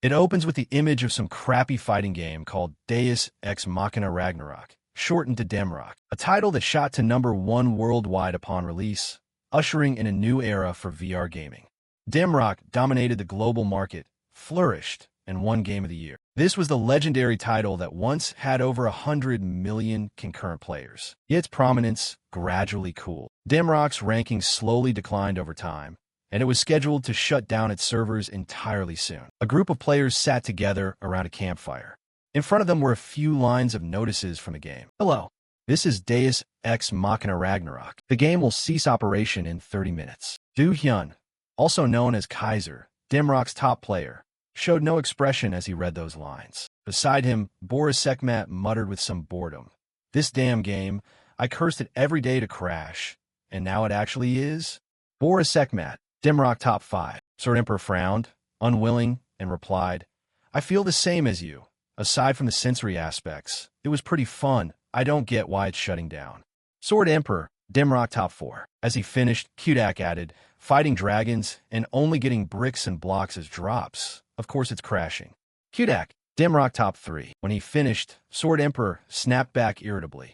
It opens with the image of some crappy fighting game called Deus Ex Machina Ragnarok, shortened to Damrock, a title that shot to #1 worldwide upon release, ushering in a new era for VR gaming. Damrock dominated the global market, flourished, and won Game of the Year. This was the legendary title that once had over 100 million concurrent players. Yet its prominence gradually cooled. Damrock's ranking slowly declined over time, and it was scheduled to shut down its servers entirely soon. A group of players sat together around a campfire. In front of them were a few lines of notices from the game. Hello, this is Deus Ex Machina Ragnarok. The game will cease operation in 30 minutes. Do Hyun, also known as Casar, Damrock's top player, showed no expression as he read those lines. Beside him, Boris Sekmat muttered with some boredom. This damn game, I cursed it every day to crash, and now it actually is? Boris Sekmat, Damrock top 5. Sword Emperor frowned, unwilling, and replied, I feel the same as you. Aside from the sensory aspects, it was pretty fun. I don't get why it's shutting down. Sword Emperor, Damrock top 4. As he finished, Kudak added, fighting dragons and only getting bricks and blocks as drops. Of course it's crashing. Kudak, Damrock top 3. When he finished, Sword Emperor snapped back irritably.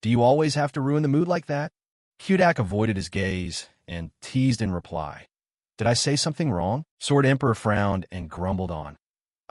Do you always have to ruin the mood like that? Kudak avoided his gaze and teased in reply. Did I say something wrong? Sword Emperor frowned and grumbled on.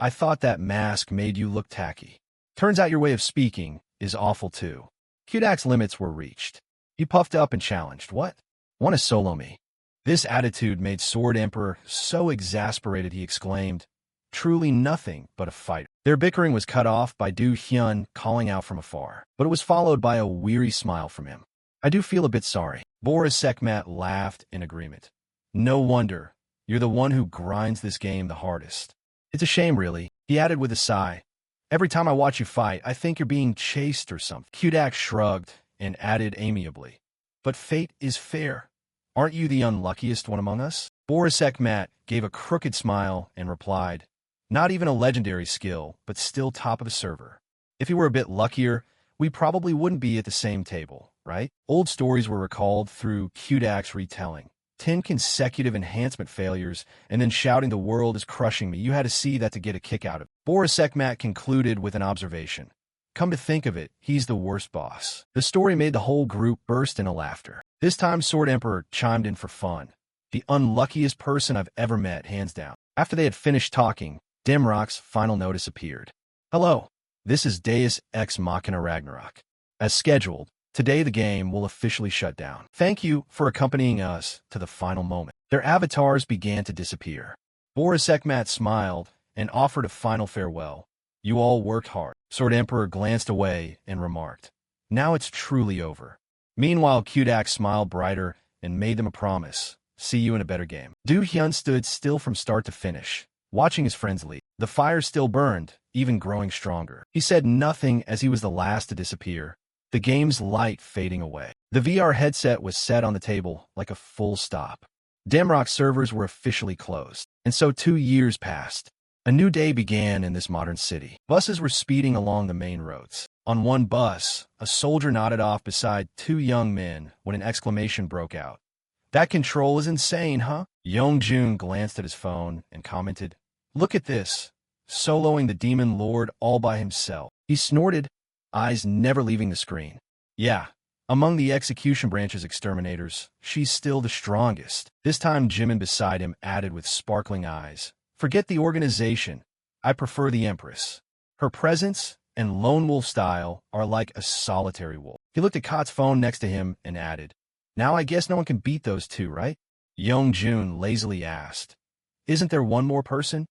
I thought that mask made you look tacky. Turns out your way of speaking is awful too. Kudak's limits were reached. He puffed up and challenged, what? Want to solo me? This attitude made Sword Emperor so exasperated he exclaimed, truly nothing but a fighter. Their bickering was cut off by Do Hyun calling out from afar, but it was followed by a weary smile from him. I do feel a bit sorry. Boris Sekmat laughed in agreement. No wonder. You're the one who grinds this game the hardest. It's a shame, really, he added with a sigh. Every time I watch you fight, I think you're being chased or something. Kudak shrugged and added amiably. But fate is fair. Aren't you the unluckiest one among us? Boris Sekmat gave a crooked smile and replied, not even a legendary skill, but still top of the server. If you were a bit luckier, we probably wouldn't be at the same table, right? Old stories were recalled through Kudak's retelling. 10 consecutive enhancement failures, and then shouting the world is crushing me. You had to see that to get a kick out of it. Boris Sekmat concluded with an observation. Come to think of it, he's the worst boss. The story made the whole group burst into laughter. This time Sword Emperor chimed in for fun. The unluckiest person I've ever met, hands down. After they had finished talking, Damrock's final notice appeared. Hello, this is Deus Ex Machina Ragnarok. As scheduled, today the game will officially shut down. Thank you for accompanying us to the final moment. Their avatars began to disappear. Boris Sekmat smiled and offered a final farewell. You all worked hard. Sword Emperor glanced away and remarked, now it's truly over. Meanwhile, Kudak smiled brighter and made them a promise. See you in a better game. Do Hyun stood still from start to finish, watching his friends leave. The fire still burned, even growing stronger. He said nothing as he was the last to disappear, the game's light fading away. The VR headset was set on the table like a full stop. Damrock servers were officially closed, and so 2 years passed. A new day began in this modern city. Buses were speeding along the main roads. On one bus, a soldier nodded off beside 2 young men when an exclamation broke out. That control is insane, huh? Young-jun glanced at his phone and commented, look at this, soloing the Demon Lord all by himself. He snorted, eyes never leaving the screen. Yeah, among the execution branch's exterminators, she's still the strongest. This time Jimin beside him added with sparkling eyes, forget the organization, I prefer the Empress. Her presence and lone wolf style are like a solitary wolf. He looked at Kot's phone next to him and added, now I guess no one can beat those 2, right? Young-jun lazily asked, isn't there one more person?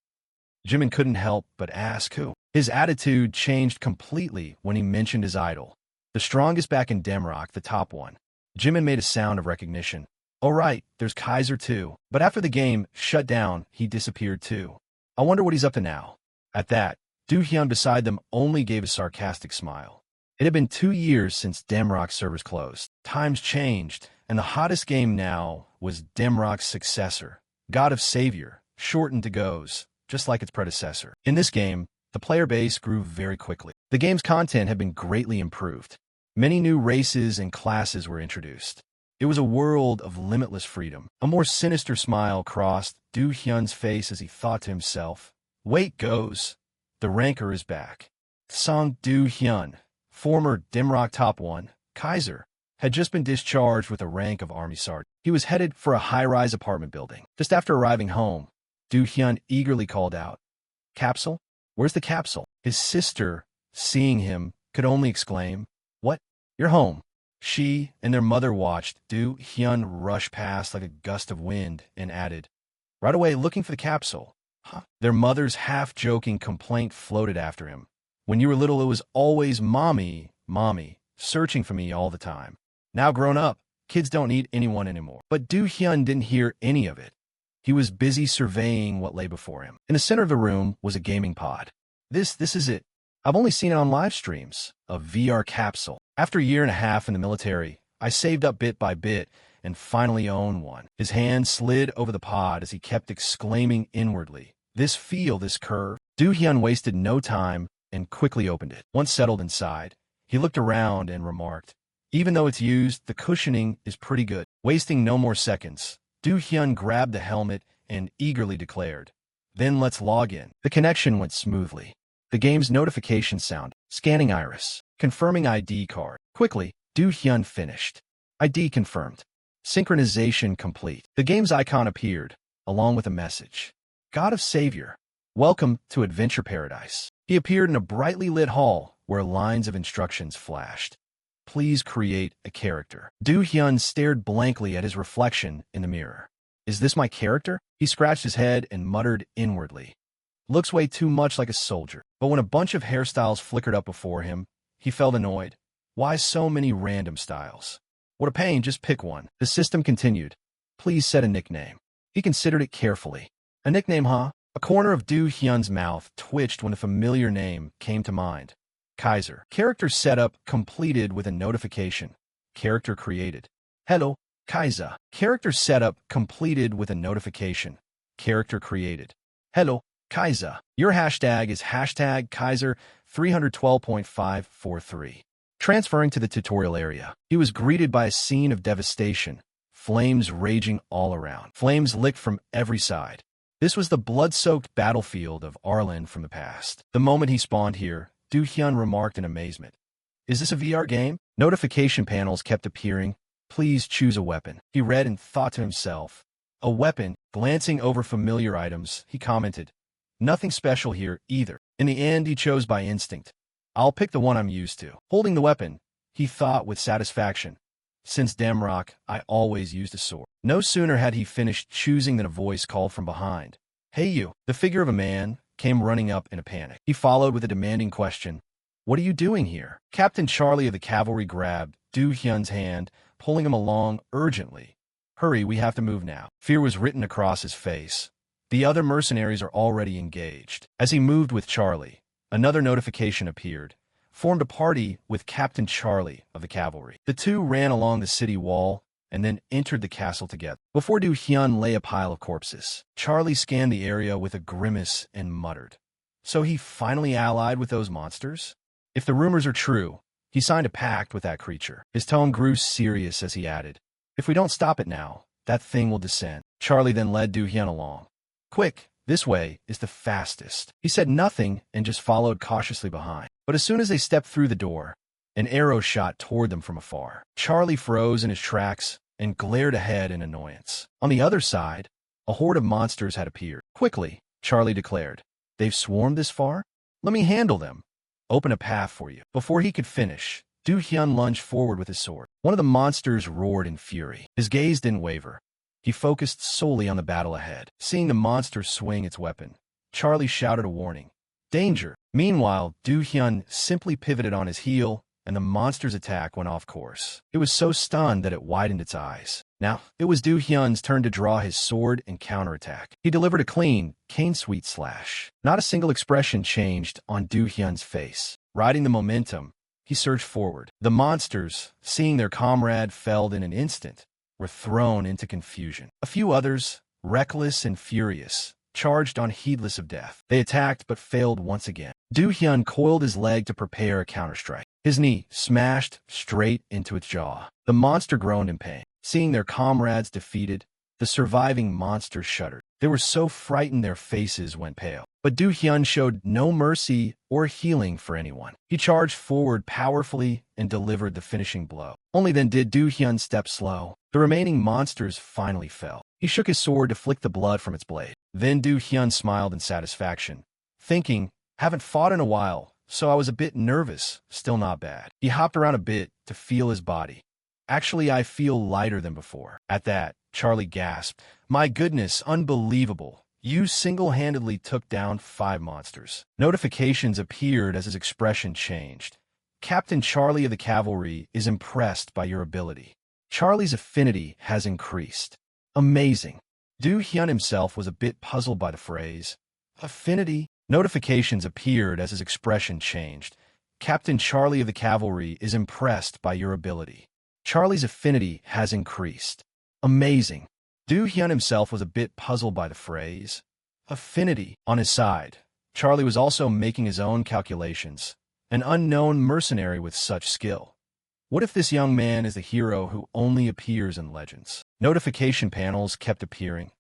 Jimin couldn't help but ask who. His attitude changed completely when he mentioned his idol. The strongest back in Damrock, the top one. Jimin made a sound of recognition. Oh right, there's Casar too. But after the game shut down, he disappeared too. I wonder what he's up to now. At that, Do Hyun beside them only gave a sarcastic smile. It had been 2 years since Damrock's servers closed. Times changed, and the hottest game now was Damrock's successor, God of Savior, shortened to GOES, just like its predecessor. In this game, the player base grew very quickly. The game's content had been greatly improved. Many new races and classes were introduced. It was a world of limitless freedom. A more sinister smile crossed Do Hyun's face as he thought to himself, Wait goes. The Rancor is back. Song Do-hyun, former Damrock Top 1, Casar, had just been discharged with the rank of Army Sergeant. He was headed for a high-rise apartment building. Just after arriving home, Do-hyun eagerly called out, "Capsule? Where's the capsule?" His sister, seeing him, could only exclaim, "What? You're home." She and their mother watched Do-hyun rush past like a gust of wind and added, "Right away looking for the capsule." Huh? Their mother's half-joking complaint floated after him. "When you were little, it was always mommy, mommy, searching for me all the time. Now grown up, kids don't need anyone anymore." But Do-hyun didn't hear any of it. He was busy surveying what lay before him. In the center of the room was a gaming pod. This is it. I've only seen it on live streams. A VR capsule. After a year and a half in the military, I saved up bit by bit and finally own one. His hand slid over the pod as he kept exclaiming inwardly, "This feel, this curve." Do-hyun wasted no time and quickly opened it. Once settled inside, he looked around and remarked, "Even though it's used, the cushioning is pretty good." Wasting no more seconds, Do-hyun grabbed the helmet and eagerly declared, "Then let's log in." The connection went smoothly. The game's notification sound, scanning iris, confirming ID card. Quickly, Do-hyun finished. ID confirmed. Synchronization complete. The game's icon appeared, along with a message. "God of Savior, welcome to Adventure Paradise." He appeared in a brightly lit hall where lines of instructions flashed. "Please create a character." Do-hyun stared blankly at his reflection in the mirror. "Is this my character?" He scratched his head and muttered inwardly. "Looks way too much like a soldier." But when a bunch of hairstyles flickered up before him, he felt annoyed. Why so many random styles? What a pain, just pick one. The system continued. "Please set a nickname." He considered it carefully. "A nickname, huh?" A corner of Do-hyun's mouth twitched when a familiar name came to mind. Casar. Character setup completed with a notification. Character created. "Hello, Casar." Character setup completed with a notification. Character created. "Hello, Casar. Your hashtag is hashtag Casar312.543. Transferring to the tutorial area, he was greeted by a scene of devastation. Flames raging all around. Flames licked from every side. This was the blood-soaked battlefield of Arlen from the past. The moment he spawned here, Do-hyun remarked in amazement, "Is this a VR game?" Notification panels kept appearing. "Please choose a weapon." He read and thought to himself, "A weapon." Glancing over familiar items, he commented, "Nothing special here, either." In the end, he chose by instinct. "I'll pick the one I'm used to." Holding the weapon, he thought with satisfaction, "Since Damrock, I always used a sword." No sooner had he finished choosing than a voice called from behind. "Hey you." The figure of a man came running up in a panic. He followed with a demanding question, "What are you doing here?" Captain Charlie of the cavalry grabbed Do-hyun's hand, pulling him along urgently. "Hurry, we have to move now." Fear was written across his face. The other mercenaries are already engaged. As he moved with Charlie, another notification appeared. Formed a party with Captain Charlie of the cavalry. The two ran along the city wall and then entered the castle together. Before Do-hyun lay a pile of corpses. Charlie scanned the area with a grimace and muttered, "So he finally allied with those monsters?" If the rumors are true, he signed a pact with that creature. His tone grew serious as he added, "If we don't stop it now, that thing will descend." Charlie then led Do-hyun along. "Quick, this way is the fastest." He said nothing and just followed cautiously behind. But as soon as they stepped through the door, an arrow shot toward them from afar. Charlie froze in his tracks and glared ahead in annoyance. On the other side, a horde of monsters had appeared. "Quickly," Charlie declared. "They've swarmed this far? Let me handle them. Open a path for you." Before he could finish, Do-hyun lunged forward with his sword. One of the monsters roared in fury. His gaze didn't waver. He focused solely on the battle ahead. Seeing the monster swing its weapon, Charlie shouted a warning. "Danger!" Meanwhile, Do-hyun simply pivoted on his heel, and the monster's attack went off course. It was so stunned that it widened its eyes. Now, it was Do-hyun's turn to draw his sword and counterattack. He delivered a clean, cane-sweet slash. Not a single expression changed on Do-hyun's face. Riding the momentum, he surged forward. The monsters, seeing their comrade felled in an instant, were thrown into confusion. A few others, reckless and furious, charged on heedless of death. They attacked but failed once again. Do-hyun coiled his leg to prepare a counterstrike. His knee smashed straight into its jaw. The monster groaned in pain. Seeing their comrades defeated, the surviving monsters shuddered. They were so frightened their faces went pale. But Du Hyun showed no mercy or healing for anyone. He charged forward powerfully and delivered the finishing blow. Only then did Du Hyun step slow. The remaining monsters finally fell. He shook his sword to flick the blood from its blade. Then Du Hyun smiled in satisfaction, thinking, haven't fought in a while, so I was a bit nervous, still not bad. He hopped around a bit to feel his body. Actually, I feel lighter than before. At that, Charlie gasped, my goodness, unbelievable. You single-handedly took down 5 monsters. Notifications appeared as his expression changed. Captain Charlie of the Cavalry is impressed by your ability. Charlie's affinity has increased. Amazing. Du Hyun himself was a bit puzzled by the phrase. Affinity? Notifications appeared as his expression changed. Captain Charlie of the Cavalry is impressed by your ability. Charlie's affinity has increased. Amazing. Du Hyun himself was a bit puzzled by the phrase. Affinity. On his side, Charlie was also making his own calculations. An unknown mercenary with such skill. What if this young man is the hero who only appears in legends? Notification panels kept appearing.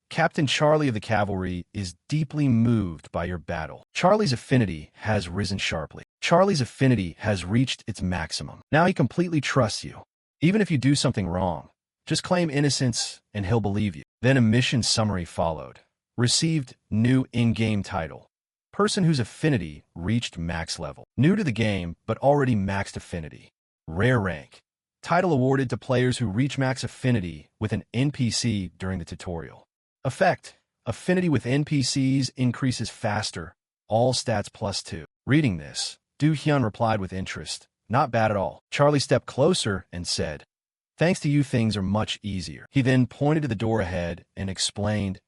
Captain Charlie of the Cavalry is deeply moved by your battle. Charlie's affinity has risen sharply. Charlie's affinity has reached its maximum. Now he completely trusts you. Even if you do something wrong, just claim innocence and he'll believe you. Then a mission summary followed. Received new in-game title. Person whose affinity reached max level. New to the game, but already maxed affinity. Rare rank. Title awarded to players who reach max affinity with an NPC during the tutorial. Effect. Affinity with NPCs increases faster. All stats +2. Reading this, Du Hyun replied with interest. Not bad at all. Charlie stepped closer and said, thanks to you things are much easier. He then pointed to the door ahead and explained,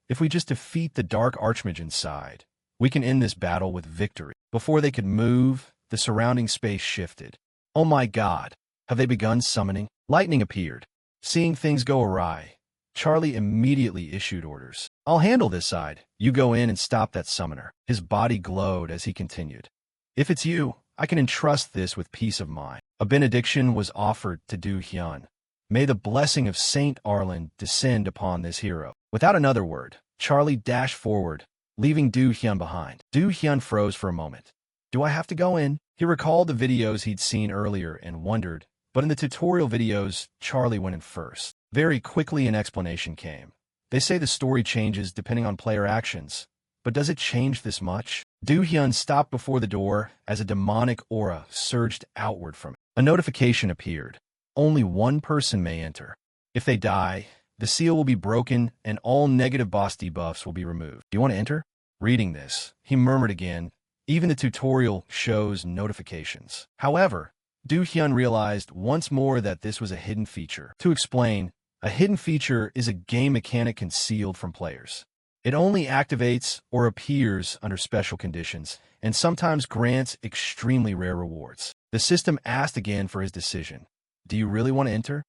if we just defeat the Dark Archmage inside, we can end this battle with victory. Before they could move, the surrounding space shifted. Oh my god, have they begun summoning? Lightning appeared. Seeing things go awry, Charlie immediately issued orders. I'll handle this side. You go in and stop that summoner. His body glowed as he continued. If it's you, I can entrust this with peace of mind. A benediction was offered to Du Hyun. May the blessing of Saint Arlen descend upon this hero. Without another word, Charlie dashed forward, leaving Du Hyun behind. Du Hyun froze for a moment. Do I have to go in? He recalled the videos he'd seen earlier and wondered, but in the tutorial videos, Charlie went in first. Very quickly an explanation came. They say the story changes depending on player actions, but does it change this much? Du Hyun stopped before the door as a demonic aura surged outward from it. A notification appeared. Only one person may enter. If they die, the seal will be broken and all negative boss debuffs will be removed. Do you want to enter? Reading this, he murmured again. Even the tutorial shows notifications. However, Du Hyun realized once more that this was a hidden feature. To explain, a hidden feature is a game mechanic concealed from players. It only activates or appears under special conditions, and sometimes grants extremely rare rewards. The system asked again for his decision. Do you really want to enter?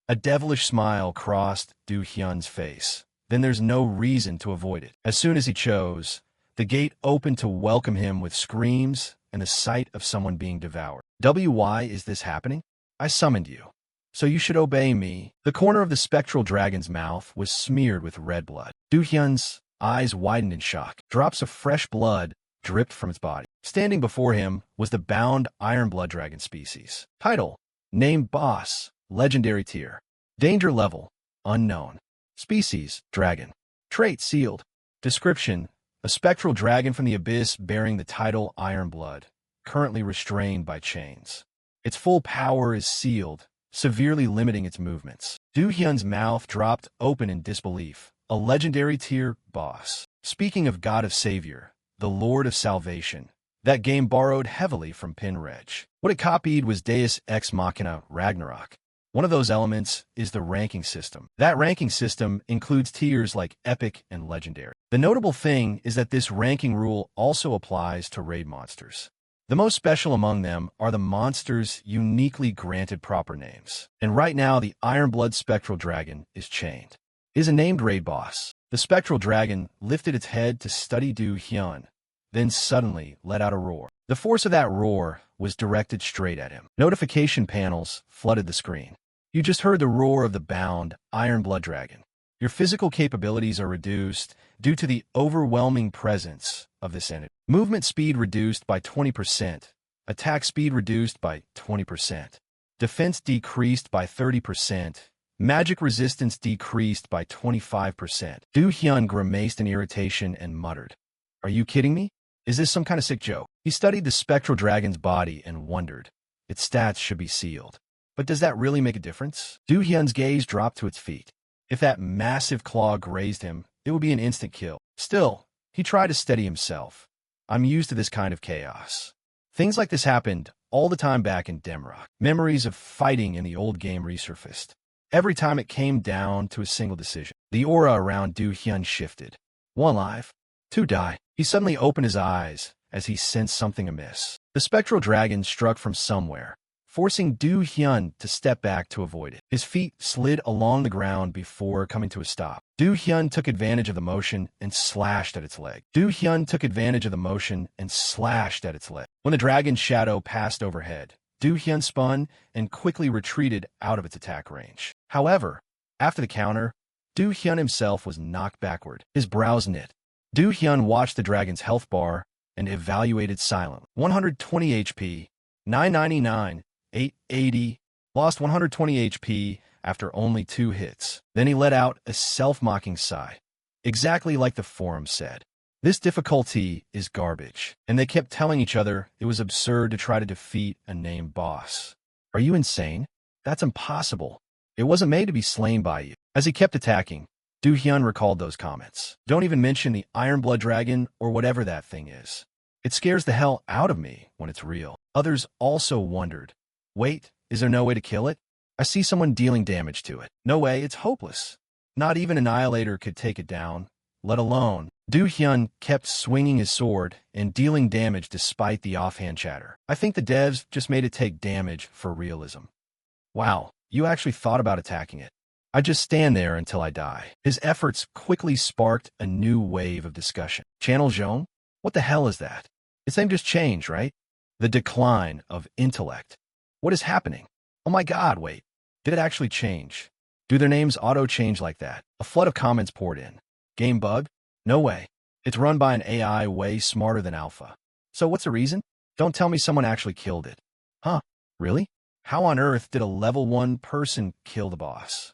A devilish smile crossed Du Hyun's face. Then there's no reason to avoid it. As soon as he chose, the gate opened to welcome him with screams and the sight of someone being devoured. Why is this happening? I summoned you, so you should obey me. The corner of the spectral dragon's mouth was smeared with red blood. Du Hyun's eyes widened in shock. Drops of fresh blood dripped from its body. Standing before him was the bound iron blood dragon species. Title: Name Boss, Legendary Tier. Danger Level: Unknown. Species: Dragon. Trait: Sealed. Description: a spectral dragon from the abyss bearing the title Iron Blood, currently restrained by chains. Its full power is sealed, severely limiting its movements. Du Hyun's mouth dropped open in disbelief. A legendary tier boss. Speaking of God of Savior, the Lord of Salvation, that game borrowed heavily from Pinreg. What it copied was Deus Ex Machina Ragnarok. One of those elements is the ranking system. That ranking system includes tiers like Epic and Legendary. The notable thing is that this ranking rule also applies to raid monsters. The most special among them are the monsters uniquely granted proper names. And right now, the Ironblood Spectral Dragon is chained. It is a named raid boss. The Spectral Dragon lifted its head to study Du Hyun, then suddenly let out a roar. The force of that roar was directed straight at him. Notification panels flooded the screen. You just heard the roar of the bound Iron Blood Dragon. Your physical capabilities are reduced due to the overwhelming presence of this entity. Movement speed reduced by 20%. Attack speed reduced by 20%. Defense decreased by 30%. Magic resistance decreased by 25%. Du Hyun grimaced in irritation and muttered, "Are you kidding me? Is this some kind of sick joke?" He studied the spectral dragon's body and wondered. Its stats should be sealed. But does that really make a difference? Du Hyun's gaze dropped to its feet. If that massive claw grazed him, it would be an instant kill. Still, he tried to steady himself. I'm used to this kind of chaos. Things like this happened all the time back in Damrock. Memories of fighting in the old game resurfaced. Every time it came down to a single decision, the aura around Du Hyun shifted. 1 life, 2 die. He suddenly opened his eyes as he sensed something amiss. The spectral dragon struck from somewhere, forcing Du Hyun to step back to avoid it. His feet slid along the ground before coming to a stop. Du Hyun took advantage of the motion and slashed at its leg. Du Hyun took advantage of the motion and slashed at its leg. When the dragon's shadow passed overhead, Du Hyun spun and quickly retreated out of its attack range. However, after the counter, Du Hyun himself was knocked backward. His brows knit. Du Hyun watched the dragon's health bar and evaluated silently. 120 HP, 999, 880, lost 120 HP after only 2 hits. Then he let out a self-mocking sigh. Exactly like the forum said. This difficulty is garbage. And they kept telling each other it was absurd to try to defeat a named boss. Are you insane? That's impossible. It wasn't made to be slain by you. As he kept attacking, Du Hyun recalled those comments. Don't even mention the Iron Blood Dragon or whatever that thing is. It scares the hell out of me when it's real. Others also wondered, wait, is there no way to kill it? I see someone dealing damage to it. No way, it's hopeless. Not even Annihilator could take it down, let alone. Du Hyun kept swinging his sword and dealing damage despite the offhand chatter. I think the devs just made it take damage for realism. Wow, you actually thought about attacking it. I just stand there until I die. His efforts quickly sparked a new wave of discussion. Channel Zhong? What the hell is that? Its name just changed, right? The decline of intellect. What is happening? Oh my god, wait. Did it actually change? Do their names auto-change like that? A flood of comments poured in. Game bug? No way. It's run by an AI way smarter than Alpha. So what's the reason? Don't tell me someone actually killed it. Huh? Really? How on earth did a level 1 person kill the boss?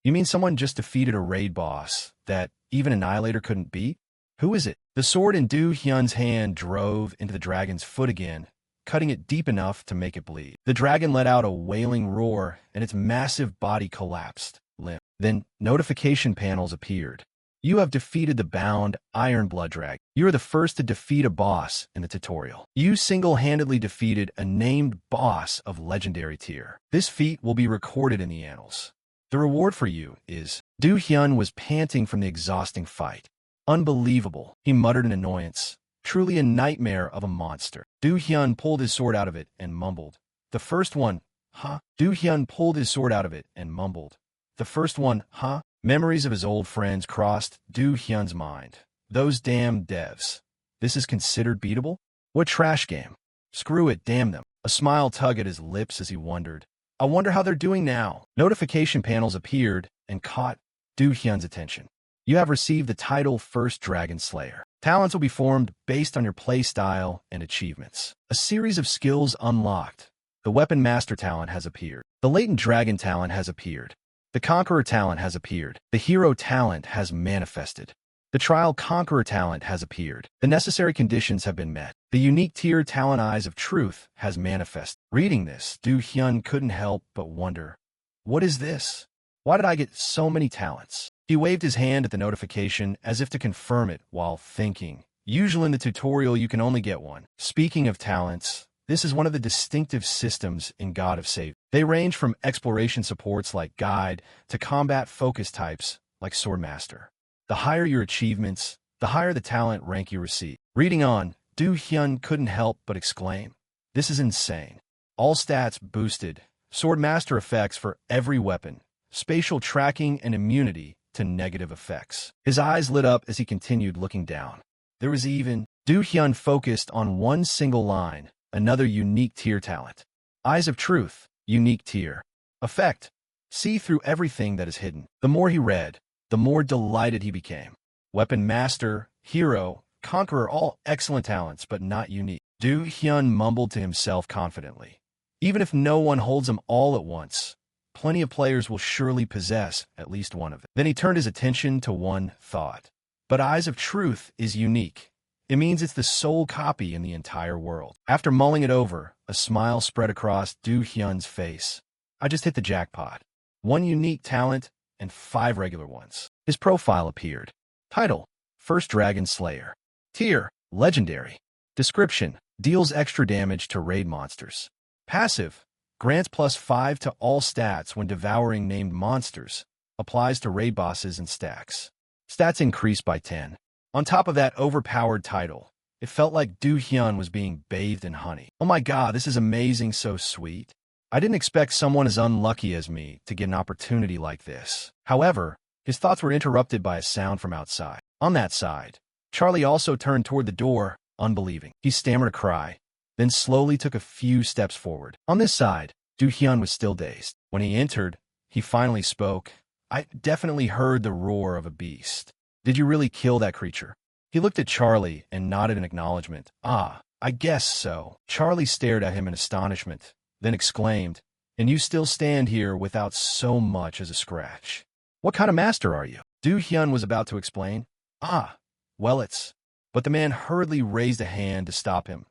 You mean someone just defeated a raid boss that even Annihilator couldn't beat? Who is it? The sword in Du Hyun's hand drove into the dragon's foot again, cutting it deep enough to make it bleed. The dragon let out a wailing roar, and its massive body collapsed, limp. Then notification panels appeared. You have defeated the bound Iron Blood Dragon. You are the first to defeat a boss in the tutorial. You single-handedly defeated a named boss of legendary tier. This feat will be recorded in the annals. The reward for you is... Du Hyun was panting from the exhausting fight. Unbelievable, he muttered in annoyance. Truly a nightmare of a monster. Du Hyun pulled his sword out of it and mumbled. The first one, huh? Du Hyun pulled his sword out of it and mumbled. The first one, huh? Memories of his old friends crossed Du Hyun's mind. Those damn devs. This is considered beatable? What trash game? Screw it, damn them. A smile tugged at his lips as he wondered. I wonder how they're doing now. Notification panels appeared and caught Du Hyun's attention. You have received the title First Dragon Slayer. Talents will be formed based on your playstyle and achievements. A series of skills unlocked. The Weapon Master talent has appeared. The Latent Dragon talent has appeared. The Conqueror talent has appeared. The Hero talent has manifested. The Trial Conqueror talent has appeared. The necessary conditions have been met. The unique tier talent Eyes of Truth has manifested. Reading this, Du Hyun couldn't help but wonder, what is this? Why did I get so many talents? He waved his hand at the notification as if to confirm it while thinking. Usually in the tutorial you can only get one. Speaking of talents, this is one of the distinctive systems in God of Save. They range from exploration supports like Guide to combat focus types like Swordmaster. The higher your achievements, the higher the talent rank you receive. Reading on, Du Hyun couldn't help but exclaim, this is insane. All stats boosted, Swordmaster effects for every weapon, spatial tracking and immunity to negative effects. His eyes lit up as he continued looking down. There was even, Du Hyun focused on one single line, another unique tier talent. Eyes of Truth, unique tier. Effect, see through everything that is hidden. The more he read, the more delighted he became. Weapon master, hero, conqueror, all excellent talents, but not unique. Do Hyun mumbled to himself confidently. Even if no one holds them all at once, plenty of players will surely possess at least one of them. Then he turned his attention to one thought. But Eyes of Truth is unique. It means it's the sole copy in the entire world. After mulling it over, a smile spread across Do Hyun's face. I just hit the jackpot. 1 unique talent and 5 regular ones. His profile appeared. Title: First Dragon Slayer. Tier: Legendary. Description: deals extra damage to raid monsters. Passive: grants +5 to all stats when devouring named monsters. Applies to raid bosses and stacks. Stats increase by 10. On top of that overpowered title, it felt like Do Hyun was being bathed in honey. Oh my god, this is amazing, so sweet. I didn't expect someone as unlucky as me to get an opportunity like this. However, his thoughts were interrupted by a sound from outside. On that side, Charlie also turned toward the door, unbelieving. He stammered a cry, then slowly took a few steps forward. On this side, Do Hyun was still dazed. When he entered, he finally spoke. I definitely heard the roar of a beast. Did you really kill that creature? He looked at Charlie and nodded in acknowledgement. Ah, I guess so. Charlie stared at him in astonishment, then exclaimed, and you still stand here without so much as a scratch. What kind of master are you? Do Hyun was about to explain. Ah, well it's... But the man hurriedly raised a hand to stop him.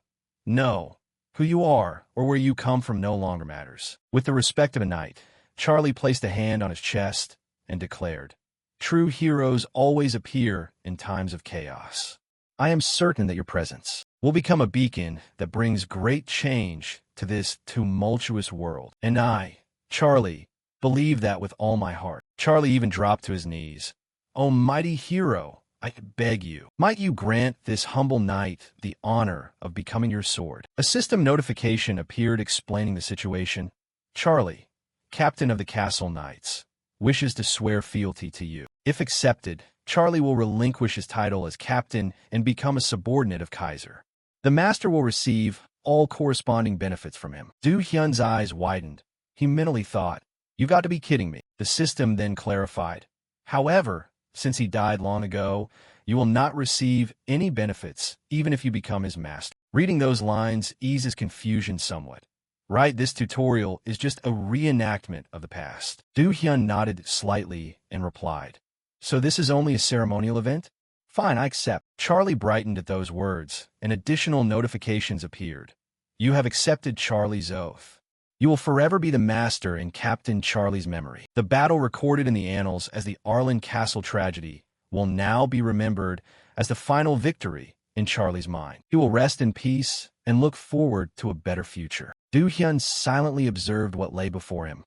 No, who you are or where you come from no longer matters. With the respect of a knight, Charlie placed a hand on his chest and declared, true heroes always appear in times of chaos. I am certain that your presence will become a beacon that brings great change to this tumultuous world. And I, Charlie, believe that with all my heart. Charlie even dropped to his knees. O mighty hero, I beg you, might you grant this humble knight the honor of becoming your sword? A system notification appeared explaining the situation. Charlie, captain of the Castle Knights, wishes to swear fealty to you. If accepted, Charlie will relinquish his title as captain and become a subordinate of Casar. The master will receive all corresponding benefits from him. Do Hyun's eyes widened. He mentally thought, you've got to be kidding me. The system then clarified. However, since he died long ago, you will not receive any benefits, even if you become his master. Reading those lines eases confusion somewhat. Right, this tutorial is just a reenactment of the past. Do Hyun nodded slightly and replied, so this is only a ceremonial event? Fine, I accept. Charlie brightened at those words, and additional notifications appeared. You have accepted Charlie's oath. You will forever be the master in Captain Charlie's memory. The battle recorded in the annals as the Arlen Castle tragedy will now be remembered as the final victory in Charlie's mind. He will rest in peace and look forward to a better future. Do Hyun silently observed what lay before him.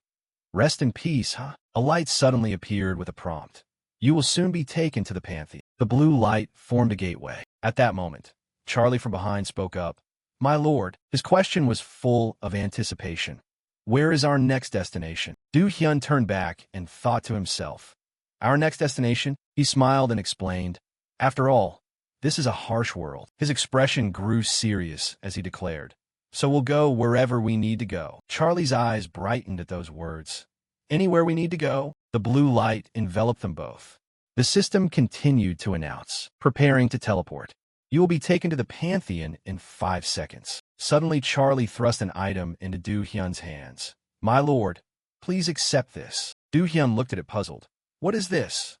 Rest in peace, huh? A light suddenly appeared with a prompt. You will soon be taken to the Pantheon. The blue light formed a gateway. At that moment, Charlie from behind spoke up. My lord, his question was full of anticipation. Where is our next destination? Do Hyun turned back and thought to himself. Our next destination? He smiled and explained. After all, this is a harsh world. His expression grew serious as he declared. So we'll go wherever we need to go. Charlie's eyes brightened at those words. Anywhere we need to go? The blue light enveloped them both. The system continued to announce, preparing to teleport. You will be taken to the Pantheon in 5 seconds. Suddenly, Charlie thrust an item into Do Hyun's hands. My lord, please accept this. Do Hyun looked at it puzzled. What is this?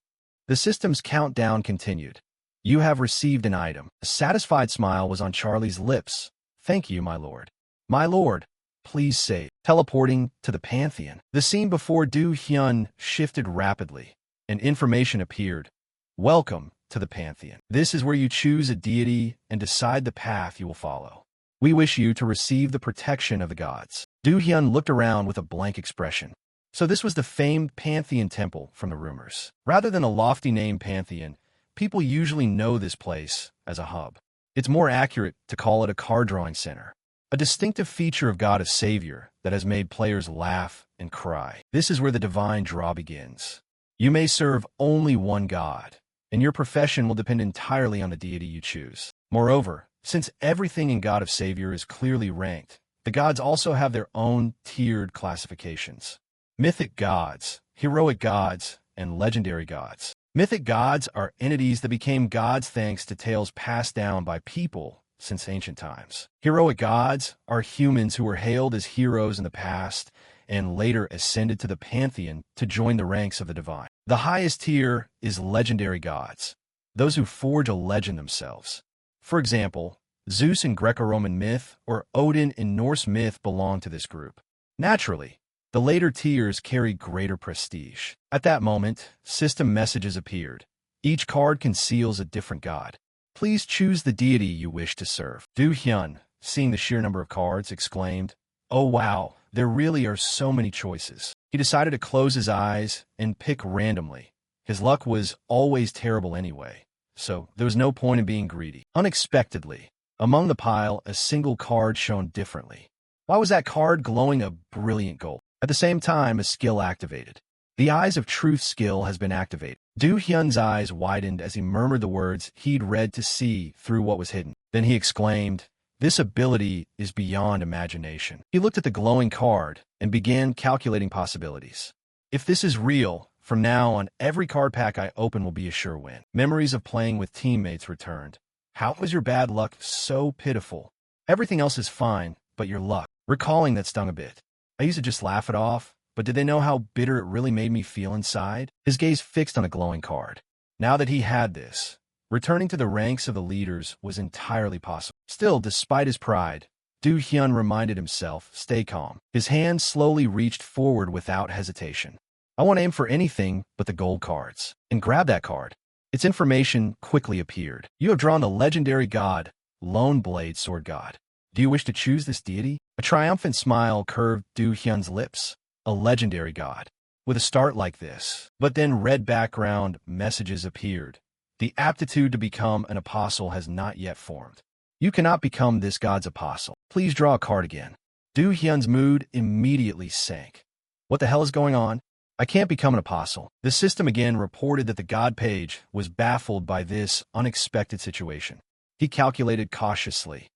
The system's countdown continued. You have received an item. A satisfied smile was on Charlie's lips. Thank you, my lord. My lord, please save. Teleporting to the Pantheon. The scene before Do Hyun shifted rapidly, and information appeared. Welcome to the Pantheon. This is where you choose a deity and decide the path you will follow. We wish you to receive the protection of the gods. Do Hyun looked around with a blank expression. So this was the famed Pantheon temple from the rumors. Rather than a lofty name Pantheon, people usually know this place as a hub. It's more accurate to call it a card-drawing center, a distinctive feature of God of Savior that has made players laugh and cry. This is where the divine draw begins. You may serve only one god, and your profession will depend entirely on the deity you choose. Moreover, since everything in God of Savior is clearly ranked, the gods also have their own tiered classifications. Mythic gods, heroic gods, and legendary gods. Mythic gods are entities that became gods thanks to tales passed down by people since ancient times. Heroic gods are humans who were hailed as heroes in the past and later ascended to the Pantheon to join the ranks of the divine. The highest tier is legendary gods, those who forge a legend themselves. For example, Zeus in Greco-Roman myth or Odin in Norse myth belong to this group. Naturally, the later tiers carry greater prestige. At that moment, system messages appeared. Each card conceals a different god. Please choose the deity you wish to serve. Do Hyun, seeing the sheer number of cards, exclaimed, "Oh wow, there really are so many choices." He decided to close his eyes and pick randomly. His luck was always terrible anyway, so there was no point in being greedy. Unexpectedly, among the pile, a single card shone differently. Why was that card glowing a brilliant gold? At the same time, a skill activated. The Eyes of Truth skill has been activated. Do Hyun's eyes widened as he murmured the words he'd read to see through what was hidden. Then he exclaimed, "This ability is beyond imagination." He looked at the glowing card and began calculating possibilities. If this is real, from now on, every card pack I open will be a sure win. Memories of playing with teammates returned. How was your bad luck so pitiful? Everything else is fine, but your luck. Recalling that stung a bit. I used to just laugh it off, but did they know how bitter it really made me feel inside? His gaze fixed on a glowing card. Now that he had this, returning to the ranks of the leaders was entirely possible. Still, despite his pride, Do Hyun reminded himself, "Stay calm." His hand slowly reached forward without hesitation. "I won't aim for anything but the gold cards." And grab that card. Its information quickly appeared. "You have drawn the legendary god, Lone Blade Sword God. Do you wish to choose this deity?" A triumphant smile curved Do Hyun's lips. A legendary god. With a start like this. But then red background messages appeared. The aptitude to become an apostle has not yet formed. You cannot become this god's apostle. Please draw a card again. Do Hyun's mood immediately sank. What the hell is going on? I can't become an apostle. The system again reported that the god page was baffled by this unexpected situation. He calculated cautiously.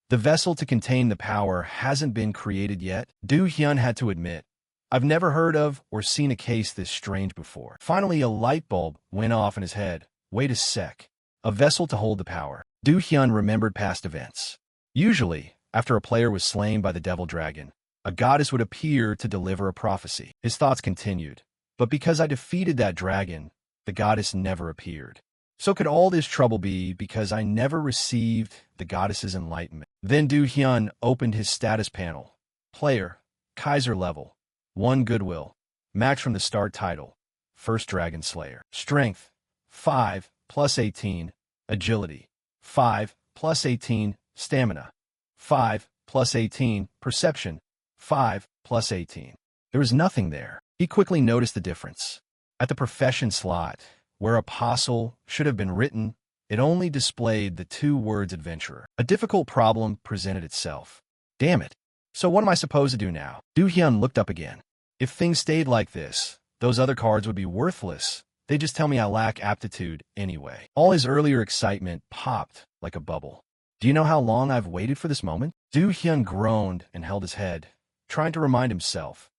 The vessel to contain the power hasn't been created yet. Do Hyun had to admit, I've never heard of or seen a case this strange before. Finally, a light bulb went off in his head. Wait a sec. A vessel to hold the power. Do Hyun remembered past events. Usually, after a player was slain by the devil dragon, a goddess would appear to deliver a prophecy. His thoughts continued. But because I defeated that dragon, the goddess never appeared. So could all this trouble be because I never received the goddess's enlightenment? Then Do Hyun opened his status panel. Player, Casar level, 1 goodwill, max from the start title, First Dragon Slayer. Strength, 5 plus 18, agility, 5 plus 18, stamina, 5 plus 18, perception, 5 plus 18. There was nothing there. He quickly noticed the difference. At the profession slot, where apostle should have been written, it only displayed the 2 words adventurer. A difficult problem presented itself. Damn it. So what am I supposed to do now? Do Hyun looked up again. If things stayed like this, those other cards would be worthless. They just tell me I lack aptitude anyway. All his earlier excitement popped like a bubble. Do you know how long I've waited for this moment? Do Hyun groaned and held his head, trying to remind himself.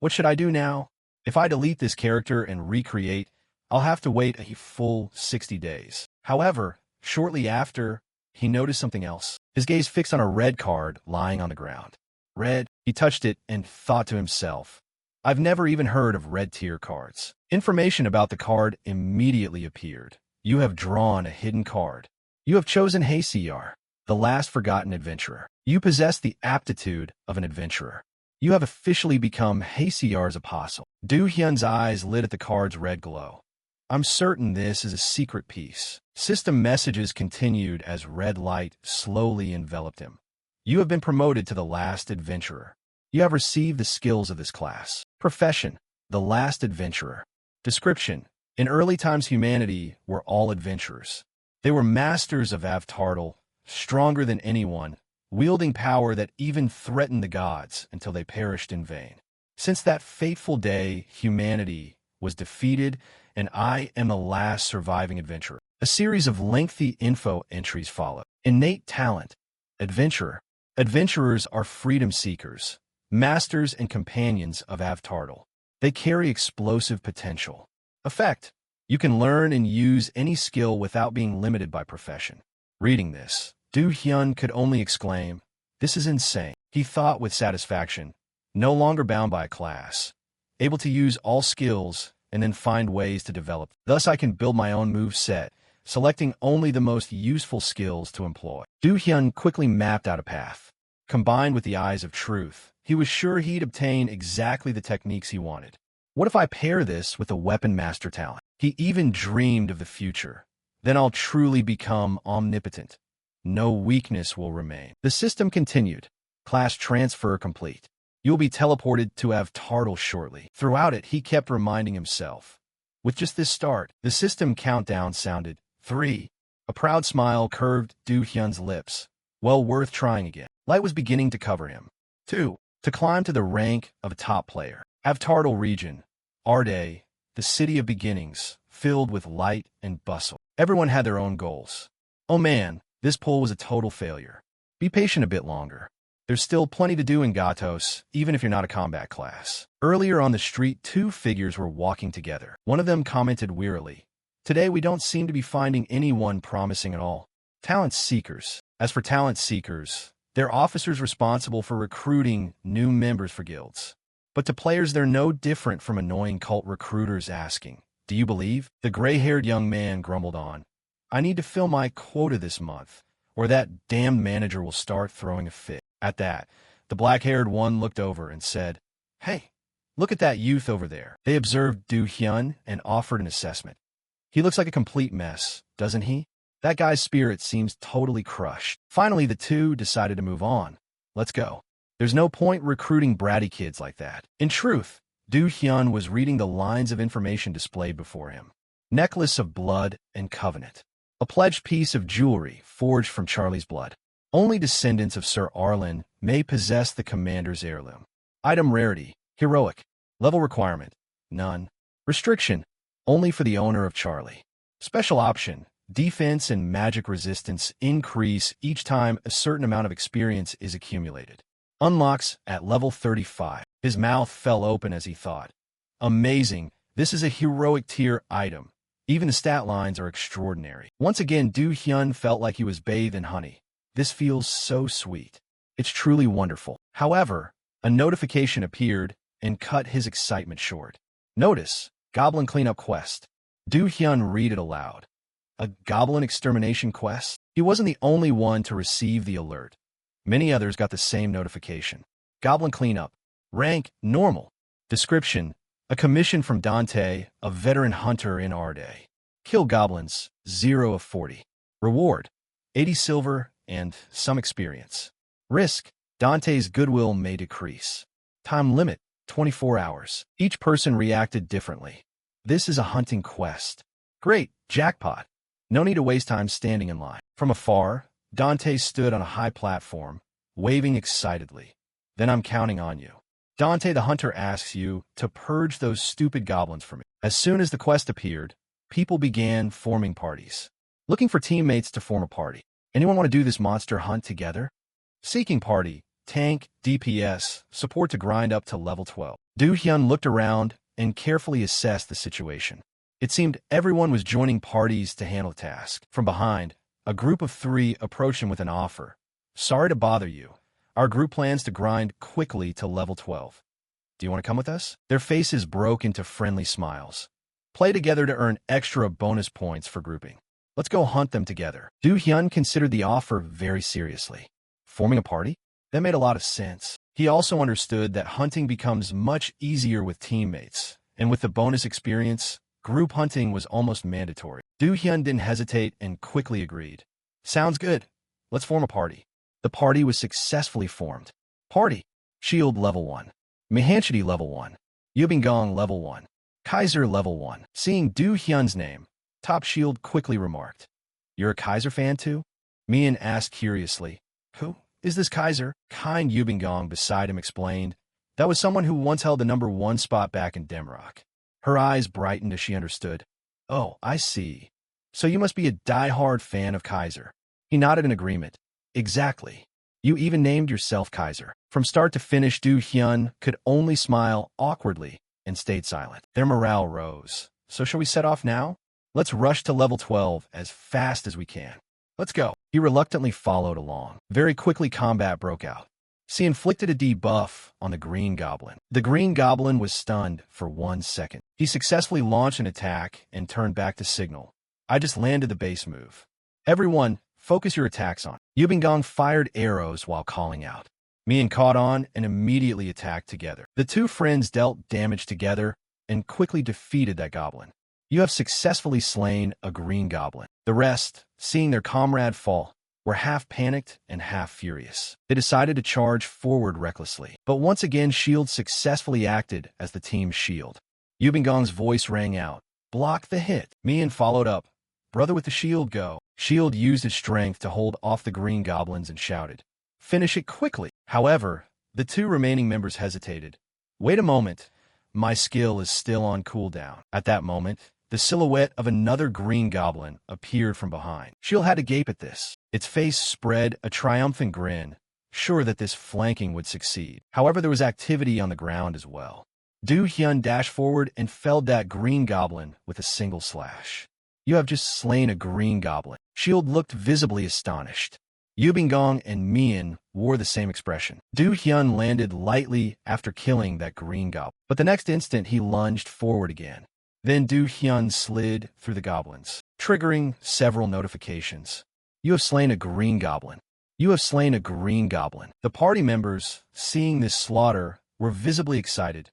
What should I do now? If I delete this character and recreate, I'll have to wait a full 60 days. However, shortly after, he noticed something else. His gaze fixed on a red card lying on the ground. Red, he touched it and thought to himself, I've never even heard of red tier cards. Information about the card immediately appeared. You have drawn a hidden card. You have chosen Casar, the last forgotten adventurer. You possess the aptitude of an adventurer. You have officially become Casar's apostle. Do Hyun's eyes lit at the card's red glow. I'm certain this is a secret piece. System messages continued as red light slowly enveloped him. You have been promoted to the last adventurer. You have received the skills of this class. Profession, the last adventurer. Description, in early times humanity were all adventurers. They were masters of Avtartal, stronger than anyone, wielding power that even threatened the gods until they perished in vain. Since that fateful day, humanity was defeated, and I am the last surviving adventurer. A series of lengthy info entries follow. Innate talent. Adventurer. Adventurers are freedom seekers, masters and companions of Avtartal. They carry explosive potential. Effect. You can learn and use any skill without being limited by profession. Reading this, Do Hyun could only exclaim, "This is insane." He thought with satisfaction, no longer bound by a class, able to use all skills and then find ways to develop. Thus I can build my own move set, selecting only the most useful skills to employ. Do Hyun quickly mapped out a path. Combined with the eyes of truth, he was sure he'd obtain exactly the techniques he wanted. What if I pair this with a weapon master talent? He even dreamed of the future. Then I'll truly become omnipotent. No weakness will remain. The system continued. Class transfer complete. You'll be teleported to Avtartal shortly. Throughout it, he kept reminding himself. With just this start, the system countdown sounded. 3. A proud smile curved Do Hyun's lips. Well worth trying again. Light was beginning to cover him. 2. To climb to the rank of a top player. Avtartal region. Arde, the city of beginnings, filled with light and bustle. Everyone had their own goals. Oh man, this poll was a total failure. Be patient a bit longer. There's still plenty to do in Gatos, even if you're not a combat class. Earlier on the street, two figures were walking together. One of them commented wearily, "Today we don't seem to be finding anyone promising at all. Talent seekers." As for talent seekers, they're officers responsible for recruiting new members for guilds. But to players, they're no different from annoying cult recruiters asking, "Do you believe?" The gray-haired young man grumbled on, "I need to fill my quota this month, or that damned manager will start throwing a fit." At that, the black-haired one looked over and said, "Hey, look at that youth over there." They observed Do Hyun and offered an assessment. "He looks like a complete mess, doesn't he? That guy's spirit seems totally crushed." Finally, the two decided to move on. "Let's go. There's no point recruiting bratty kids like that." In truth, Do Hyun was reading the lines of information displayed before him. Necklace of blood and covenant. A pledged piece of jewelry forged from Charlie's blood. Only descendants of Sir Arlen may possess the commander's heirloom. Item rarity, heroic. Level requirement, none. Restriction, only for the owner of Charlie. Special option, defense and magic resistance increase each time a certain amount of experience is accumulated. Unlocks at level 35. His mouth fell open as he thought. Amazing, this is a heroic tier item. Even the stat lines are extraordinary. Once again, Do Hyun felt like he was bathed in honey. This feels so sweet. It's truly wonderful. However, a notification appeared and cut his excitement short. Notice, Goblin Cleanup Quest. Do Hyun read it aloud. A goblin extermination quest? He wasn't the only one to receive the alert. Many others got the same notification. Goblin Cleanup. Rank, normal. Description, a commission from Dante, a veteran hunter in Arde. Kill goblins, 0 of 40. Reward, 80 silver and some experience. Risk, Dante's goodwill may decrease. Time limit, 24 hours. Each person reacted differently. This is a hunting quest. Great, jackpot. No need to waste time standing in line. From afar, Dante stood on a high platform, waving excitedly. "Then I'm counting on you. Dante the hunter asks you to purge those stupid goblins for me." As soon as the quest appeared, people began forming parties. Looking for teammates to form a party. Anyone want to do this monster hunt together? Seeking party, tank, DPS, support to grind up to level 12. Do Hyun looked around and carefully assessed the situation. It seemed everyone was joining parties to handle a task. From behind, a group of 3 approached him with an offer. "Sorry to bother you. Our group plans to grind quickly to level 12. Do you want to come with us?" Their faces broke into friendly smiles. "Play together to earn extra bonus points for grouping. Let's go hunt them together." Do Hyun considered the offer very seriously. Forming a party? That made a lot of sense. He also understood that hunting becomes much easier with teammates, and with the bonus experience, group hunting was almost mandatory. Do Hyun didn't hesitate and quickly agreed. "Sounds good. Let's form a party." The party was successfully formed. Party. Shield level 1. Mahanchity level 1. Yubingong level 1. Kaiser level 1. Seeing Do Hyun's name, Top Shield quickly remarked, "You're a Kaiser fan too?" Mian asked curiously. "Who is this Kaiser?" Kind Yubingong beside him explained. "That was someone who once held the #1 spot back in Damrock." Her eyes brightened as she understood. "Oh, I see. So you must be a die-hard fan of Kaiser." He nodded in agreement. "Exactly. You even named yourself Kaiser." From start to finish, Do Hyun could only smile awkwardly and stayed silent. Their morale rose. "So shall we set off now?" Let's rush to level 12 as fast as we can. Let's go. He reluctantly followed along. Very quickly combat broke out. She inflicted a debuff on the Green Goblin. The Green Goblin was stunned for 1 second. He successfully launched an attack and turned back to signal. I just landed the base move. Everyone, focus your attacks on. Yubingong fired arrows while calling out. Mian caught on and immediately attacked together. The two friends dealt damage together and quickly defeated that goblin. You have successfully slain a Green Goblin. The rest, seeing their comrade fall, were half panicked and half furious. They decided to charge forward recklessly. But once again, Shield successfully acted as the team's shield. Yubingong's voice rang out. Block the hit. Mian followed up. Brother with the shield, go. Shield used his strength to hold off the Green Goblins and shouted, finish it quickly. However, the two remaining members hesitated. Wait a moment. My skill is still on cooldown. At that moment, the silhouette of another Green Goblin appeared from behind. Shield had to gape at this. Its face spread a triumphant grin, sure that this flanking would succeed. However, there was activity on the ground as well. Du Hyun dashed forward and felled that Green Goblin with a single slash. You have just slain a Green Goblin. Shield looked visibly astonished. Yubingong and Mian wore the same expression. Du Hyun landed lightly after killing that Green Goblin, but the next instant he lunged forward again. Then Du Hyun slid through the goblins, triggering several notifications. You have slain a Green Goblin. You have slain a Green Goblin. The party members, seeing this slaughter, were visibly excited.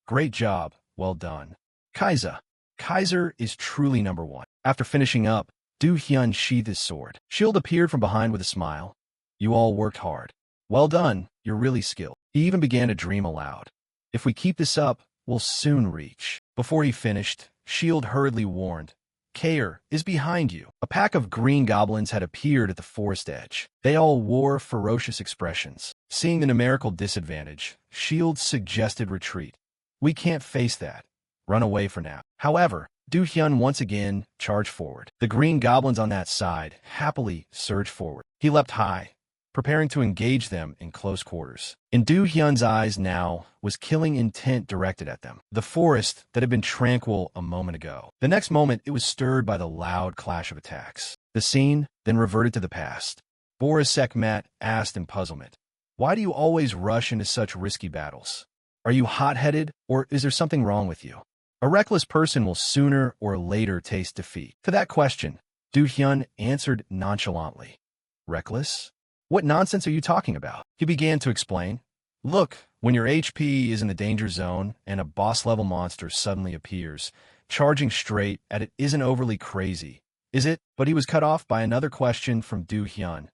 Great job. Well done. Casar is truly number one. After finishing up, Du Hyun sheathed his sword. Shield appeared from behind with a smile. You all worked hard. Well done. You're really skilled. He even began to dream aloud. If we keep this up, we'll soon reach. Before he finished, Shield hurriedly warned, Casar is behind you. A pack of Green Goblins had appeared at the forest edge. They all wore ferocious expressions. Seeing the numerical disadvantage, Shield suggested retreat. We can't face that. Run away for now. However, Du Hyun once again charged forward. The Green Goblins on that side happily surged forward. He leapt high, preparing to engage them in close quarters. In Du Hyun's eyes now was killing intent directed at them. The forest that had been tranquil a moment ago. The next moment, it was stirred by the loud clash of attacks. The scene then reverted to the past. Borisek Matt asked in puzzlement, why do you always rush into such risky battles? Are you hot-headed, or is there something wrong with you? A reckless person will sooner or later taste defeat. To that question, Du Hyun answered nonchalantly. Reckless? What nonsense are you talking about? He began to explain. Look, when your HP is in the danger zone and a boss-level monster suddenly appears, charging straight at it isn't overly crazy, is it? But he was cut off by another question from Du Hyun.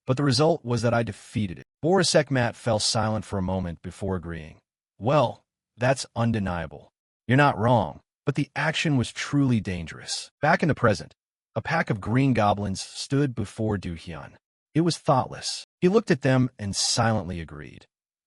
But the result was that I defeated it. Borisek Matt fell silent for a moment before agreeing. Well, that's undeniable. You're not wrong, but the action was truly dangerous. Back in the present, a pack of Green Goblins stood before Du Hyun. It was thoughtless. He looked at them and silently agreed.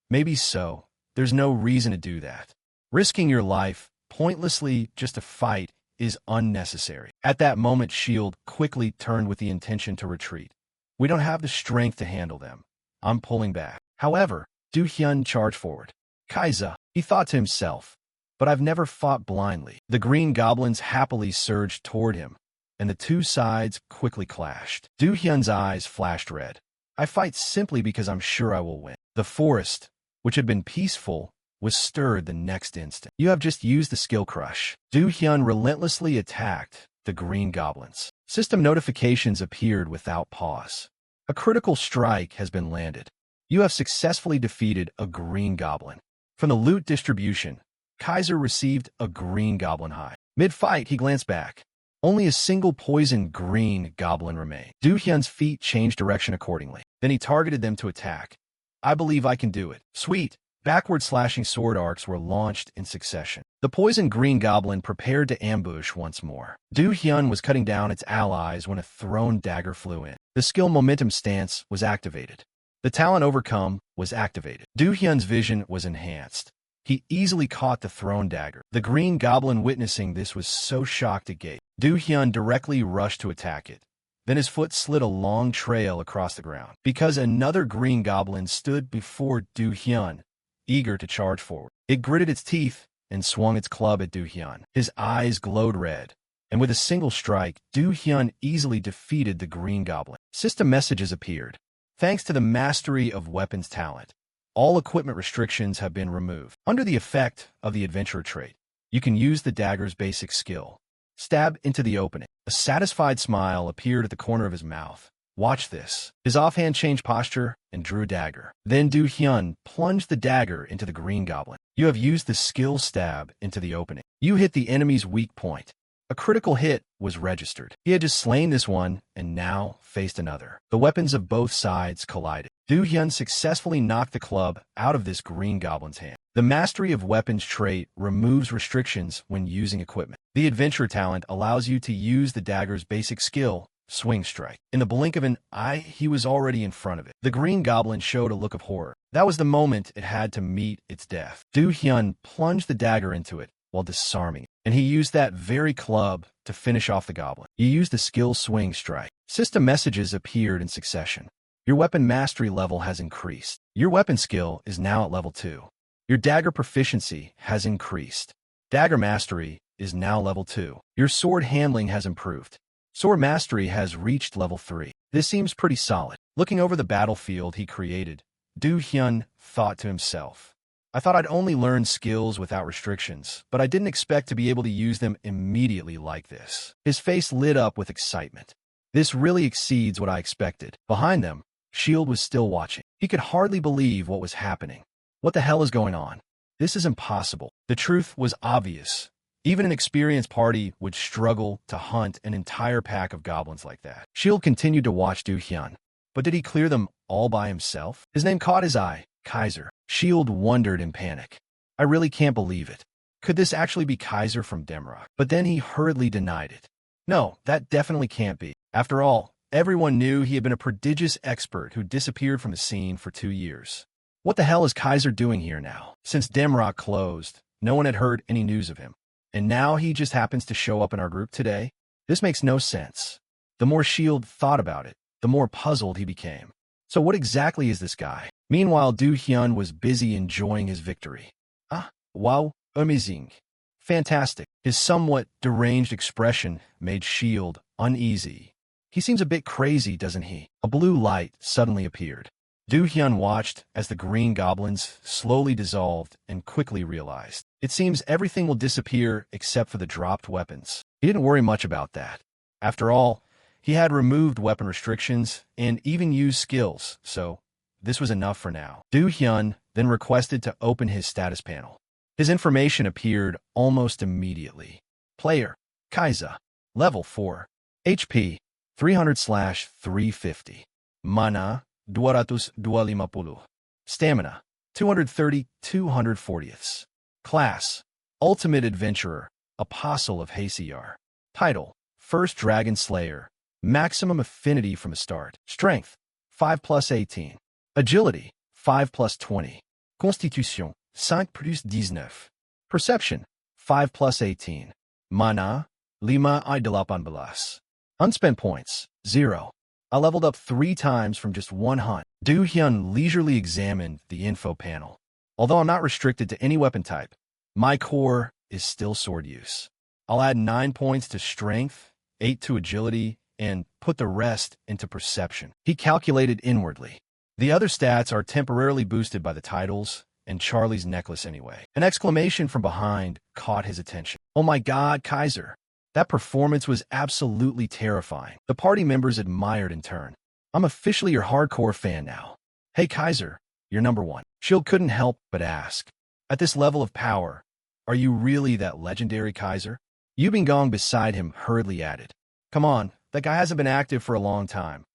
Maybe so. There's no reason to do that. Risking your life, pointlessly just to fight, is unnecessary. At that moment, Shield quickly turned with the intention to retreat. We don't have the strength to handle them. I'm pulling back. However, Du Hyun charged forward. Casar, he thought to himself, but I've never fought blindly. The Green Goblins happily surged toward him, and the two sides quickly clashed. Du Hyun's eyes flashed red. I fight simply because I'm sure I will win. The forest, which had been peaceful, was stirred the next instant. You have just used the skill crush. Du Hyun relentlessly attacked the Green Goblins. System notifications appeared without pause. A critical strike has been landed. You have successfully defeated a Green Goblin. From the loot distribution, Casar received a Green Goblin hide. Mid-fight, he glanced back. Only a single poisoned Green Goblin remained. Du Hyun's feet changed direction accordingly. Then he targeted them to attack. I believe I can do it. Sweet. Backward slashing sword arcs were launched in succession. The poisoned Green Goblin prepared to ambush once more. Du Hyun was cutting down its allies when a thrown dagger flew in. The skill momentum stance was activated. The talent overcome was activated. Du Hyun's vision was enhanced. He easily caught the thrown dagger. The Green Goblin witnessing this was so shocked it gaped. Du Hyun directly rushed to attack it. Then his foot slid a long trail across the ground. Because another Green Goblin stood before Du Hyun, eager to charge forward. It gritted its teeth and swung its club at Du Hyun. His eyes glowed red, and with a single strike, Du Hyun easily defeated the Green Goblin. System messages appeared. Thanks to the mastery of weapons talent, all equipment restrictions have been removed. Under the effect of the adventurer trait, you can use the dagger's basic skill. Stab into the opening. A satisfied smile appeared at the corner of his mouth. Watch this. His offhand changed posture and drew a dagger. Then Du Hyun plunged the dagger into the Green Goblin. You have used the skill stab into the opening. You hit the enemy's weak point. A critical hit was registered. He had just slain this one and now faced another. The weapons of both sides collided. Du Hyun successfully knocked the club out of this Green Goblin's hand. The Mastery of Weapons trait removes restrictions when using equipment. The Adventure talent allows you to use the dagger's basic skill, Swing Strike. In the blink of an eye, he was already in front of it. The Green Goblin showed a look of horror. That was the moment it had to meet its death. Du Hyun plunged the dagger into it while disarming it, and he used that very club to finish off the goblin. He used the skill Swing Strike. System messages appeared in succession. Your weapon mastery level has increased. Your weapon skill is now at level 2. Your dagger proficiency has increased. Dagger mastery is now level 2. Your sword handling has improved. Sword mastery has reached level 3. This seems pretty solid. Looking over the battlefield he created, Du Hyun thought to himself, I thought I'd only learn skills without restrictions, but I didn't expect to be able to use them immediately like this. His face lit up with excitement. This really exceeds what I expected. Behind them, Shield was still watching. He could hardly believe what was happening. What the hell is going on? This is impossible. The truth was obvious. Even an experienced party would struggle to hunt an entire pack of goblins like that. Shield continued to watch Du Hyun. But did he clear them all by himself? His name caught his eye, Casar. Shield wondered in panic. I really can't believe it. Could this actually be Casar from Damrock? But then he hurriedly denied it. No, that definitely can't be. After all, everyone knew he had been a prodigious expert who disappeared from the scene for 2 years. What the hell is Casar doing here now? Since Damrock closed, no one had heard any news of him. And now he just happens to show up in our group today? This makes no sense. The more Shield thought about it, the more puzzled he became. So what exactly is this guy? Meanwhile, Du Hyun was busy enjoying his victory. Ah, wow, amazing. Fantastic. His somewhat deranged expression made Shield uneasy. He seems a bit crazy, doesn't he? A blue light suddenly appeared. Du Hyun watched as the green goblins slowly dissolved and quickly realized. It seems everything will disappear except for the dropped weapons. He didn't worry much about that. After all, he had removed weapon restrictions and even used skills, so this was enough for now. Du Hyun then requested to open his status panel. His information appeared almost immediately. Player, Casar. Level 4. HP, 300/350. Mana, 250. Stamina, 230/240. Class, Ultimate Adventurer, Apostle of Casar. Title, First Dragon Slayer. Maximum affinity from the start. Strength, 5+18. Agility, 5+20. Constitution, 5+19. Perception, 5+18. Mana, 5+18. Unspent points, 0. I leveled up 3 times from just one hunt. Du Hyun leisurely examined the info panel. Although I'm not restricted to any weapon type, my core is still sword use. I'll add 9 points to strength, 8 to agility, and put the rest into perception. He calculated inwardly. The other stats are temporarily boosted by the titles and Charlie's necklace anyway. An exclamation from behind caught his attention. Oh my God, Casar. That performance was absolutely terrifying. The party members admired in turn. I'm officially your hardcore fan now. Hey Casar, you're number 1. Shield couldn't help but ask. At this level of power, are you really that legendary Casar? Yubingong beside him hurriedly added. Come on, that guy hasn't been active for a long time.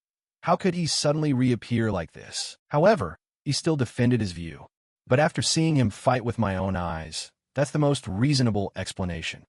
How could he suddenly reappear like this? However, he still defended his view. But after seeing him fight with my own eyes, that's the most reasonable explanation.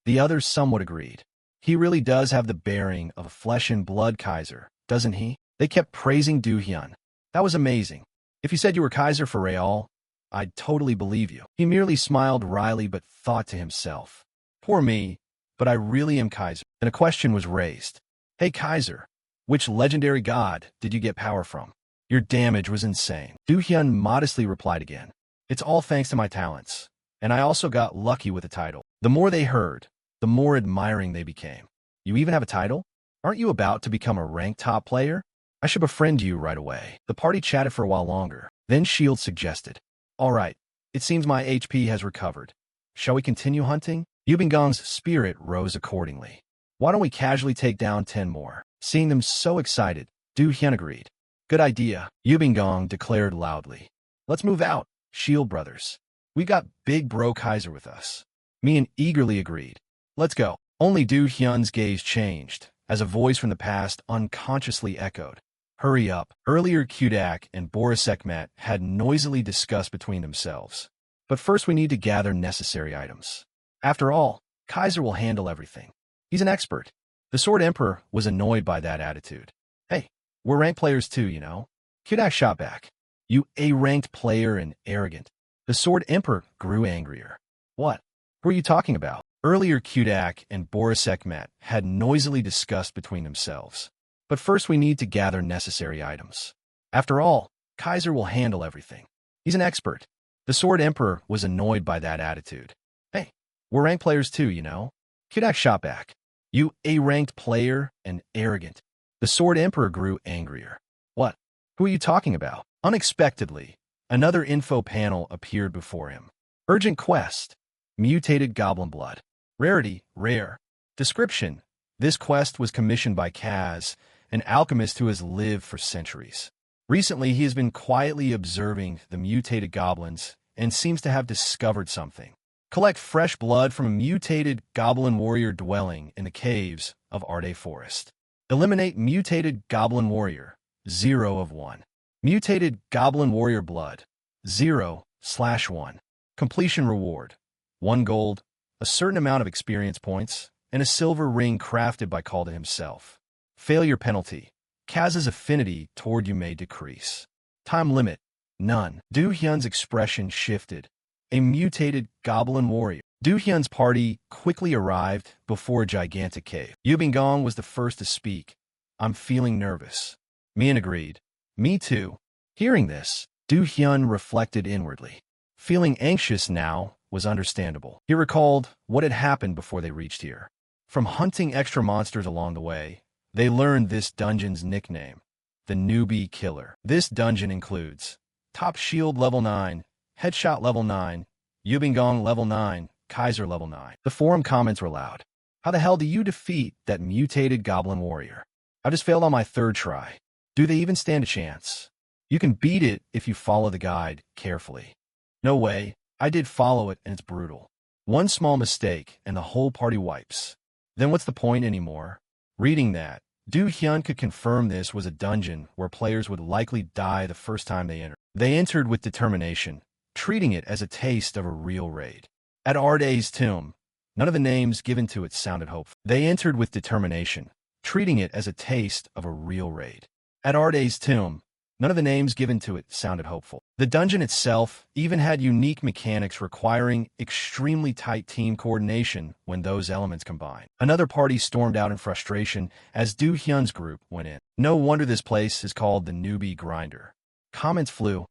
The others somewhat agreed. He really does have the bearing of a flesh and blood Casar, doesn't he? They kept praising Du Hyun. That was amazing. If you said you were Casar for Real, I'd totally believe you. He merely smiled wryly but thought to himself. Poor me, but I really am Casar. And a question was raised. Hey Casar, which legendary god did you get power from? Your damage was insane. Du Hyun modestly replied again. It's all thanks to my talents. And I also got lucky with the title. The more they heard, the more admiring they became. You even have a title? Aren't you about to become a ranked top player? I should befriend you right away. The party chatted for a while longer. Then Shield suggested, all right, it seems my HP has recovered. Shall we continue hunting? Yubingong's spirit rose accordingly. Why don't we casually take down 10 more? Seeing them so excited, Du Hyun agreed. Good idea, Yubingong declared loudly. Let's move out, Shield brothers. We got Big Bro Casar with us. Mian eagerly agreed. Let's go. Only Du Hyun's gaze changed, as a voice from the past unconsciously echoed. Hurry up. Earlier Kudak and Borisekmat had noisily discussed between themselves. But first we need to gather necessary items. After all, Casar will handle everything. He's an expert. The Sword Emperor was annoyed by that attitude. Hey, we're ranked players too, you know. Kudak shot back. You A-ranked player and arrogant. The Sword Emperor grew angrier. What? Who are you talking about? Earlier Kudak and Borisekmat had noisily discussed between themselves. But first we need to gather necessary items. After all, Casar will handle everything. He's an expert. The Sword Emperor was annoyed by that attitude. Hey, we're ranked players too, you know. Kudak shot back. You A-ranked player and arrogant. The Sword Emperor grew angrier. What? Who are you talking about? Unexpectedly, another info panel appeared before him. Urgent quest. Mutated goblin blood. Rarity, rare. Description. This quest was commissioned by Kaz, an alchemist who has lived for centuries. Recently, he has been quietly observing the mutated goblins and seems to have discovered something. Collect fresh blood from a mutated goblin warrior dwelling in the caves of Arde Forest. Eliminate mutated goblin warrior, 0 of 1. Mutated goblin warrior blood, 0/1. Completion reward, 1 gold, a certain amount of experience points, and a silver ring crafted by Kalda himself. Failure penalty. Kaz's affinity toward you may decrease. Time limit, none. Du Hyun's expression shifted. A mutated goblin warrior. Du Hyun's party quickly arrived before a gigantic cave. Yubingong was the first to speak. I'm feeling nervous. Mian agreed. Me too. Hearing this, Du Hyun reflected inwardly. Feeling anxious now was understandable. He recalled what had happened before they reached here. From hunting extra monsters along the way, they learned this dungeon's nickname, the Newbie Killer. This dungeon includes Top Shield level 9, Headshot level 9, Yubingong level 9, Casar level 9. The forum comments were loud. How the hell do you defeat that mutated goblin warrior? I just failed on my 3rd try. Do they even stand a chance? You can beat it if you follow the guide carefully. No way, I did follow it and it's brutal. One small mistake and the whole party wipes. Then what's the point anymore? Reading that, Du Hyun could confirm this was a dungeon where players would likely die the first time they entered. They entered with determination, treating it as a taste of a real raid. At Arde's tomb, none of the names given to it sounded hopeful. They entered with determination, treating it as a taste of a real raid. At Arde's tomb, none of the names given to it sounded hopeful. The dungeon itself even had unique mechanics requiring extremely tight team coordination when those elements combined. Another party stormed out in frustration as Du Hyun's group went in. No wonder this place is called the Newbie Grinder. Comments flew.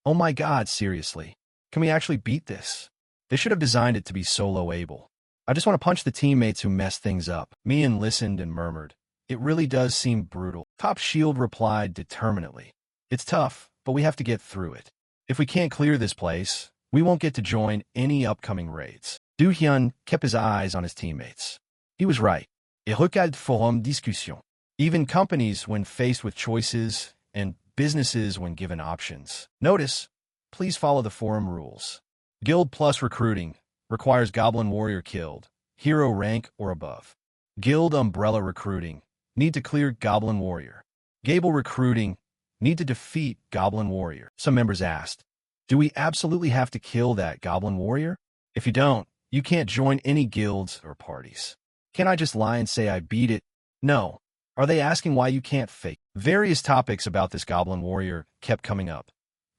Oh my god, seriously. Can we actually beat this? They should have designed it to be solo able. I just want to punch the teammates who messed things up. Mian listened and murmured. It really does seem brutal. Top Shield replied determinedly. It's tough, but we have to get through it. If we can't clear this place, we won't get to join any upcoming raids. Du Hyun kept his eyes on his teammates. He was right. Et regarde forum discussion. Even companies when faced with choices and businesses when given options. Notice, please follow the forum rules. Guild plus recruiting requires Goblin Warrior killed, hero rank or above. Guild Umbrella recruiting need to clear Goblin Warrior. Gable recruiting need to defeat Goblin Warrior. Some members asked, do we absolutely have to kill that Goblin Warrior? If you don't, you can't join any guilds or parties. Can't I just lie and say I beat it? No. Are they asking why you can't fake? Various topics about this Goblin Warrior kept coming up.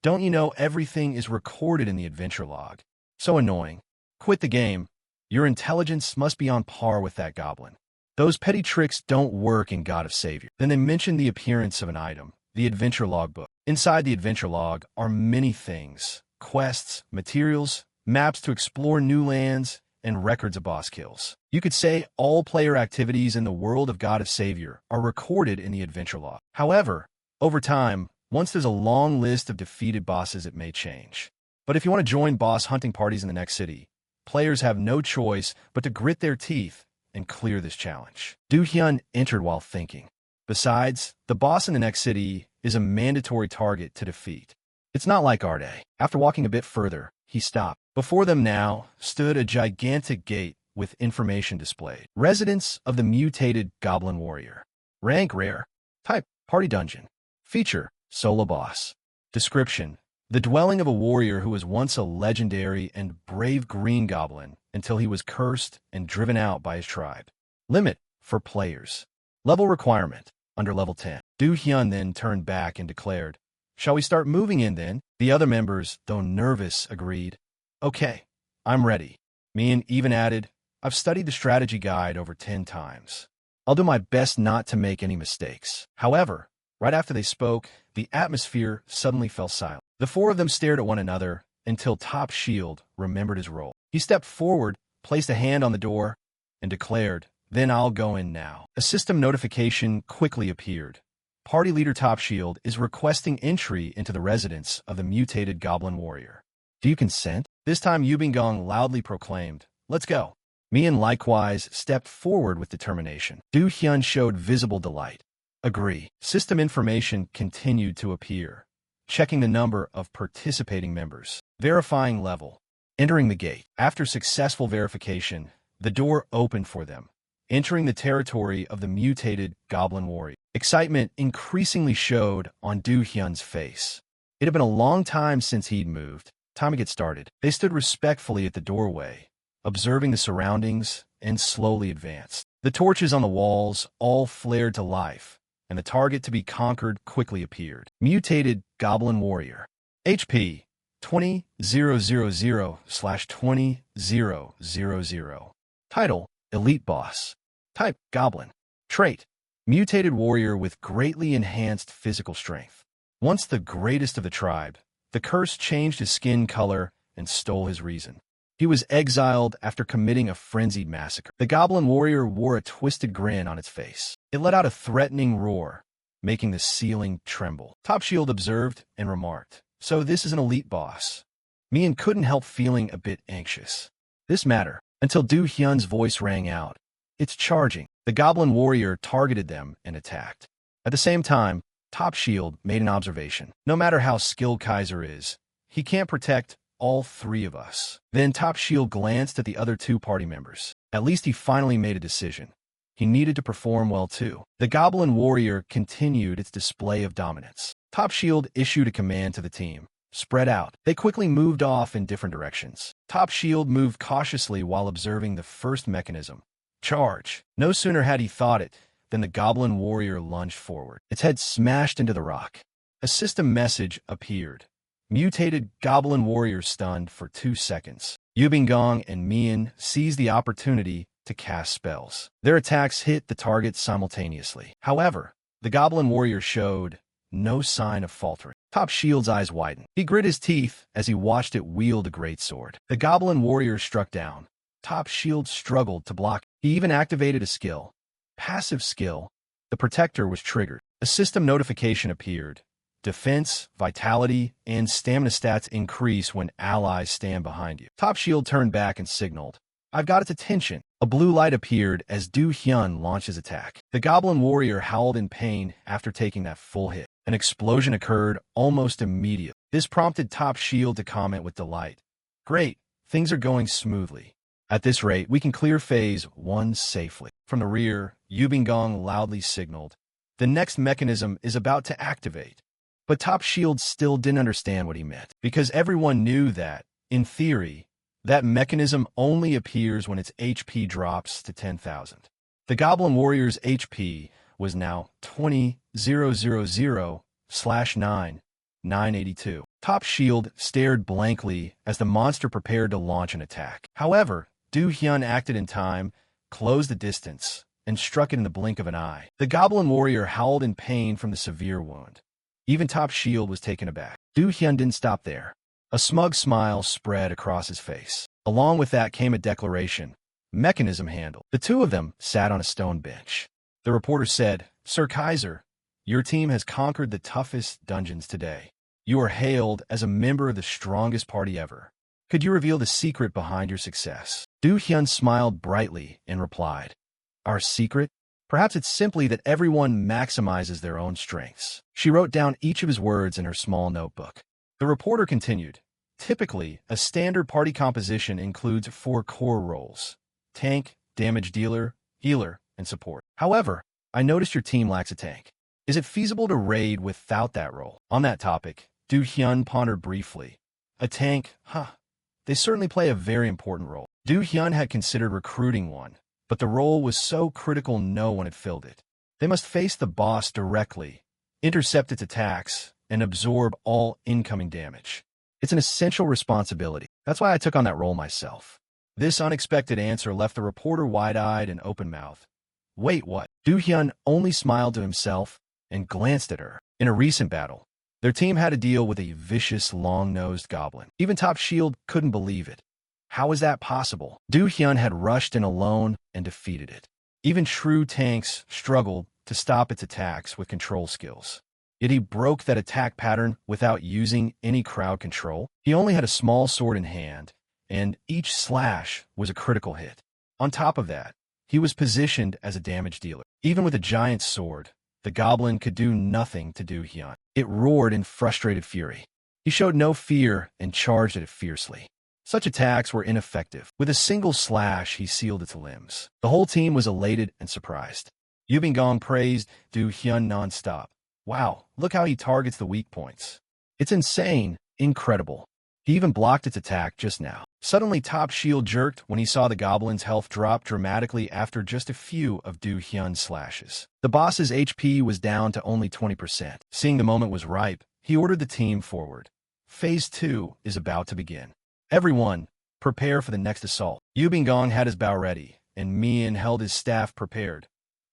Don't you know everything is recorded in the adventure log? So annoying. Quit the game. Your intelligence must be on par with that goblin. Those petty tricks don't work in God of Savior. Then they mentioned the appearance of an item, the adventure log book. Inside the adventure log are many things, quests, materials, maps to explore new lands, and records of boss kills. You could say all player activities in the world of God of Savior are recorded in the adventure log. However, over time, once there's a long list of defeated bosses, it may change. But if you want to join boss hunting parties in the next city, players have no choice but to grit their teeth and clear this challenge. Do-hyun entered while thinking. Besides, the boss in the next city is a mandatory target to defeat. It's not like our day. After walking a bit further, he stopped. Before them now stood a gigantic gate with information displayed. Residence of the mutated Goblin Warrior. Rank rare. Type party dungeon. Feature solo boss. Description: the dwelling of a warrior who was once a legendary and brave green goblin until he was cursed and driven out by his tribe. Limit for players. Level requirement under level 10. Do-hyun then turned back and declared, "Shall we start moving in then?" The other members, though nervous, agreed. "Okay, I'm ready." Mian even added, "I've studied the strategy guide over 10 times. I'll do my best not to make any mistakes." However, right after they spoke, the atmosphere suddenly fell silent. The four of them stared at one another until Top Shield remembered his role. He stepped forward, placed a hand on the door, and declared, "Then I'll go in now." A system notification quickly appeared. Party leader Top Shield is requesting entry into the residence of the mutated Goblin Warrior. "Do you consent?" This time Yubingong loudly proclaimed, "Let's go." Mian likewise stepped forward with determination. Do-hyun showed visible delight. "Agree." System information continued to appear, checking the number of participating members. Verifying level. Entering the gate. After successful verification, the door opened for them, entering the territory of the mutated Goblin Warrior. Excitement increasingly showed on Do-hyun's face. It had been a long time since he'd moved. Time to get started. They stood respectfully at the doorway, observing the surroundings, and slowly advanced. The torches on the walls all flared to life, and the target to be conquered quickly appeared. Mutated Goblin Warrior. HP 20000/20000. Title: Elite Boss. Type: Goblin. Trait: Mutated Warrior with greatly enhanced physical strength. Once the greatest of the tribe, the curse changed his skin color and stole his reason. He was exiled after committing a frenzied massacre. The Goblin Warrior wore a twisted grin on its face. It let out a threatening roar, making the ceiling tremble. Top Shield observed and remarked, "So this is an elite boss." Mian couldn't help feeling a bit anxious. This mattered until Do-hyun's voice rang out. "It's charging." The Goblin Warrior targeted them and attacked. At the same time, Top Shield made an observation. "No matter how skilled Casar is, he can't protect all three of us." Then Top Shield glanced at the other two party members. At least he finally made a decision. He needed to perform well too. The Goblin Warrior continued its display of dominance. Top Shield issued a command to the team. "Spread out." They quickly moved off in different directions. Top Shield moved cautiously while observing the first mechanism. Charge. No sooner had he thought it than the Goblin Warrior lunged forward. Its head smashed into the rock. A system message appeared. Mutated Goblin Warrior stunned for 2 seconds. Yubingong and Mian seized the opportunity to cast spells. Their attacks hit the target simultaneously. However, the Goblin Warrior showed no sign of faltering. Top Shield's eyes widened. He grit his teeth as he watched it wield a greatsword. The Goblin Warrior struck down. Top Shield struggled to block. He even activated a skill. Passive skill. The Protector was triggered. A system notification appeared. Defense, vitality, and stamina stats increase when allies stand behind you. Top Shield turned back and signaled, "I've got its attention." A blue light appeared as Do-hyun launched his attack. The Goblin Warrior howled in pain after taking that full hit. An explosion occurred almost immediately. This prompted Top Shield to comment with delight, "Great, things are going smoothly. At this rate, we can clear Phase 1 safely." From the rear, Yubingong loudly signaled, "The next mechanism is about to activate." But Top Shield still didn't understand what he meant, because everyone knew that, in theory, that mechanism only appears when its HP drops to 10,000. The Goblin Warrior's HP was now 20,000/9,982. Top Shield stared blankly as the monster prepared to launch an attack. However, Do-hyun acted in time, closed the distance, and struck it in the blink of an eye. The Goblin Warrior howled in pain from the severe wound. Even Top Shield was taken aback. Do-hyun didn't stop there. A smug smile spread across his face. Along with that came a declaration. Mechanism handle. The two of them sat on a stone bench. The reporter said, "Sir Casar, your team has conquered the toughest dungeons today. You are hailed as a member of the strongest party ever. Could you reveal the secret behind your success?" Do Hyun smiled brightly and replied, "Our secret? Perhaps it's simply that everyone maximizes their own strengths." She wrote down each of his words in her small notebook. The reporter continued, "Typically, a standard party composition includes 4 core roles: tank, damage dealer, healer, and support. However, I noticed your team lacks a tank. Is it feasible to raid without that role?" On that topic, Do Hyun pondered briefly. A tank, huh? They certainly play a very important role. Do Hyun had considered recruiting one, but the role was so critical no one had filled it. They must face the boss directly, intercept its attacks, and absorb all incoming damage. It's an essential responsibility. That's why I took on that role myself. This unexpected answer left the reporter wide-eyed and open-mouthed. Wait, what? Do Hyun only smiled to himself and glanced at her. In a recent battle, their team had to deal with a vicious, long-nosed goblin. Even Top Shield couldn't believe it. How was that possible? Do Hyun had rushed in alone and defeated it. Even true tanks struggled to stop its attacks with control skills. Yet he broke that attack pattern without using any crowd control. He only had a small sword in hand, and each slash was a critical hit. On top of that, he was positioned as a damage dealer. Even with a giant sword, the goblin could do nothing to Do Hyun. It roared in frustrated fury. He showed no fear and charged at it fiercely. Such attacks were ineffective. With a single slash, he sealed its limbs. The whole team was elated and surprised. Yubingong praised Do Hyun non-stop. Wow, look how he targets the weak points. It's insane, incredible. He even blocked its attack just now. Suddenly, Top Shield jerked when he saw the goblin's health drop dramatically after just a few of Do Hyun's slashes. The boss's HP was down to only 20%. Seeing the moment was ripe, he ordered the team forward. Phase 2 is about to begin. Everyone, prepare for the next assault. Yubingong had his bow ready, and Mian held his staff prepared.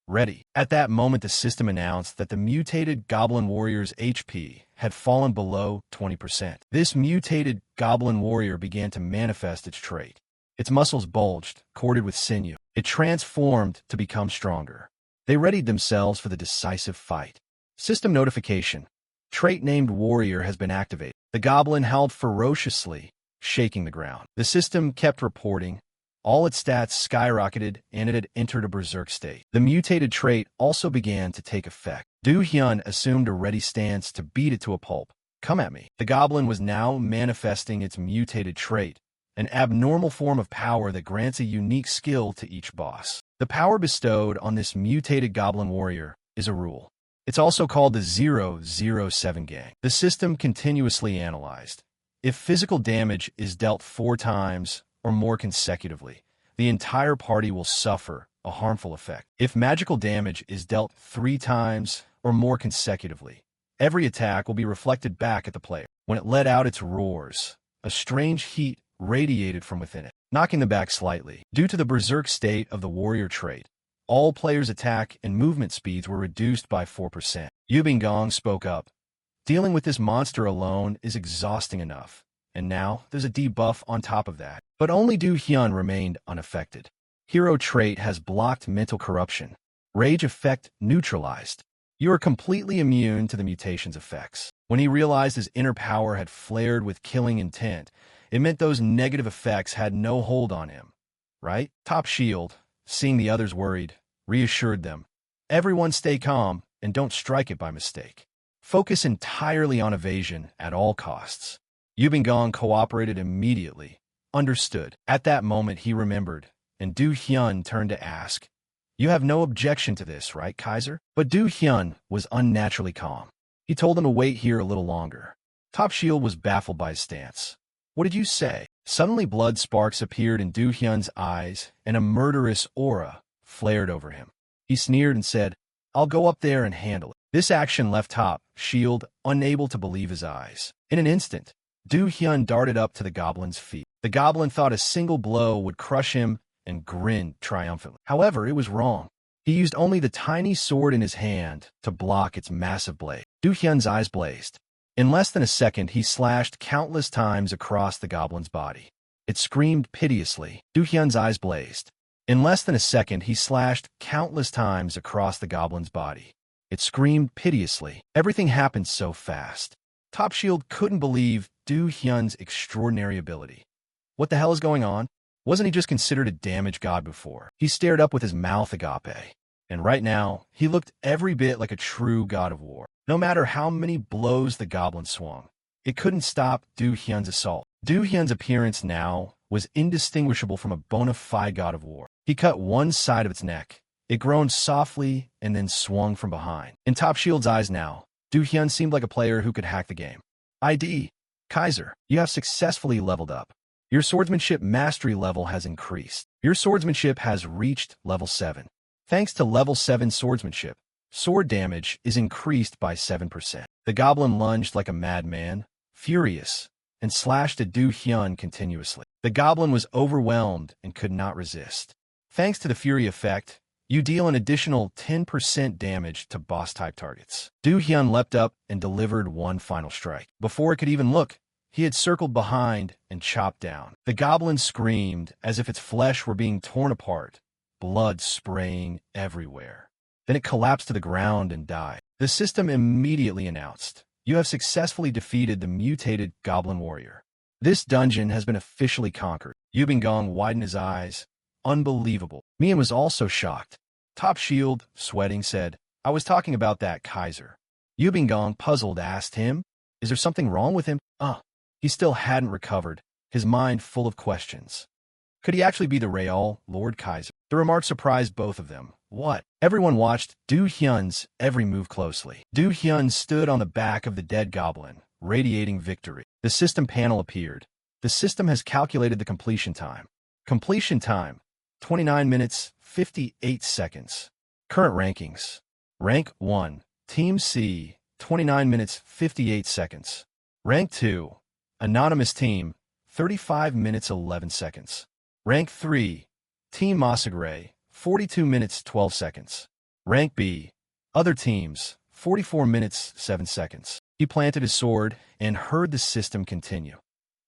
Ready. At that moment, the system announced that the mutated Goblin Warrior's HP had fallen below 20%. This mutated Goblin Warrior began to manifest its trait. Its muscles bulged, corded with sinew. It transformed to become stronger. They readied themselves for the decisive fight. System notification. Trait named Warrior has been activated. The goblin howled ferociously, shaking the ground. The system kept reporting. All its stats skyrocketed, and it had entered a berserk state. The mutated trait also began to take effect. Do Hyun assumed a ready stance to beat it to a pulp. Come at me. The goblin was now manifesting its mutated trait, an abnormal form of power that grants a unique skill to each boss. The power bestowed on this mutated goblin warrior is a rule. It's also called the 007 gang. The system continuously analyzed. If physical damage is dealt 4 times, or more consecutively, the entire party will suffer a harmful effect. If magical damage is dealt 3 times or more consecutively, every attack will be reflected back at the player. When it let out its roars, a strange heat radiated from within it, knocking them back slightly. Due to the berserk state of the warrior trait, all players' attack and movement speeds were reduced by 4%. Yubingong spoke up. Dealing with this monster alone is exhausting enough. And now, there's a debuff on top of that. But only Do Hyun remained unaffected. Hero trait has blocked mental corruption. Rage effect neutralized. You are completely immune to the mutation's effects. When he realized his inner power had flared with killing intent, it meant those negative effects had no hold on him. Right? Top Shield, seeing the others worried, reassured them. Everyone stay calm and don't strike it by mistake. Focus entirely on evasion at all costs. Yubingong cooperated immediately. Understood. At that moment he remembered, and Do Hyun turned to ask, "You have no objection to this, right, Casar?" But Do Hyun was unnaturally calm. He told him to wait here a little longer. Top Shield was baffled by his stance. "What did you say?" Suddenly blood sparks appeared in Do Hyun's eyes, and a murderous aura flared over him. He sneered and said, "I'll go up there and handle it." This action left Top Shield unable to believe his eyes. In an instant, Do Hyun darted up to the goblin's feet. The goblin thought a single blow would crush him and grinned triumphantly. However, it was wrong. He used only the tiny sword in his hand to block its massive blade. Do Hyun's eyes blazed. In less than a second, he slashed countless times across the goblin's body. It screamed piteously. Do Hyun's eyes blazed. In less than a second, he slashed countless times across the goblin's body. It screamed piteously. Everything happened so fast. Top Shield couldn't believe Do Hyun's extraordinary ability. What the hell is going on? Wasn't he just considered a damage god before? He stared up with his mouth agape. And right now, he looked every bit like a true god of war. No matter how many blows the goblin swung, it couldn't stop Do Hyun's assault. Do Hyun's appearance now was indistinguishable from a bona fide god of war. He cut one side of its neck. It groaned softly and then swung from behind. In Top Shield's eyes now, Do Hyun seemed like a player who could hack the game. ID. Casar, you have successfully leveled up. Your swordsmanship mastery level has increased. Your swordsmanship has reached level 7. Thanks to level 7 swordsmanship, sword damage is increased by 7%. The goblin lunged like a madman, furious, and slashed at Do Hyun continuously. The goblin was overwhelmed and could not resist. Thanks to the Fury effect, you deal an additional 10% damage to boss-type targets. Do Hyun leapt up and delivered one final strike. Before it could even look, he had circled behind and chopped down. The goblin screamed as if its flesh were being torn apart, blood spraying everywhere. Then it collapsed to the ground and died. The system immediately announced, "You have successfully defeated the mutated goblin warrior. This dungeon has been officially conquered." Yubingong widened his eyes. Unbelievable. Mian was also shocked. Top Shield, sweating, said, "I was talking about that Casar." Yubingong, puzzled, asked him, "Is there something wrong with him?" He still hadn't recovered, his mind full of questions. Could he actually be the Real Lord Casar? The remark surprised both of them. What? Everyone watched Do Hyun's every move closely. Do Hyun stood on the back of the dead goblin, radiating victory. The system panel appeared. The system has calculated the completion time. Completion time, 29 minutes, 58 seconds. Current rankings. Rank 1, Team C, 29 minutes, 58 seconds. Rank 2, Anonymous Team, 35 minutes, 11 seconds. Rank 3, Team Masagre, 42 minutes, 12 seconds. Rank B, Other Teams, 44 minutes, 7 seconds. He planted his sword and heard the system continue.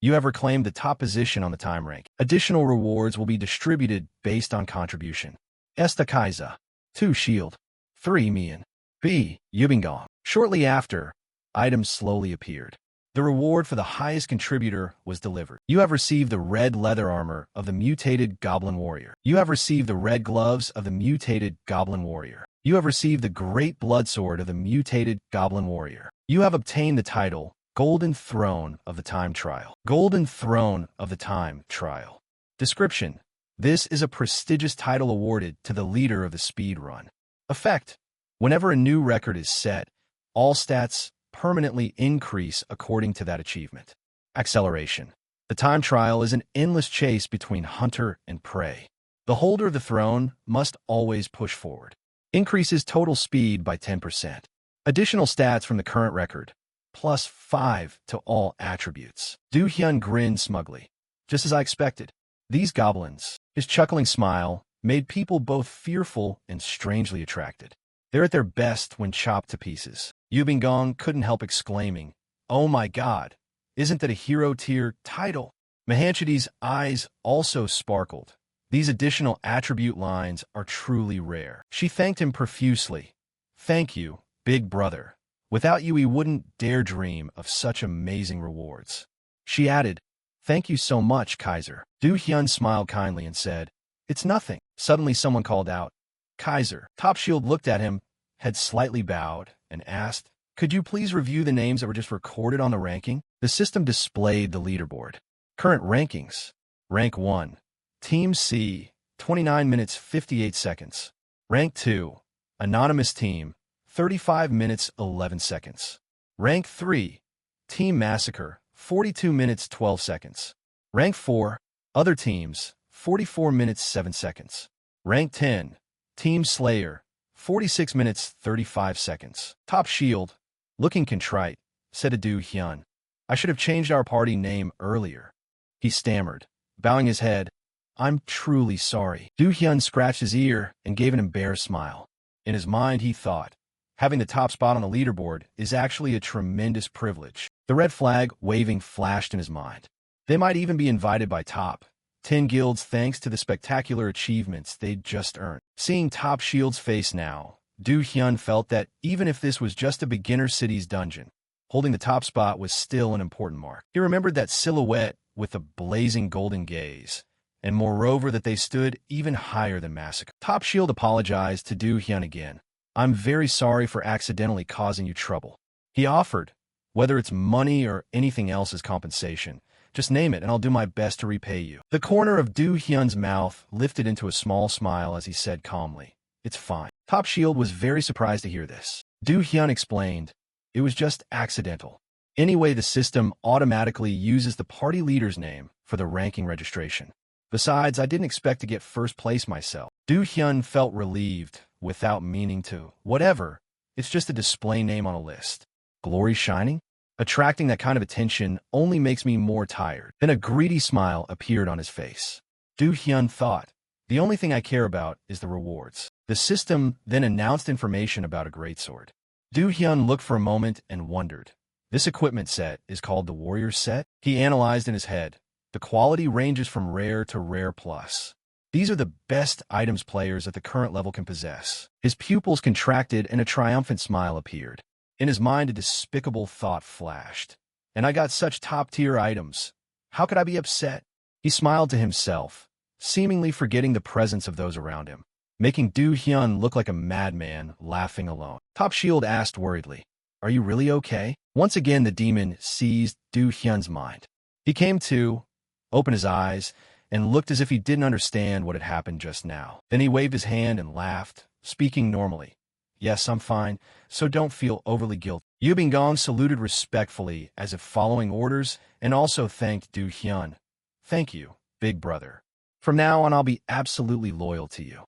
You have reclaimed the top position on the time rank. Additional rewards will be distributed based on contribution. Esta Kaiza. 2 Shield. 3 Mian. B. Yubingong. Shortly after, items slowly appeared. The reward for the highest contributor was delivered. You have received the red leather armor of the mutated Goblin Warrior. You have received the red gloves of the mutated Goblin Warrior. You have received the great blood sword of the mutated Goblin Warrior. You have obtained the title Golden Throne of the Time Trial. Golden Throne of the Time Trial. Description: this is a prestigious title awarded to the leader of the speedrun. Effect: whenever a new record is set, all stats permanently increase according to that achievement. Acceleration: the time trial is an endless chase between hunter and prey. The holder of the throne must always push forward. Increases total speed by 10%. Additional stats from the current record, plus 5 to all attributes. Do Hyun grinned smugly. Just as I expected. These goblins, his chuckling smile, made people both fearful and strangely attracted. They're at their best when chopped to pieces. Yubingong couldn't help exclaiming, "Oh my god, isn't that a hero-tier title?" Mahanchidi's eyes also sparkled. These additional attribute lines are truly rare. She thanked him profusely. "Thank you, big brother. Without you, we wouldn't dare dream of such amazing rewards." She added, "Thank you so much, Casar." Do Hyun smiled kindly and said, "It's nothing." Suddenly someone called out, "Casar." Top Shield looked at him, had slightly bowed, and asked, "Could you please review the names that were just recorded on the ranking?" The system displayed the leaderboard. Current rankings. Rank 1, Team C, 29 minutes 58 seconds. Rank 2, Anonymous Team, 35 minutes 11 seconds. Rank 3, Team Massacre, 42 minutes 12 seconds. Rank 4, Other Teams, 44 minutes 7 seconds. Rank 10, Team Slayer, 46 minutes 35 seconds. Top Shield, looking contrite, said to Do Hyun, "I should have changed our party name earlier." He stammered, bowing his head, "I'm truly sorry." Do Hyun scratched his ear and gave an embarrassed smile. In his mind he thought, Having the top spot on the leaderboard is actually a tremendous privilege. The red flag waving flashed in his mind. They might even be invited by top 10 guilds thanks to the spectacular achievements they'd just earned. Seeing Top Shield's face now, Du Hyun felt that even if this was just a beginner city's dungeon, holding the top spot was still an important mark. He remembered that silhouette with the blazing golden gaze, and moreover that they stood even higher than Massacre. Top Shield apologized to Du Hyun again. "I'm very sorry for accidentally causing you trouble," he offered. "Whether it's money or anything else as compensation, just name it and I'll do my best to repay you." The corner of Du Hyun's mouth lifted into a small smile as he said calmly, "It's fine." Top Shield was very surprised to hear this. Du Hyun explained, "It was just accidental. Anyway, the system automatically uses the party leader's name for the ranking registration. Besides, I didn't expect to get first place myself." Du Hyun felt relieved without meaning to. Whatever, it's just a display name on a list. Glory shining? Attracting that kind of attention only makes me more tired. Then a greedy smile appeared on his face. Du Hyun thought, "The only thing I care about is the rewards." The system then announced information about a greatsword. Du Hyun looked for a moment and wondered. This equipment set is called the Warrior's Set. He analyzed in his head. The quality ranges from rare to rare plus. These are the best items players at the current level can possess. His pupils contracted and a triumphant smile appeared. In his mind, a despicable thought flashed. "And I got such top-tier items. How could I be upset?" He smiled to himself, seemingly forgetting the presence of those around him, making Du Hyun look like a madman laughing alone. Top Shield asked worriedly, "Are you really okay?" Once again, the demon seized Du Hyun's mind. He came to, opened his eyes, and looked as if he didn't understand what had happened just now. Then he waved his hand and laughed, speaking normally. "Yes, I'm fine, so don't feel overly guilty." Yubingong saluted respectfully as if following orders and also thanked Du Hyun. "Thank you, big brother. From now on, I'll be absolutely loyal to you."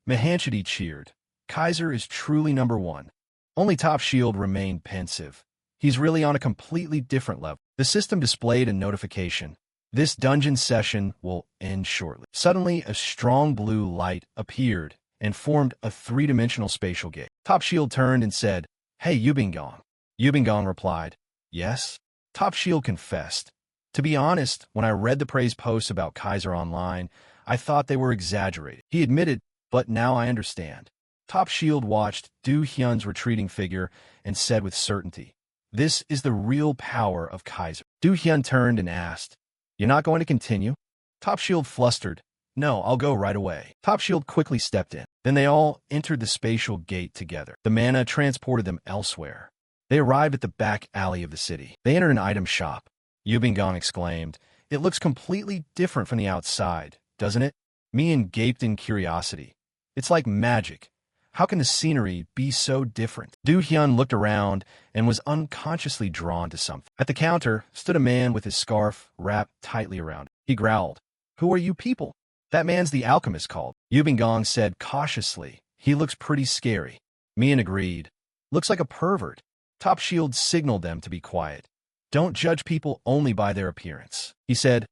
Mahanchity cheered. "Casar is truly number one." Only Top Shield remained pensive. He's really on a completely different level. The system displayed a notification. This dungeon session will end shortly. Suddenly, a strong blue light appeared and formed a three-dimensional spatial gate. Top Shield turned and said, "Hey, Yubingong." Yubingong replied, "Yes." Top Shield confessed, "To be honest, when I read the praise posts about Casar online, I thought they were exaggerated." He admitted, "But now I understand." Top Shield watched Du Hyun's retreating figure and said with certainty, "This is the real power of Casar." Du Hyun turned and asked, "You're not going to continue?" Top Shield flustered, "No, I'll go right away." Top Shield quickly stepped in. Then they all entered the spatial gate together. The mana transported them elsewhere. They arrived at the back alley of the city. They entered an item shop. Yubingong exclaimed, "It looks completely different from the outside, doesn't it?" Mian gaped in curiosity. "It's like magic. How can the scenery be so different?" Du Hyun looked around and was unconsciously drawn to something. At the counter stood a man with his scarf wrapped tightly around him. He growled, "Who are you people?" "That man's the alchemist called," Yubingong said cautiously. "He looks pretty scary." Mian agreed. "Looks like a pervert." Top Shield signaled them to be quiet. "Don't judge people only by their appearance," he said.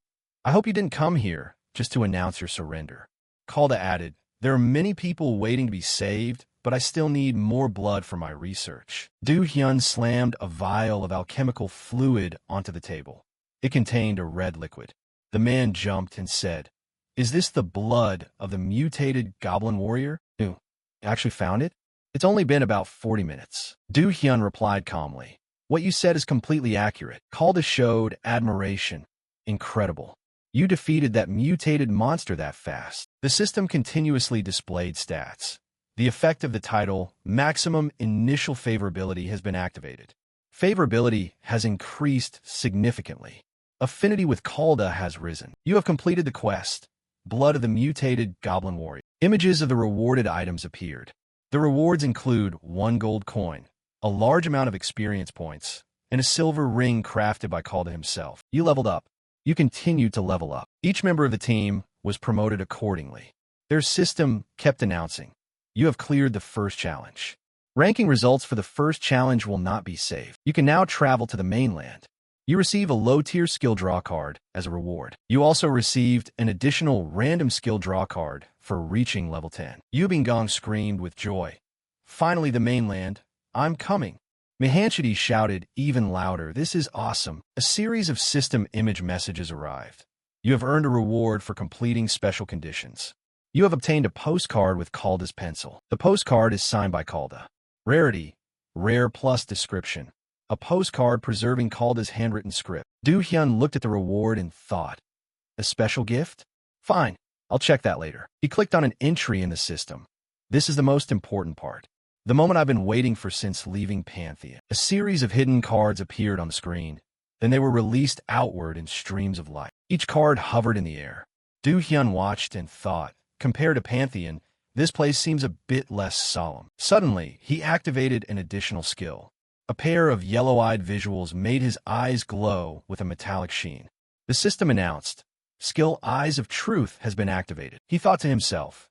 "I hope you didn't come here just to announce your surrender." Calda added, "There are many people waiting to be saved, but I still need more blood for my research." Du Hyun slammed a vial of alchemical fluid onto the table. It contained a red liquid. The man jumped and said, "Is this the blood of the mutated goblin warrior? You actually found it?" "It's only been about 40 minutes. Du Hyun replied calmly. "What you said is completely accurate." Calda showed admiration. "Incredible. You defeated that mutated monster that fast." The system continuously displayed stats. The effect of the title, Maximum Initial Favorability, has been activated. Favorability has increased significantly. Affinity with Calda has risen. You have completed the quest, Blood of the Mutated Goblin Warrior. Images of the rewarded items appeared. The rewards include 1 gold coin, a large amount of experience points, and a silver ring crafted by Calda himself. You leveled up. You continued to level up. Each member of the team was promoted accordingly. Their system kept announcing, "You have cleared the first challenge." Ranking results for the first challenge will not be saved. You can now travel to the mainland. You receive a low-tier skill draw card as a reward. You also received an additional random skill draw card for reaching level 10. Yubingong screamed with joy. Finally, the mainland, I'm coming. Mahanchidi shouted even louder. This is awesome. A series of system image messages arrived. You have earned a reward for completing special conditions. You have obtained a postcard with Calda's pencil. The postcard is signed by Calda. Rarity, rare plus description. A postcard preserving Calda's handwritten script. Do Hyun looked at the reward and thought, a special gift? Fine, I'll check that later. He clicked on an entry in the system. This is the most important part. The moment I've been waiting for since leaving Pantheon. A series of hidden cards appeared on the screen. Then they were released outward in streams of light. Each card hovered in the air. Do Hyun watched and thought, compared to Pantheon, this place seems a bit less solemn. Suddenly, he activated an additional skill. A pair of yellow-eyed visuals made his eyes glow with a metallic sheen. The system announced, Skill Eyes of Truth has been activated. He thought to himself,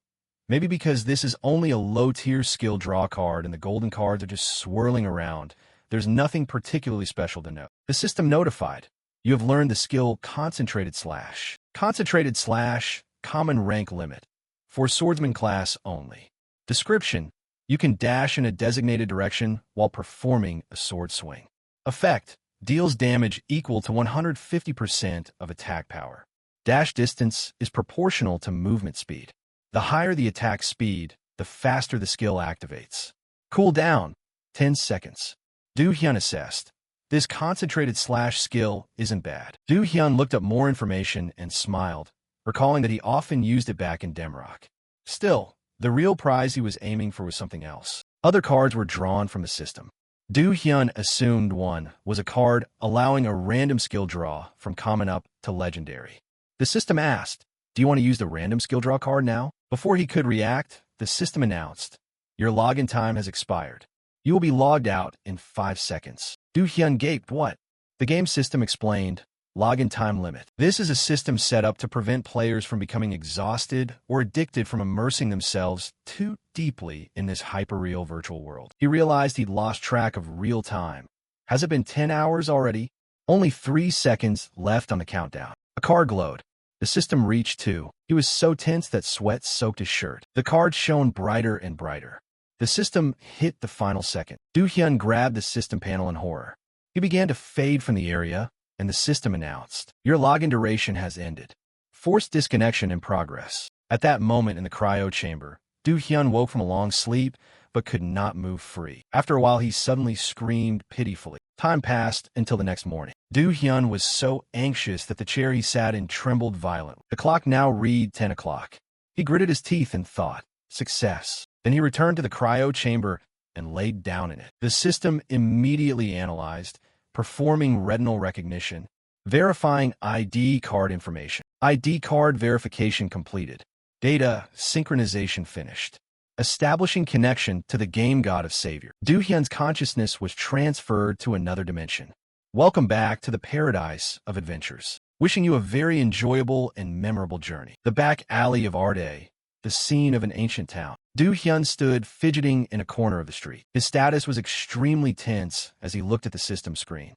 maybe because this is only a low-tier skill draw card and the golden cards are just swirling around, there's nothing particularly special to note. The system notified, you have learned the skill Concentrated Slash. Concentrated Slash, common rank limit. For swordsman class only. Description, you can dash in a designated direction while performing a sword swing. Effect, deals damage equal to 150% of attack power. Dash distance is proportional to movement speed. The higher the attack speed, the faster the skill activates. Cooldown, 10 seconds. Do Hyun assessed. This concentrated slash skill isn't bad. Do Hyun looked up more information and smiled, recalling that he often used it back in Damrock. Still, the real prize he was aiming for was something else. Other cards were drawn from the system. Do Hyun assumed one was a card allowing a random skill draw from common up to legendary. The system asked, do you want to use the random skill draw card now? Before he could react, the system announced, your login time has expired. You will be logged out in 5 seconds. Do Hyun gaped, what? The game system explained, login time limit. This is a system set up to prevent players from becoming exhausted or addicted from immersing themselves too deeply in this hyperreal virtual world. He realized he'd lost track of real time. Has it been 10 hours already? Only 3 seconds left on the countdown. A card glowed. The system reached 2. He was so tense that sweat soaked his shirt. The card shone brighter and brighter. The system hit the final second. Do Hyun grabbed the system panel in horror. He began to fade from the area, and the system announced, your login duration has ended. Forced disconnection in progress. At that moment in the cryo chamber, Do Hyun woke from a long sleep, but could not move free. After a while, he suddenly screamed pitifully. Time passed until the next morning. Do Hyun was so anxious that the chair he sat in trembled violently. The clock now read 10 o'clock. He gritted his teeth and thought, success. Then he returned to the cryo chamber and laid down in it. The system immediately analyzed, performing retinal recognition, verifying ID card information. ID card verification completed. Data synchronization finished. Establishing connection to the game god of Savior. Do Hyun's consciousness was transferred to another dimension. Welcome back to the paradise of adventures. Wishing you a very enjoyable and memorable journey. The back alley of Arde, the scene of an ancient town. Do Hyun stood fidgeting in a corner of the street. His status was extremely tense as he looked at the system screen.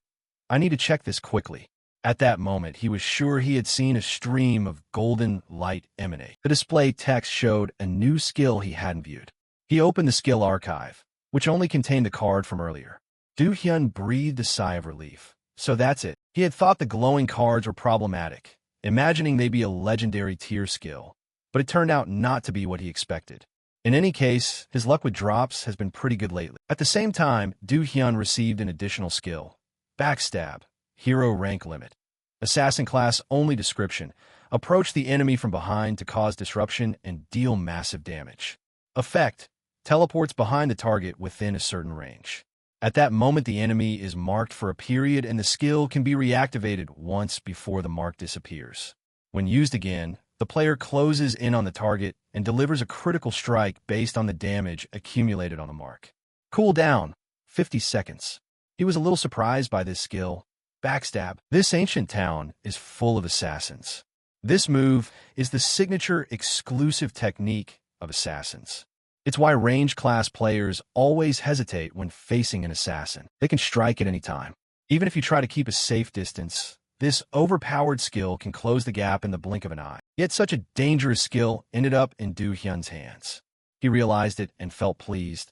I need to check this quickly. At that moment, he was sure he had seen a stream of golden light emanate. The display text showed a new skill he hadn't viewed. He opened the skill archive, which only contained the card from earlier. Do Hyun breathed a sigh of relief. So that's it. He had thought the glowing cards were problematic, imagining they'd be a legendary tier skill, but it turned out not to be what he expected. In any case, his luck with drops has been pretty good lately. At the same time, Do Hyun received an additional skill. Backstab. Hero rank limit. Assassin class only description. Approach the enemy from behind to cause disruption and deal massive damage. Effect. Teleports behind the target within a certain range. At that moment, the enemy is marked for a period and the skill can be reactivated once before the mark disappears. When used again, the player closes in on the target and delivers a critical strike based on the damage accumulated on the mark. Cooldown. 50 seconds. He was a little surprised by this skill. Backstab. This ancient town is full of assassins. This move is the signature exclusive technique of assassins. It's why range class players always hesitate when facing an assassin. They can strike at any time. Even if you try to keep a safe distance, this overpowered skill can close the gap in the blink of an eye. Yet such a dangerous skill ended up in Do Hyun's hands. He realized it and felt pleased.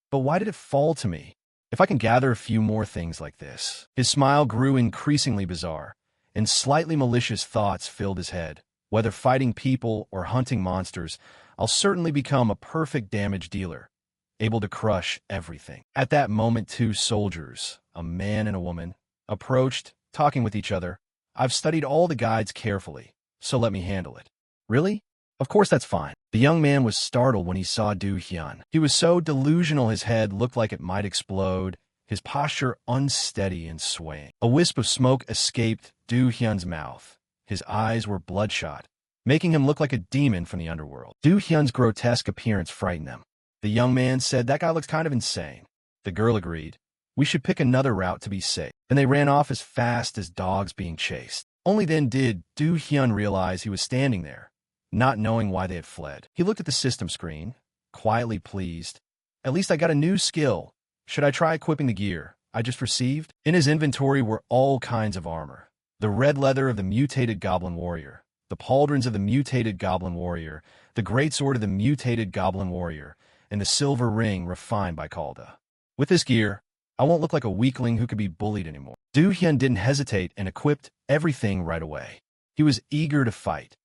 But why did it fall to me? If I can gather a few more things like this. His smile grew increasingly bizarre, and slightly malicious thoughts filled his head. Whether fighting people or hunting monsters, I'll certainly become a perfect damage dealer, able to crush everything. At that moment, two soldiers, a man and a woman, approached, talking with each other. I've studied all the guides carefully, so let me handle it. Really? Of course that's fine. The young man was startled when he saw Du Hyun. He was so delusional his head looked like it might explode, his posture unsteady and swaying. A wisp of smoke escaped Du Hyun's mouth. His eyes were bloodshot, making him look like a demon from the underworld. Du Hyun's grotesque appearance frightened them. The young man said, "That guy looks kind of insane." The girl agreed, "We should pick another route to be safe." And they ran off as fast as dogs being chased. Only then did Du Hyun realize he was standing there, not knowing why they had fled. He looked at the system screen, quietly pleased. "At least I got a new skill. Should I try equipping the gear I just received?" In his inventory were all kinds of armor. The red leather of the mutated goblin warrior, the pauldrons of the mutated goblin warrior, the greatsword of the mutated goblin warrior, and the silver ring refined by Kalda. With this gear, I won't look like a weakling who could be bullied anymore. Du Hyun didn't hesitate and equipped everything right away. He was eager to fight.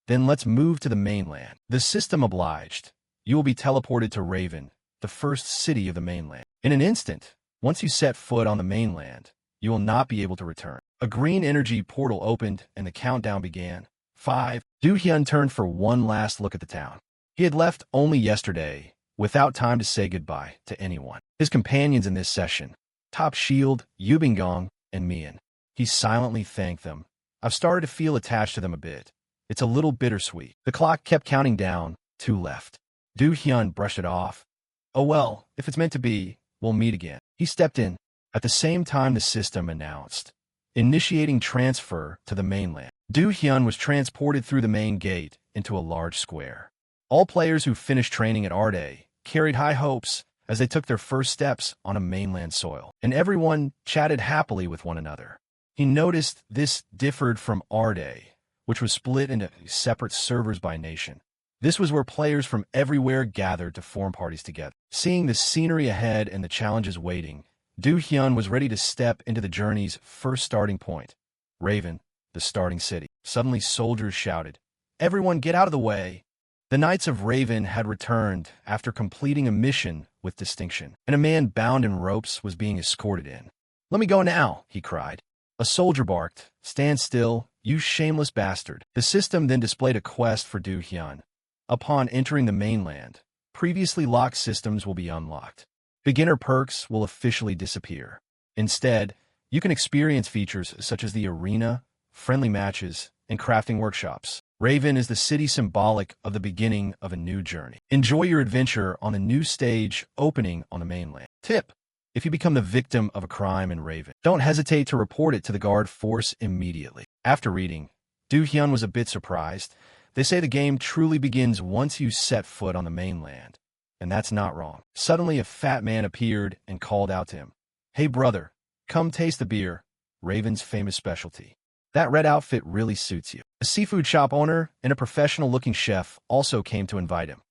"Then let's move to the mainland." The system obliged. "You will be teleported to Raven, the first city of the mainland. In an instant, once you set foot on the mainland, you will not be able to return." A green energy portal opened and the countdown began. 5. Du Hyun turned for one last look at the town. He had left only yesterday, without time to say goodbye to anyone. His companions in this session, Top Shield, Yubingong, and Mian. He silently thanked them. "I've started to feel attached to them a bit. It's a little bittersweet." The clock kept counting down, 2 left. Du Hyun brushed it off. "Oh well, if it's meant to be, we'll meet again." He stepped in. At the same time, the system announced, "Initiating transfer to the mainland." Du Hyun was transported through the main gate into a large square. All players who finished training at Arde carried high hopes as they took their first steps on a mainland soil, and everyone chatted happily with one another. He noticed this differed from Arde, which was split into separate servers by nation. This was where players from everywhere gathered to form parties together. Seeing the scenery ahead and the challenges waiting, Du Hyun was ready to step into the journey's first starting point, Raven, the starting city. Suddenly soldiers shouted, "Everyone get out of the way!" The Knights of Raven had returned after completing a mission with distinction, and a man bound in ropes was being escorted in. "Let me go now," he cried. A soldier barked, "Stand still, you shameless bastard." The system then displayed a quest for Du Hyun. Upon entering the mainland, previously locked systems will be unlocked. Beginner perks will officially disappear. Instead, you can experience features such as the arena, friendly matches, and crafting workshops. Raven is the city symbolic of the beginning of a new journey. Enjoy your adventure on the new stage opening on the mainland. Tip: if you become the victim of a crime in Raven, don't hesitate to report it to the guard force immediately. After reading, Du Hyun was a bit surprised. They say the game truly begins once you set foot on the mainland, and that's not wrong. Suddenly a fat man appeared and called out to him, "Hey brother, come taste the beer, Raven's famous specialty. That red outfit really suits you." A seafood shop owner and a professional-looking chef also came to invite him.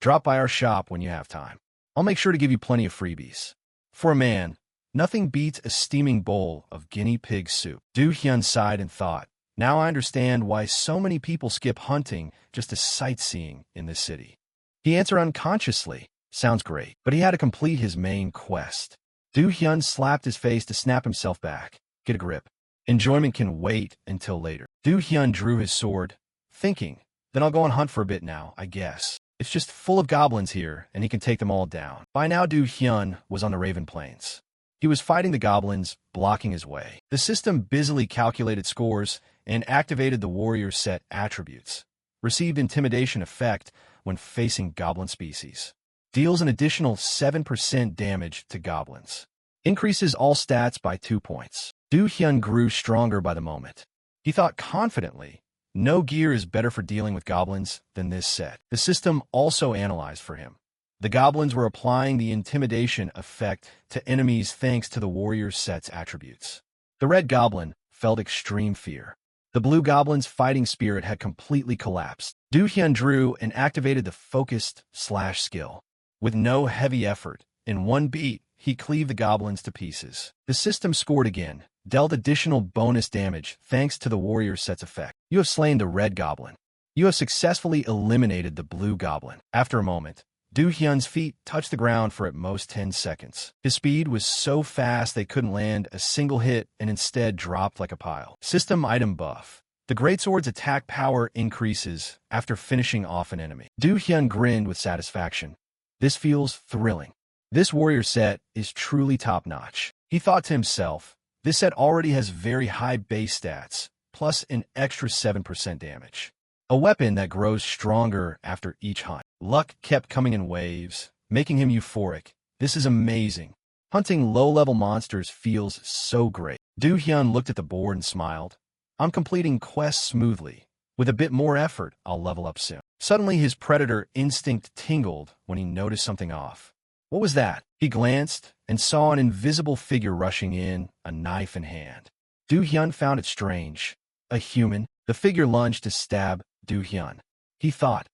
"Drop by our shop when you have time. I'll make sure to give you plenty of freebies." For a man, nothing beats a steaming bowl of guinea pig soup. Du Hyun sighed and thought, "Now I understand why so many people skip hunting just to sightseeing in this city." He answered unconsciously, "Sounds great," but he had to complete his main quest. Du Hyun slapped his face to snap himself back. "Get a grip. Enjoyment can wait until later." Du Hyun drew his sword, thinking, "Then I'll go and hunt for a bit now, I guess. It's just full of goblins here, and he can take them all down." By now, Du Hyun was on the Raven Plains. He was fighting the goblins, blocking his way. The system busily calculated scores and activated the warrior set attributes. Received intimidation effect when facing goblin species. Deals an additional 7% damage to goblins. Increases all stats by 2 points. Du Hyun grew stronger by the moment. He thought confidently, no gear is better for dealing with goblins than this set. The system also analyzed for him. The goblins were applying the intimidation effect to enemies thanks to the warrior set's attributes. The red goblin felt extreme fear. The blue goblin's fighting spirit had completely collapsed. Du Hyun drew and activated the focused slash skill. With no heavy effort, in one beat, he cleaved the goblins to pieces. The system scored again, dealt additional bonus damage thanks to the warrior set's effect. You have slain the red goblin. You have successfully eliminated the blue goblin. After a moment, Du Hyun's feet touched the ground for at most 10 seconds. His speed was so fast they couldn't land a single hit and instead dropped like a pile. System item buff. The greatsword's attack power increases after finishing off an enemy. Du Hyun grinned with satisfaction. This feels thrilling. This warrior set is truly top-notch. He thought to himself, this set already has very high base stats, plus an extra 7% damage. A weapon that grows stronger after each hunt. Luck kept coming in waves, making him euphoric. This is amazing. Hunting low-level monsters feels so great. Du Hyun looked at the board and smiled. I'm completing quests smoothly. With a bit more effort, I'll level up soon. Suddenly, his predator instinct tingled when he noticed something off. What was that? He glanced and saw an invisible figure rushing in, a knife in hand. Du Hyun found it strange. A human. The figure lunged to stab Du Hyun. He thought,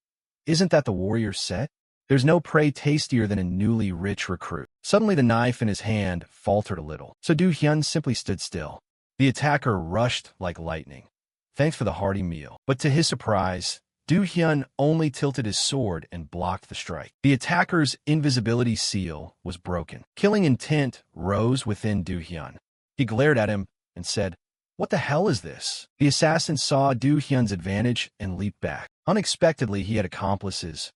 isn't that the warrior set? There's no prey tastier than a newly rich recruit. Suddenly, the knife in his hand faltered a little, so Du Hyun simply stood still. The attacker rushed like lightning. Thanks for the hearty meal. But to his surprise, Du Hyun only tilted his sword and blocked the strike. The attacker's invisibility seal was broken. Killing intent rose within Du Hyun. He glared at him and said, what the hell is this? The assassin saw Du Hyun's advantage and leaped back. Unexpectedly, he had accomplices.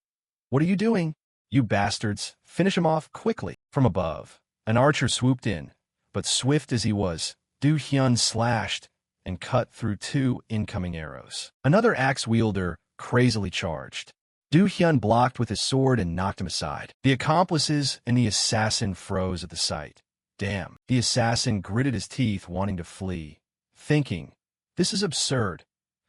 What are you doing? You bastards, finish him off quickly. From above, an archer swooped in, but swift as he was, Du Hyun slashed and cut through 2 incoming arrows. Another axe wielder crazily charged. Du Hyun blocked with his sword and knocked him aside. The accomplices and the assassin froze at the sight. Damn. The assassin gritted his teeth, wanting to flee, thinking, this is absurd.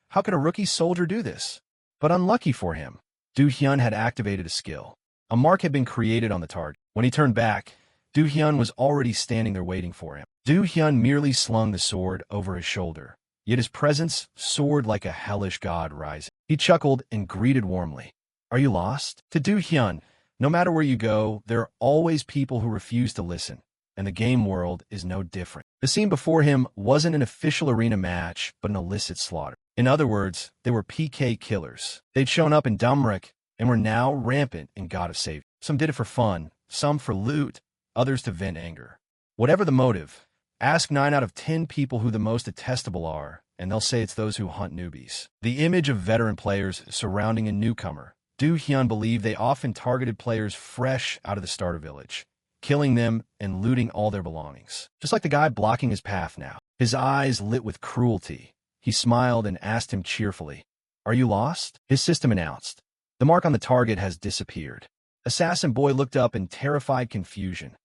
How could a rookie soldier do this? But unlucky for him, Du Hyun had activated a skill. A mark had been created on the target. When he turned back, Du Hyun was already standing there waiting for him. Du Hyun merely slung the sword over his shoulder, yet his presence soared like a hellish god rising. He chuckled and greeted warmly. Are you lost? To Du Hyun, no matter where you go, there are always people who refuse to listen, and the game world is no different. The scene before him wasn't an official arena match, but an illicit slaughter. In other words, they were PK killers. They'd shown up in Damrock and were now rampant in God of Savior. Some did it for fun, some for loot, others to vent anger. Whatever the motive, ask 9 out of 10 people who the most detestable are, and they'll say it's those who hunt newbies. The image of veteran players surrounding a newcomer. Du Hyun believed they often targeted players fresh out of the starter village, killing them and looting all their belongings. Just like the guy blocking his path now. His eyes lit with cruelty. He smiled and asked him cheerfully, are you lost? His system announced. The mark on the target has disappeared. Assassin Boy looked up in terrified confusion.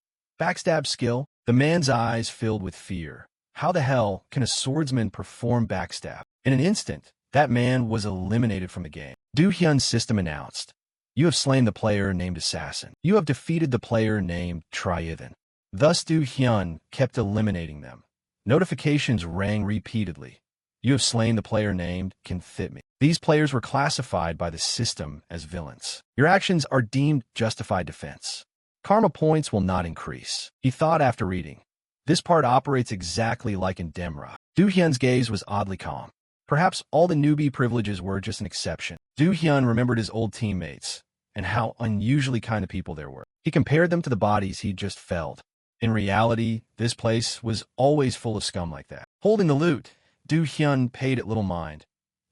Backstab skill? The man's eyes filled with fear. How the hell can a swordsman perform backstab? In an instant, that man was eliminated from the game. Du Hyun's system announced. You have slain the player named Assassin. You have defeated the player named Triathan. Thus Du Hyun kept eliminating them. Notifications rang repeatedly. You have slain the player named Can Fit Me. These players were classified by the system as villains. Your actions are deemed justified defense. Karma points will not increase. He thought after reading. This part operates exactly like in Damrock. Du Hyun's gaze was oddly calm. Perhaps all the newbie privileges were just an exception. Du Hyun remembered his old teammates and how unusually kind of people there were. He compared them to the bodies he'd just felled. In reality, this place was always full of scum like that. Holding the loot, Du Hyun paid it little mind.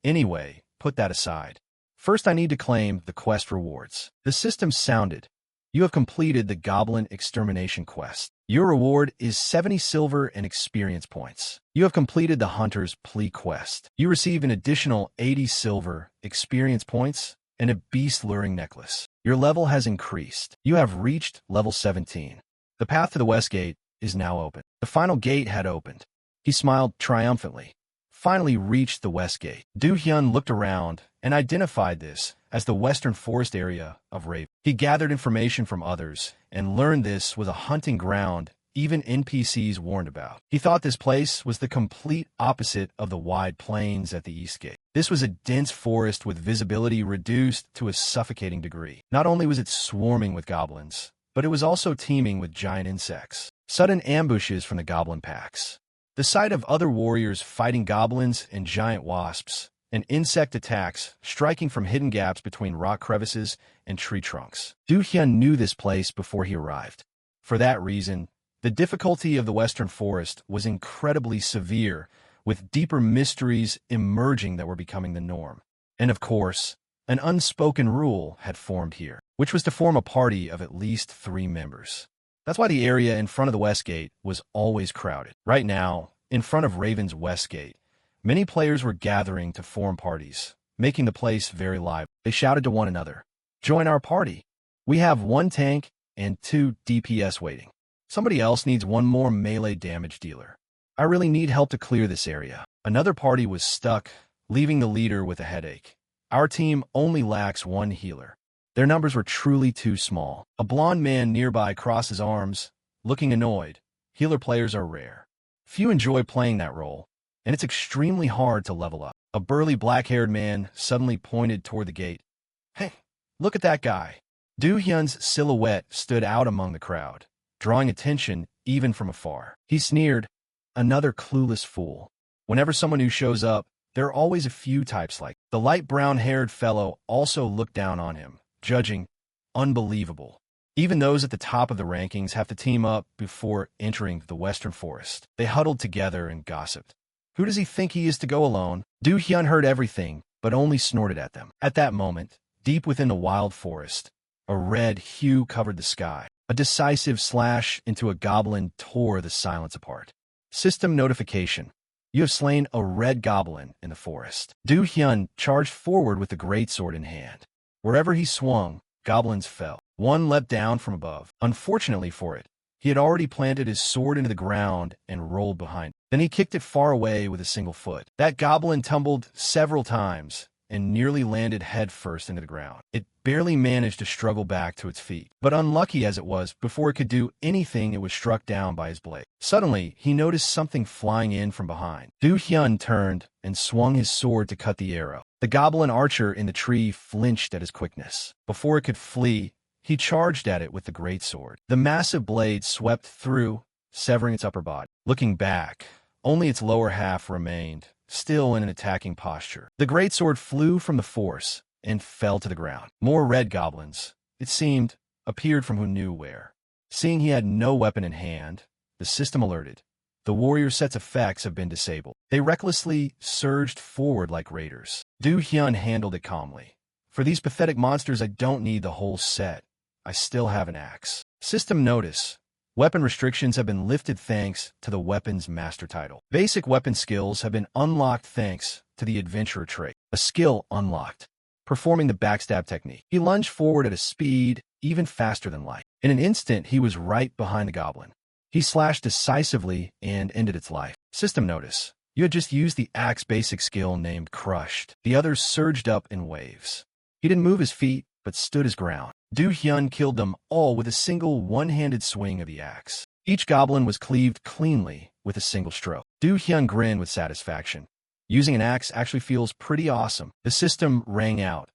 Anyway, put that aside. First, I need to claim the quest rewards. The system sounded. You have completed the Goblin Extermination quest. Your reward is 70 silver and experience points. You have completed the Hunter's Plea quest. You receive an additional 80 silver, experience points, and a beast luring necklace. Your level has increased. You have reached level 17. The path to the West Gate is now open. The final gate had opened. He smiled triumphantly. Finally reached the West Gate. Du Hyun looked around and identified this as the western forest area of Raven. He gathered information from others and learned this was a hunting ground even NPCs warned about. He thought this place was the complete opposite of the wide plains at the East Gate. This was a dense forest with visibility reduced to a suffocating degree. Not only was it swarming with goblins, but it was also teeming with giant insects. Sudden ambushes from the goblin packs. The sight of other warriors fighting goblins and giant wasps, and insect attacks striking from hidden gaps between rock crevices and tree trunks. Du-hyun knew this place before he arrived. For that reason, the difficulty of the Western Forest was incredibly severe, with deeper mysteries emerging that were becoming the norm. And of course, an unspoken rule had formed here, which was to form a party of at least 3 members. That's why the area in front of the West Gate was always crowded. Right now, in front of Raven's West Gate, many players were gathering to form parties, making the place very lively. They shouted to one another, "Join our party. We have 1 tank and 2 DPS waiting. Somebody else needs 1 more melee damage dealer. I really need help to clear this area." Another party was stuck, leaving the leader with a headache. "Our team only lacks 1 healer." Their numbers were truly too small. A blond man nearby crossed his arms, looking annoyed. Healer players are rare. Few enjoy playing that role, and it's extremely hard to level up. A burly black-haired man suddenly pointed toward the gate. "Hey, look at that guy." Du-hyun's silhouette stood out among the crowd, drawing attention even from afar. He sneered, "Another clueless fool." Whenever someone new shows up, there are always a few types like the light brown-haired fellow also looked down on him, judging, "Unbelievable." Even those at the top of the rankings have to team up before entering the Western Forest. They huddled together and gossiped. Who does he think he is to go alone? Du-hyun heard everything, but only snorted at them. At that moment, deep within the wild forest, a red hue covered the sky. A decisive slash into a goblin tore the silence apart. System notification. You have slain a red goblin in the forest. Du-hyun charged forward with the greatsword in hand. Wherever he swung, goblins fell. One leapt down from above. Unfortunately for it, he had already planted his sword into the ground and rolled behind. Then he kicked it far away with a single foot. That goblin tumbled several times and nearly landed headfirst into the ground. It barely managed to struggle back to its feet. But unlucky as it was, before it could do anything, it was struck down by his blade. Suddenly, he noticed something flying in from behind. Du-hyun turned and swung his sword to cut the arrow. The goblin archer in the tree flinched at his quickness. Before it could flee, he charged at it with the greatsword. The massive blade swept through, severing its upper body. Looking back, only its lower half remained, still in an attacking posture. The greatsword flew from the force and fell to the ground. More red goblins, it seemed, appeared from who knew where. Seeing he had no weapon in hand, the system alerted. The warrior set's effects have been disabled. They recklessly surged forward like raiders. Du-hyun handled it calmly. For these pathetic monsters, I don't need the whole set. I still have an axe. System notice. Weapon restrictions have been lifted thanks to the weapon's master title. Basic weapon skills have been unlocked thanks to the adventurer trait. A skill unlocked. Performing the backstab technique. He lunged forward at a speed even faster than light. In an instant, he was right behind the goblin. He slashed decisively and ended its life. System notice. You had just used the axe basic skill named Crushed. The others surged up in waves. He didn't move his feet, but stood his ground. Du-hyun killed them all with a single one-handed swing of the axe. Each goblin was cleaved cleanly with a single stroke. Du-hyun grinned with satisfaction. Using an axe actually feels pretty awesome. The system rang out.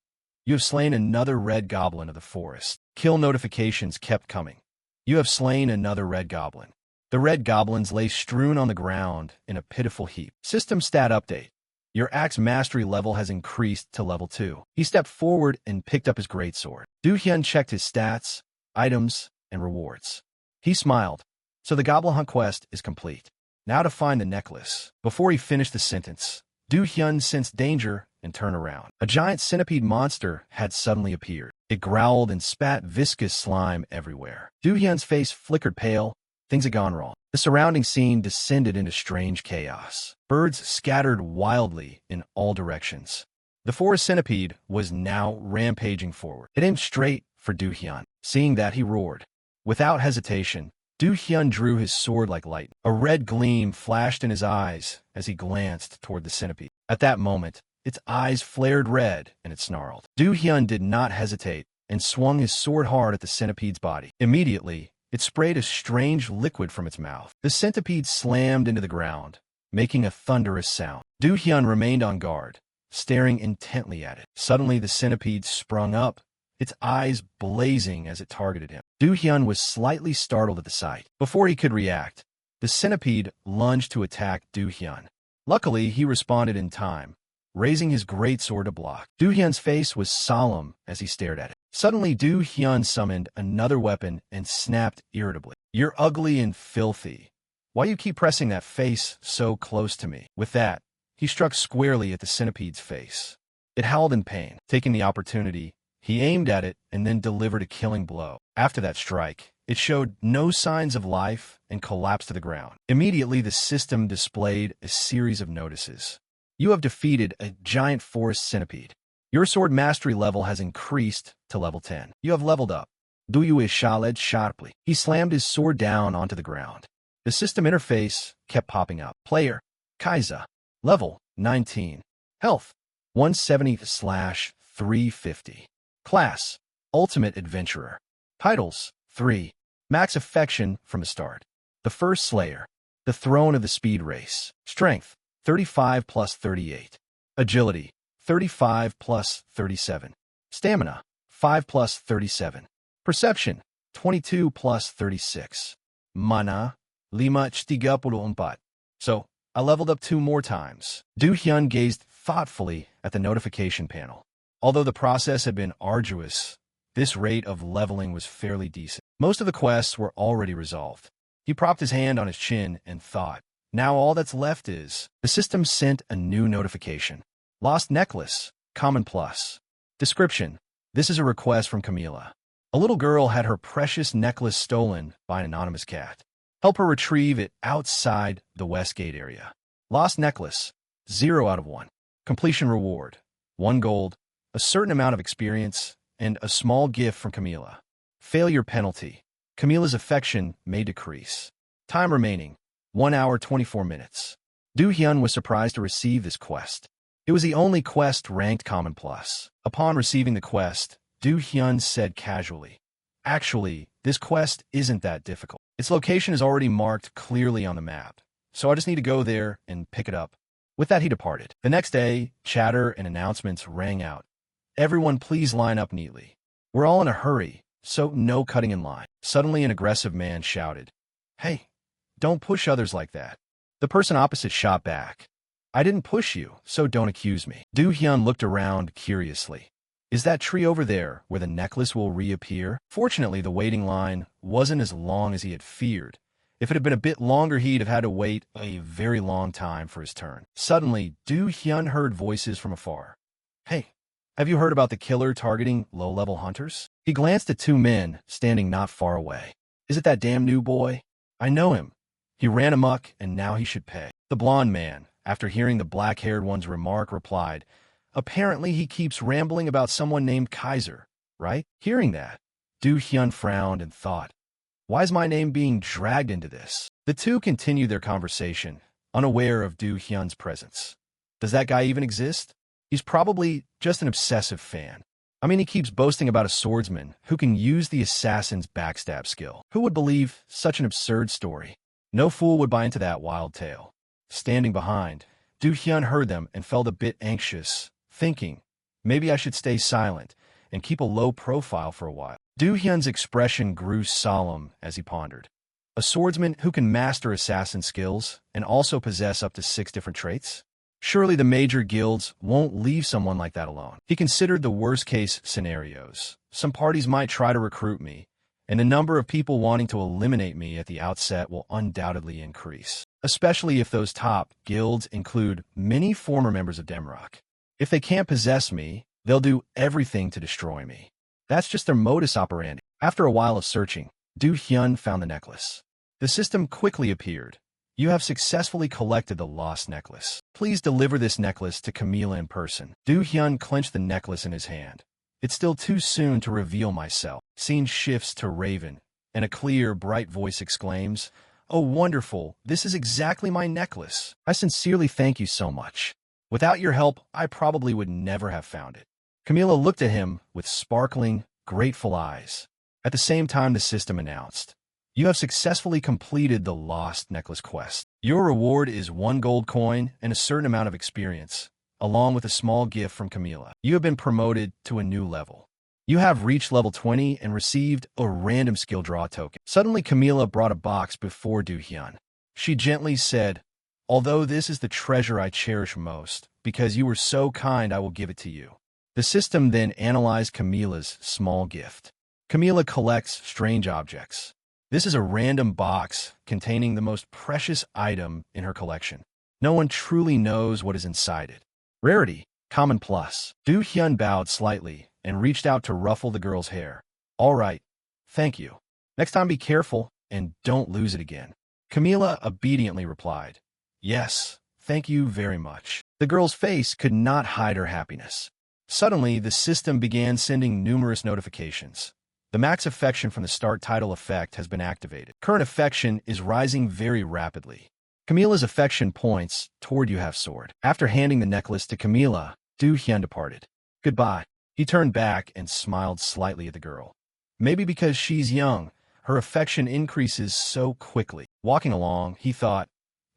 You have slain another red goblin of the forest. Kill notifications kept coming. You have slain another red goblin. The red goblins lay strewn on the ground in a pitiful heap. System stat update. Your axe mastery level has increased to level 2. He stepped forward and picked up his greatsword. Du-hyun checked his stats, items, and rewards. He smiled. So the goblin hunt quest is complete. Now to find the necklace. Before he finished the sentence, Du-hyun sensed danger and turned around. A giant centipede monster had suddenly appeared. It growled and spat viscous slime everywhere. Du-hyun's face flickered pale. Things had gone wrong. The surrounding scene descended into strange chaos. Birds scattered wildly in all directions. The forest centipede was now rampaging forward. It aimed straight for Du-hyun. Seeing that, he roared. Without hesitation, Du-hyun drew his sword like lightning. A red gleam flashed in his eyes as he glanced toward the centipede. At that moment, its eyes flared red and it snarled. Du-hyun did not hesitate and swung his sword hard at the centipede's body. Immediately, it sprayed a strange liquid from its mouth. The centipede slammed into the ground, making a thunderous sound. Du-hyun remained on guard, staring intently at it. Suddenly, the centipede sprung up, its eyes blazing as it targeted him. Do-hyun was slightly startled at the sight. Before he could react, the centipede lunged to attack Do-hyun. Luckily, he responded in time, raising his greatsword to block. Do-hyun's face was solemn as he stared at it. Suddenly, Do-hyun summoned another weapon and snapped irritably. "You're ugly and filthy. Why you keep pressing that face so close to me?" With that, he struck squarely at the centipede's face. It howled in pain. Taking the opportunity, he aimed at it and then delivered a killing blow. After that strike, it showed no signs of life and collapsed to the ground. Immediately, the system displayed a series of notices. You have defeated a giant forest centipede. Your sword mastery level has increased to level 10. You have leveled up. Do you is shaled sharply. He slammed his sword down onto the ground. The system interface kept popping up. Player, Casar. Level, 19. Health, 170/350. Class, Ultimate Adventurer. Titles, 3. Max Affection from the start. The First Slayer. The Throne of the Speed Race. Strength, 35/38. Agility, 35/37. Stamina, 5/37. Perception, 22/36. Mana, 5/34. So, I leveled up 2 more times. Do-hyun gazed thoughtfully at the notification panel. Although the process had been arduous, this rate of leveling was fairly decent. Most of the quests were already resolved. He propped his hand on his chin and thought, now all that's left is... The system sent a new notification. Lost necklace, common plus. Description: this is a request from Camila. A little girl had her precious necklace stolen by an anonymous cat. Help her retrieve it outside the Westgate area. Lost necklace, 0 out of 1. Completion reward, 1 gold, a certain amount of experience, and a small gift from Camila. Failure penalty. Camila's affection may decrease. Time remaining, 1 hour 24 minutes. Do-hyun was surprised to receive this quest. It was the only quest ranked common plus. Upon receiving the quest, Do-hyun said casually, "Actually, this quest isn't that difficult. Its location is already marked clearly on the map, so I just need to go there and pick it up." With that, he departed. The next day, chatter and announcements rang out. "Everyone please line up neatly. We're all in a hurry, so no cutting in line." Suddenly, an aggressive man shouted, "Hey, don't push others like that." The person opposite shot back, "I didn't push you, so don't accuse me." Do-hyun looked around curiously. Is that tree over there where the necklace will reappear? Fortunately, the waiting line wasn't as long as he had feared. If it had been a bit longer, he'd have had to wait a very long time for his turn. Suddenly, Do-hyun heard voices from afar. "Hey, have you heard about the killer targeting low-level hunters?" He glanced at 2 men standing not far away. "Is it that damn new boy? I know him. He ran amok, and now he should pay." The blonde man, after hearing the black-haired one's remark, replied, "Apparently he keeps rambling about someone named Casar, right?" Hearing that, Do-hyun frowned and thought, why is my name being dragged into this? The two continued their conversation, unaware of Do-hyun's presence. Does that guy even exist? He's probably just an obsessive fan. I mean, he keeps boasting about a swordsman who can use the assassin's backstab skill. Who would believe such an absurd story? No fool would buy into that wild tale. Standing behind, Do-hyun heard them and felt a bit anxious, thinking, maybe I should stay silent and keep a low profile for a while. Do-hyun's expression grew solemn as he pondered. A swordsman who can master assassin skills and also possess up to 6 different traits? Surely the major guilds won't leave someone like that alone. He considered the worst-case scenarios. Some parties might try to recruit me, and the number of people wanting to eliminate me at the outset will undoubtedly increase, especially if those top guilds include many former members of Damrock. If they can't possess me, they'll do everything to destroy me. That's just their modus operandi. After a while of searching, Do-hyun found the necklace. The system quickly appeared. You have successfully collected the lost necklace. Please deliver this necklace to Camila in person. Do-hyun clenched the necklace in his hand. It's still too soon to reveal myself. Scene shifts to Raven, and a clear, bright voice exclaims, "Oh, wonderful, this is exactly my necklace. I sincerely thank you so much. Without your help, I probably would never have found it." Camila looked at him with sparkling, grateful eyes. At the same time, the system announced, "You have successfully completed the Lost Necklace quest. Your reward is 1 gold coin and a certain amount of experience, along with a small gift from Camila. You have been promoted to a new level. You have reached level 20 and received a random skill draw token. Suddenly, Camila brought a box before Du Hyun. She gently said, "Although this is the treasure I cherish most, because you were so kind, I will give it to you." The system then analyzed Camila's small gift. Camila collects strange objects. This is a random box containing the most precious item in her collection. No one truly knows what is inside it. Rarity, common plus. Du Hyun bowed slightly and reached out to ruffle the girl's hair. "All right, thank you. Next time be careful and don't lose it again." Camila obediently replied, "Yes, thank you very much." The girl's face could not hide her happiness. Suddenly, the system began sending numerous notifications. The max affection from the start title effect has been activated. Current affection is rising very rapidly. Camila's affection points toward you have soared. After handing the necklace to Camila, Du Hyun departed. "Goodbye." He turned back and smiled slightly at the girl. Maybe because she's young, her affection increases so quickly. Walking along, he thought,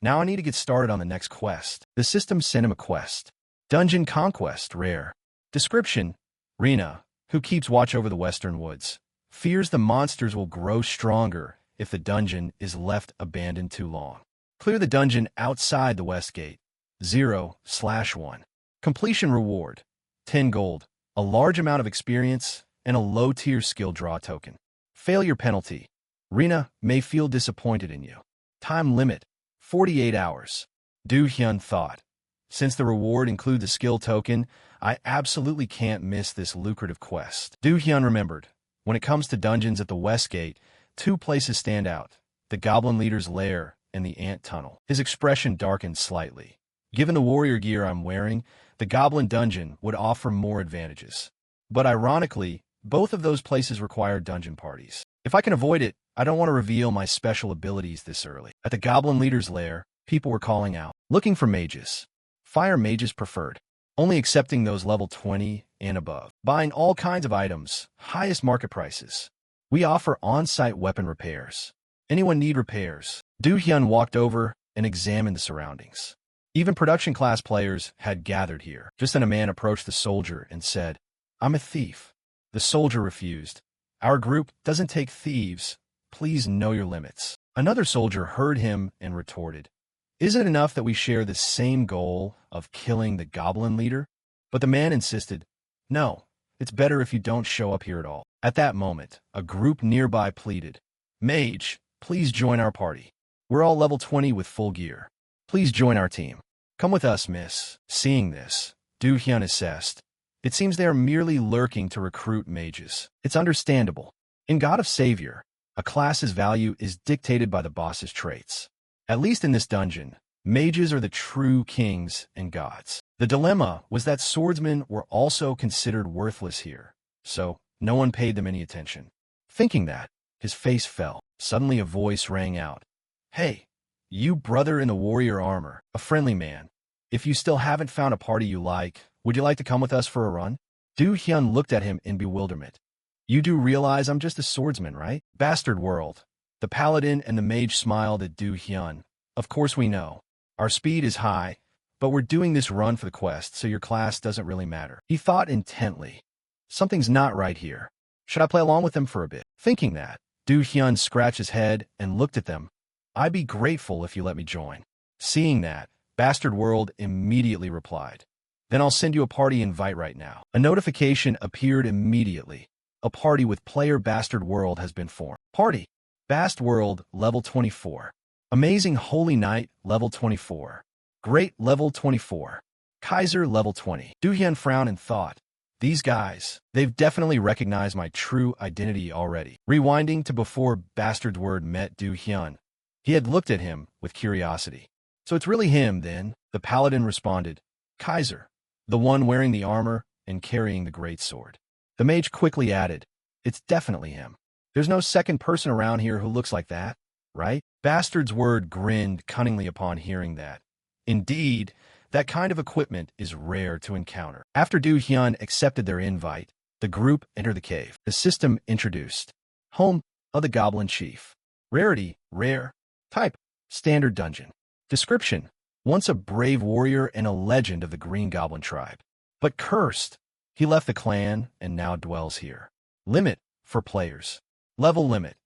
now I need to get started on the next quest. The system sent him a quest. Dungeon Conquest, rare. Description: Rina, who keeps watch over the western woods, fears the monsters will grow stronger if the dungeon is left abandoned too long. Clear the dungeon outside the west gate. 0/1. Completion reward: 10 gold, a large amount of experience, and a low-tier skill draw token. Failure penalty: Rina may feel disappointed in you. Time limit: 48 hours. Du Hyun thought, since the reward includes a skill token, I absolutely can't miss this lucrative quest. Du Hyun remembered, when it comes to dungeons at the West Gate, 2 places stand out: the Goblin Leader's Lair and the Ant Tunnel. His expression darkened slightly. Given the warrior gear I'm wearing, the Goblin Dungeon would offer more advantages. But ironically, both of those places require dungeon parties. If I can avoid it, I don't want to reveal my special abilities this early. At the Goblin Leader's Lair, people were calling out, looking for mages. Fire mages preferred. Only accepting those level 20 and above. Buying all kinds of items, highest market prices. We offer on-site weapon repairs. Anyone need repairs? Du Hyun walked over and examined the surroundings. Even production class players had gathered here. Just then a man approached the soldier and said, "I'm a thief." The soldier refused. "Our group doesn't take thieves. Please know your limits." Another soldier heard him and retorted, "Isn't it enough that we share the same goal of killing the goblin leader?" But the man insisted, "No, it's better if you don't show up here at all." At that moment, a group nearby pleaded, "Mage, please join our party. We're all level 20 with full gear. Please join our team." "Come with us, miss." Seeing this, Du Hyun assessed, it seems they are merely lurking to recruit mages. It's understandable. In God of Savior, a class's value is dictated by the boss's traits. At least in this dungeon, mages are the true kings and gods. The dilemma was that swordsmen were also considered worthless here, so no one paid them any attention. Thinking that, his face fell. Suddenly a voice rang out. "Hey, you brother in the warrior armor, a friendly man. If you still haven't found a party you like, would you like to come with us for a run?" Du Hyun looked at him in bewilderment. "You do realize I'm just a swordsman, right?" Bastard World. The paladin and the mage smiled at Du Hyun. "Of course we know. Our speed is high, but we're doing this run for the quest, so your class doesn't really matter." He thought intently. Something's not right here. Should I play along with them for a bit? Thinking that, Du Hyun scratched his head and looked at them. "I'd be grateful if you let me join." Seeing that, Bastard World immediately replied, "Then I'll send you a party invite right now." A notification appeared immediately. A party with player Bastard World has been formed. Party: Bast World, level 24. Amazing Holy Knight, level 24. Great, level 24. Kaiser, level 20. Du Hyun frowned and thought, these guys, they've definitely recognized my true identity already. Rewinding to before Bastard's Word met Du Hyun, he had looked at him with curiosity. "So it's really him, then?" The paladin responded. "Kaiser, the one wearing the armor and carrying the great sword." The mage quickly added, "It's definitely him. There's no second person around here who looks like that, right?" Bastard's Word grinned cunningly upon hearing that. Indeed, that kind of equipment is rare to encounter. After Du Hyun accepted their invite, the group entered the cave. The system introduced. Home of the Goblin Chief. Rarity, rare. Type, standard dungeon. Description: once a brave warrior and a legend of the Green Goblin tribe. But cursed, He left the clan and now dwells here. Limit for players. Level limit.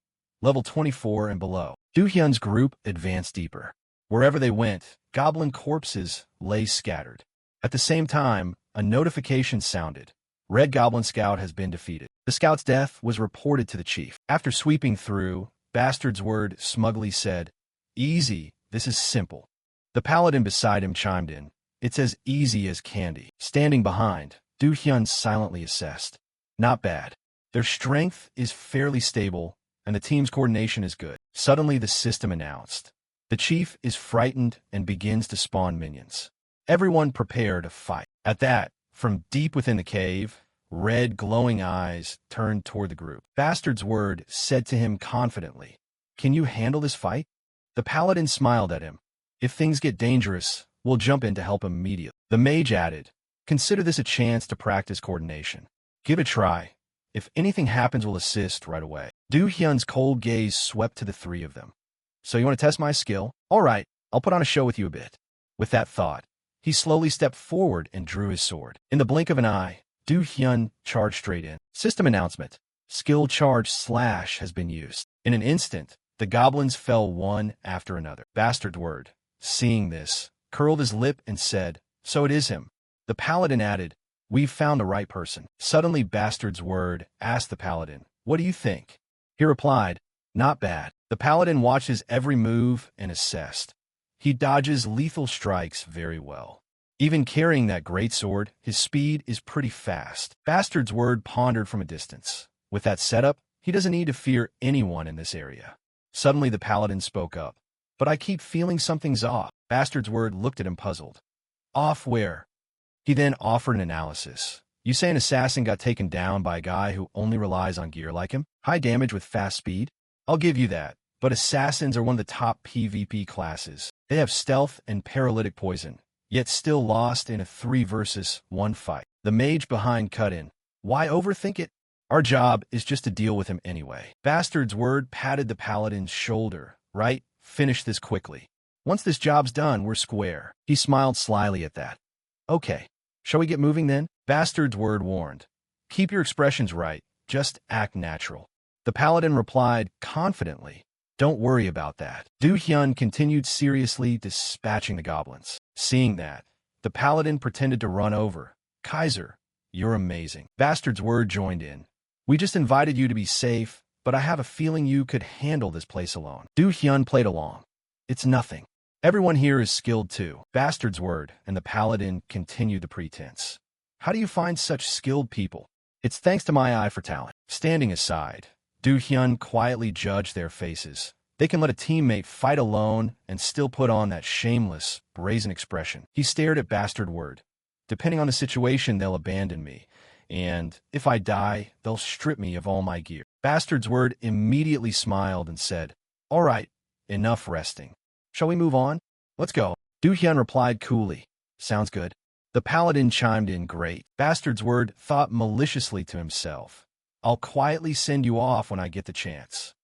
Level 24 and below. Do-hyun's group advanced deeper. Wherever they went, goblin corpses lay scattered. At the same time, a notification sounded. Red Goblin Scout has been defeated. The scout's death was reported to the chief. After sweeping through, Bastard's Word smugly said, "Easy, this is simple." The paladin beside him chimed in, "It's as easy as candy." Standing behind, Do-hyun silently assessed. Not bad. Their strength is fairly stable, and the team's coordination is good. Suddenly the system announced. The chief is frightened and begins to spawn minions. Everyone prepare to fight. At that, from deep within the cave, red glowing eyes turned toward the group. Bastard's Word said to him confidently, "Can you handle this fight?" The paladin smiled at him. "If things get dangerous, we'll jump in to help immediately." The mage added, "Consider this a chance to practice coordination. Give it a try. If anything happens, we'll assist right away." Do-hyun's cold gaze swept to the three of them. "So you want to test my skill? All right, I'll put on a show with you a bit." With that thought, he slowly stepped forward and drew his sword. In the blink of an eye, Do-hyun charged straight in. System announcement. Skill charge slash has been used. In an instant, the goblins fell one after another. Bastard's Word, seeing this, curled his lip and said, "So it is him." The paladin added, "We've found the right person." Suddenly Bastard's Word asked the paladin, "What do you think?" He replied, "Not bad." The paladin watched his every move and assessed. He dodges lethal strikes very well. Even carrying that great sword, his speed is pretty fast. Bastard's Word pondered from a distance. With that setup, he doesn't need to fear anyone in this area. Suddenly the paladin spoke up. "But I keep feeling something's off." Bastard's Word looked at him puzzled. "Off where?" He then offered an analysis. "You say an assassin got taken down by a guy who only relies on gear like him? High damage with fast speed? I'll give you that. But assassins are one of the top PvP classes. They have stealth and paralytic poison, yet still lost in a 3 versus 1 fight." The mage behind cut in. "Why overthink it? Our job is just to deal with him anyway." Bastard's Word patted the paladin's shoulder. "Right, finish this quickly. Once this job's done, we're square." He smiled slyly at that. "Okay, shall we get moving then?" Bastard's Word warned. "Keep your expressions right, just act natural." The paladin replied confidently, "Don't worry about that." Do-hyun continued seriously dispatching the goblins. Seeing that, the paladin pretended to run over. "Casar, you're amazing." Bastard's Word joined in. "We just invited you to be safe, but I have a feeling you could handle this place alone." Do-hyun played along. "It's nothing. Everyone here is skilled too." Bastard's Word and the paladin continued the pretense. "How do you find such skilled people?" "It's thanks to my eye for talent." Standing aside, Do-hyun quietly judged their faces. They can let a teammate fight alone and still put on that shameless, brazen expression. He stared at Bastard Word. "Depending on the situation, they'll abandon me. And if I die, they'll strip me of all my gear." Bastard's Word immediately smiled and said, "All right, enough resting. Shall we move on? Let's go." Do-hyun replied coolly, "Sounds good." The paladin chimed in, "Great." Bastard's Word thought maliciously to himself, "I'll quietly send you off when I get the chance."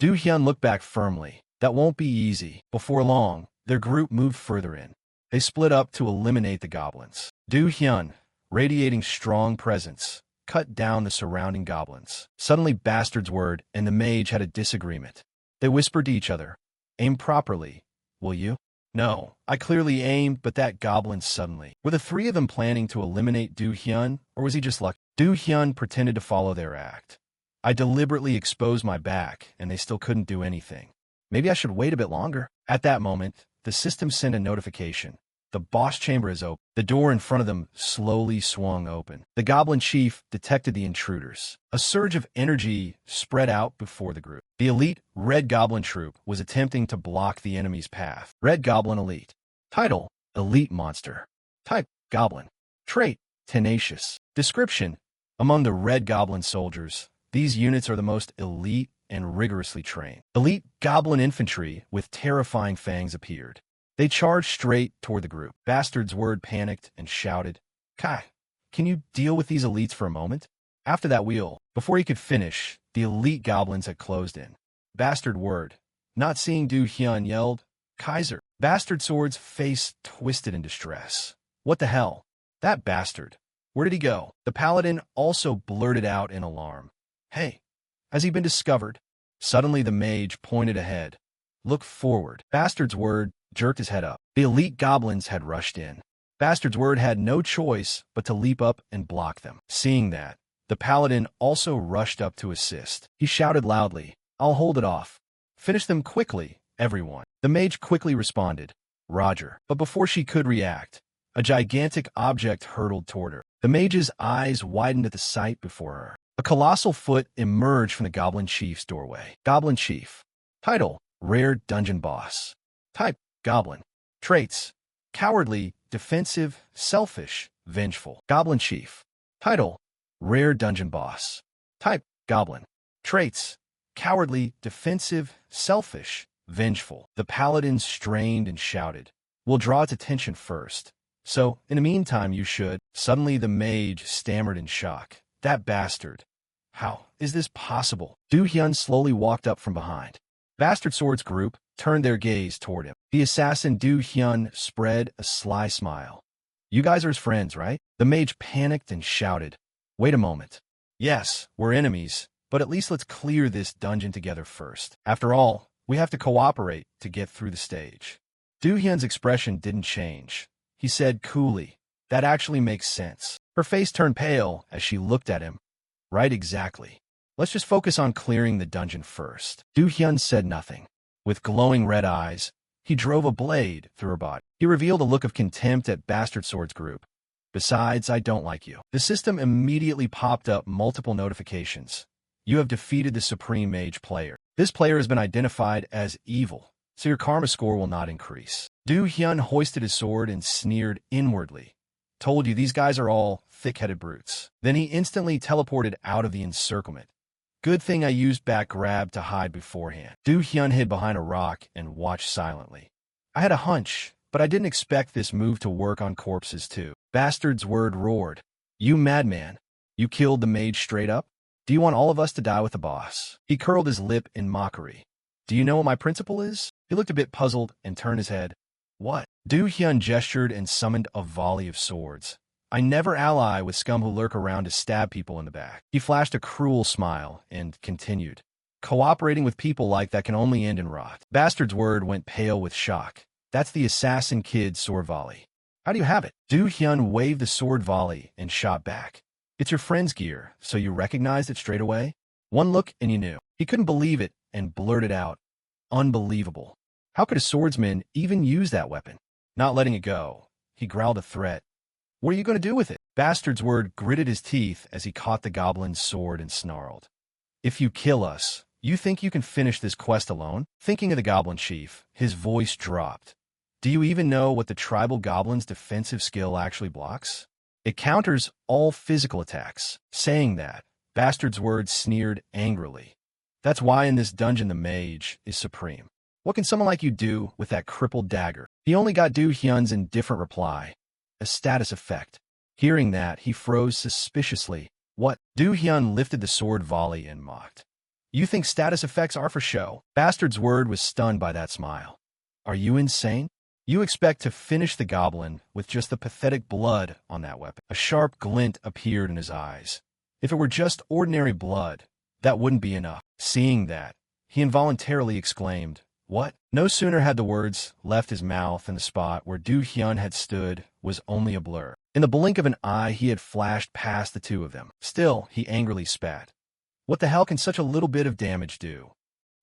Do-hyun looked back firmly. That won't be easy. Before long, their group moved further in. They split up to eliminate the goblins. Do-hyun, radiating strong presence, cut down the surrounding goblins. Suddenly Bastard's Word and the mage had a disagreement. They whispered to each other, "Aim properly, will you?" "No, I clearly aimed, but that goblin suddenly." Were the three of them planning to eliminate Do-hyun, or was he just lucky? Do-hyun pretended to follow their act. "I deliberately exposed my back, and they still couldn't do anything. Maybe I should wait a bit longer." At that moment, the system sent a notification. The boss chamber is open. The door in front of them slowly swung open. The goblin chief detected the intruders. A surge of energy spread out before the group. The elite Red Goblin troop was attempting to block the enemy's path. Red Goblin Elite. Title: Elite Monster. Type: Goblin. Trait: Tenacious. Description: among the Red Goblin soldiers, these units are the most elite and rigorously trained. Elite Goblin Infantry with terrifying fangs appeared. They charged straight toward the group. Bastard's Word panicked and shouted, "Kai, can you deal with these elites for a moment?" After that wheel, before he could finish, the elite goblins had closed in. Bastard Word, not seeing Do-hyun, yelled, "Casar." Bastard Sword's face twisted in distress. "What the hell? That bastard. Where did he go? The paladin also blurted out in alarm. Hey, has he been discovered? Suddenly the mage pointed ahead. Look forward. Bastard's Word jerked his head up. The elite goblins had rushed in. Bastard's Word had no choice but to leap up and block them. Seeing that, the paladin also rushed up to assist. He shouted loudly, I'll hold it off. Finish them quickly, everyone. The mage quickly responded, Roger. But before she could react, a gigantic object hurtled toward her. The mage's eyes widened at the sight before her. A colossal foot emerged from the Goblin Chief's doorway. Goblin Chief. Title, Rare Dungeon Boss. Type, Goblin. Traits, Cowardly, Defensive, Selfish, Vengeful. Goblin Chief. Title, Rare Dungeon Boss. Type, Goblin. Traits, Cowardly, Defensive, Selfish, Vengeful. The paladin strained and shouted, We'll draw its attention first. So, in the meantime, you should. Suddenly the mage stammered in shock. That bastard. How is this possible? Du Hyun slowly walked up from behind. Bastard Sword's group turned their gaze toward him. The assassin Du Hyun spread a sly smile. You guys are his friends, right? The mage panicked and shouted. Wait a moment. Yes, we're enemies, but at least let's clear this dungeon together first. After all, we have to cooperate to get through the stage. Du Hyun's expression didn't change. He said coolly, That actually makes sense. Her face turned pale as she looked at him. Right, exactly. Let's just focus on clearing the dungeon first. Du Hyun said nothing. With glowing red eyes, he drove a blade through her body. He revealed a look of contempt at Bastard Sword's group. Besides, I don't like you. The system immediately popped up multiple notifications. You have defeated the Supreme Mage player. This player has been identified as evil, so your karma score will not increase. Du Hyun hoisted his sword and sneered inwardly. Told you these guys are all thick-headed brutes. Then he instantly teleported out of the encirclement. Good thing I used back grab to hide beforehand. Du Hyun hid behind a rock and watched silently. I had a hunch, but I didn't expect this move to work on corpses too. Bastard's Word roared. You madman. You killed the mage straight up? Do you want all of us to die with the boss? He curled his lip in mockery. Do you know what my principle is? He looked a bit puzzled and turned his head. What? Du Hyun gestured and summoned a volley of swords. I never ally with scum who lurk around to stab people in the back. He flashed a cruel smile and continued. Cooperating with people like that can only end in rot. Bastard's Word went pale with shock. That's the assassin kid's sword volley. How do you have it? Du Hyun waved the sword volley and shot back. It's your friend's gear, so you recognized it straight away? One look and you knew. He couldn't believe it and blurted out. Unbelievable. How could a swordsman even use that weapon? Not letting it go, he growled a threat. What are you going to do with it? Bastard's Word gritted his teeth as he caught the goblin's sword and snarled. If you kill us, you think you can finish this quest alone? Thinking of the goblin chief, his voice dropped. Do you even know what the tribal goblin's defensive skill actually blocks? It counters all physical attacks. Saying that, Bastard's Word sneered angrily. That's why in this dungeon the mage is supreme. What can someone like you do with that crippled dagger? He only got Du Hyun's indifferent reply. A status effect. Hearing that, he froze suspiciously. What? Du Hyun lifted the sword volley and mocked. You think status effects are for show? Bastard's Word was stunned by that smile. Are you insane? You expect to finish the goblin with just the pathetic blood on that weapon. A sharp glint appeared in his eyes. If it were just ordinary blood, that wouldn't be enough. Seeing that, he involuntarily exclaimed, What? No sooner had the words left his mouth than the spot where Du Hyun had stood was only a blur. In the blink of an eye, he had flashed past the two of them. Still, he angrily spat. What the hell can such a little bit of damage do?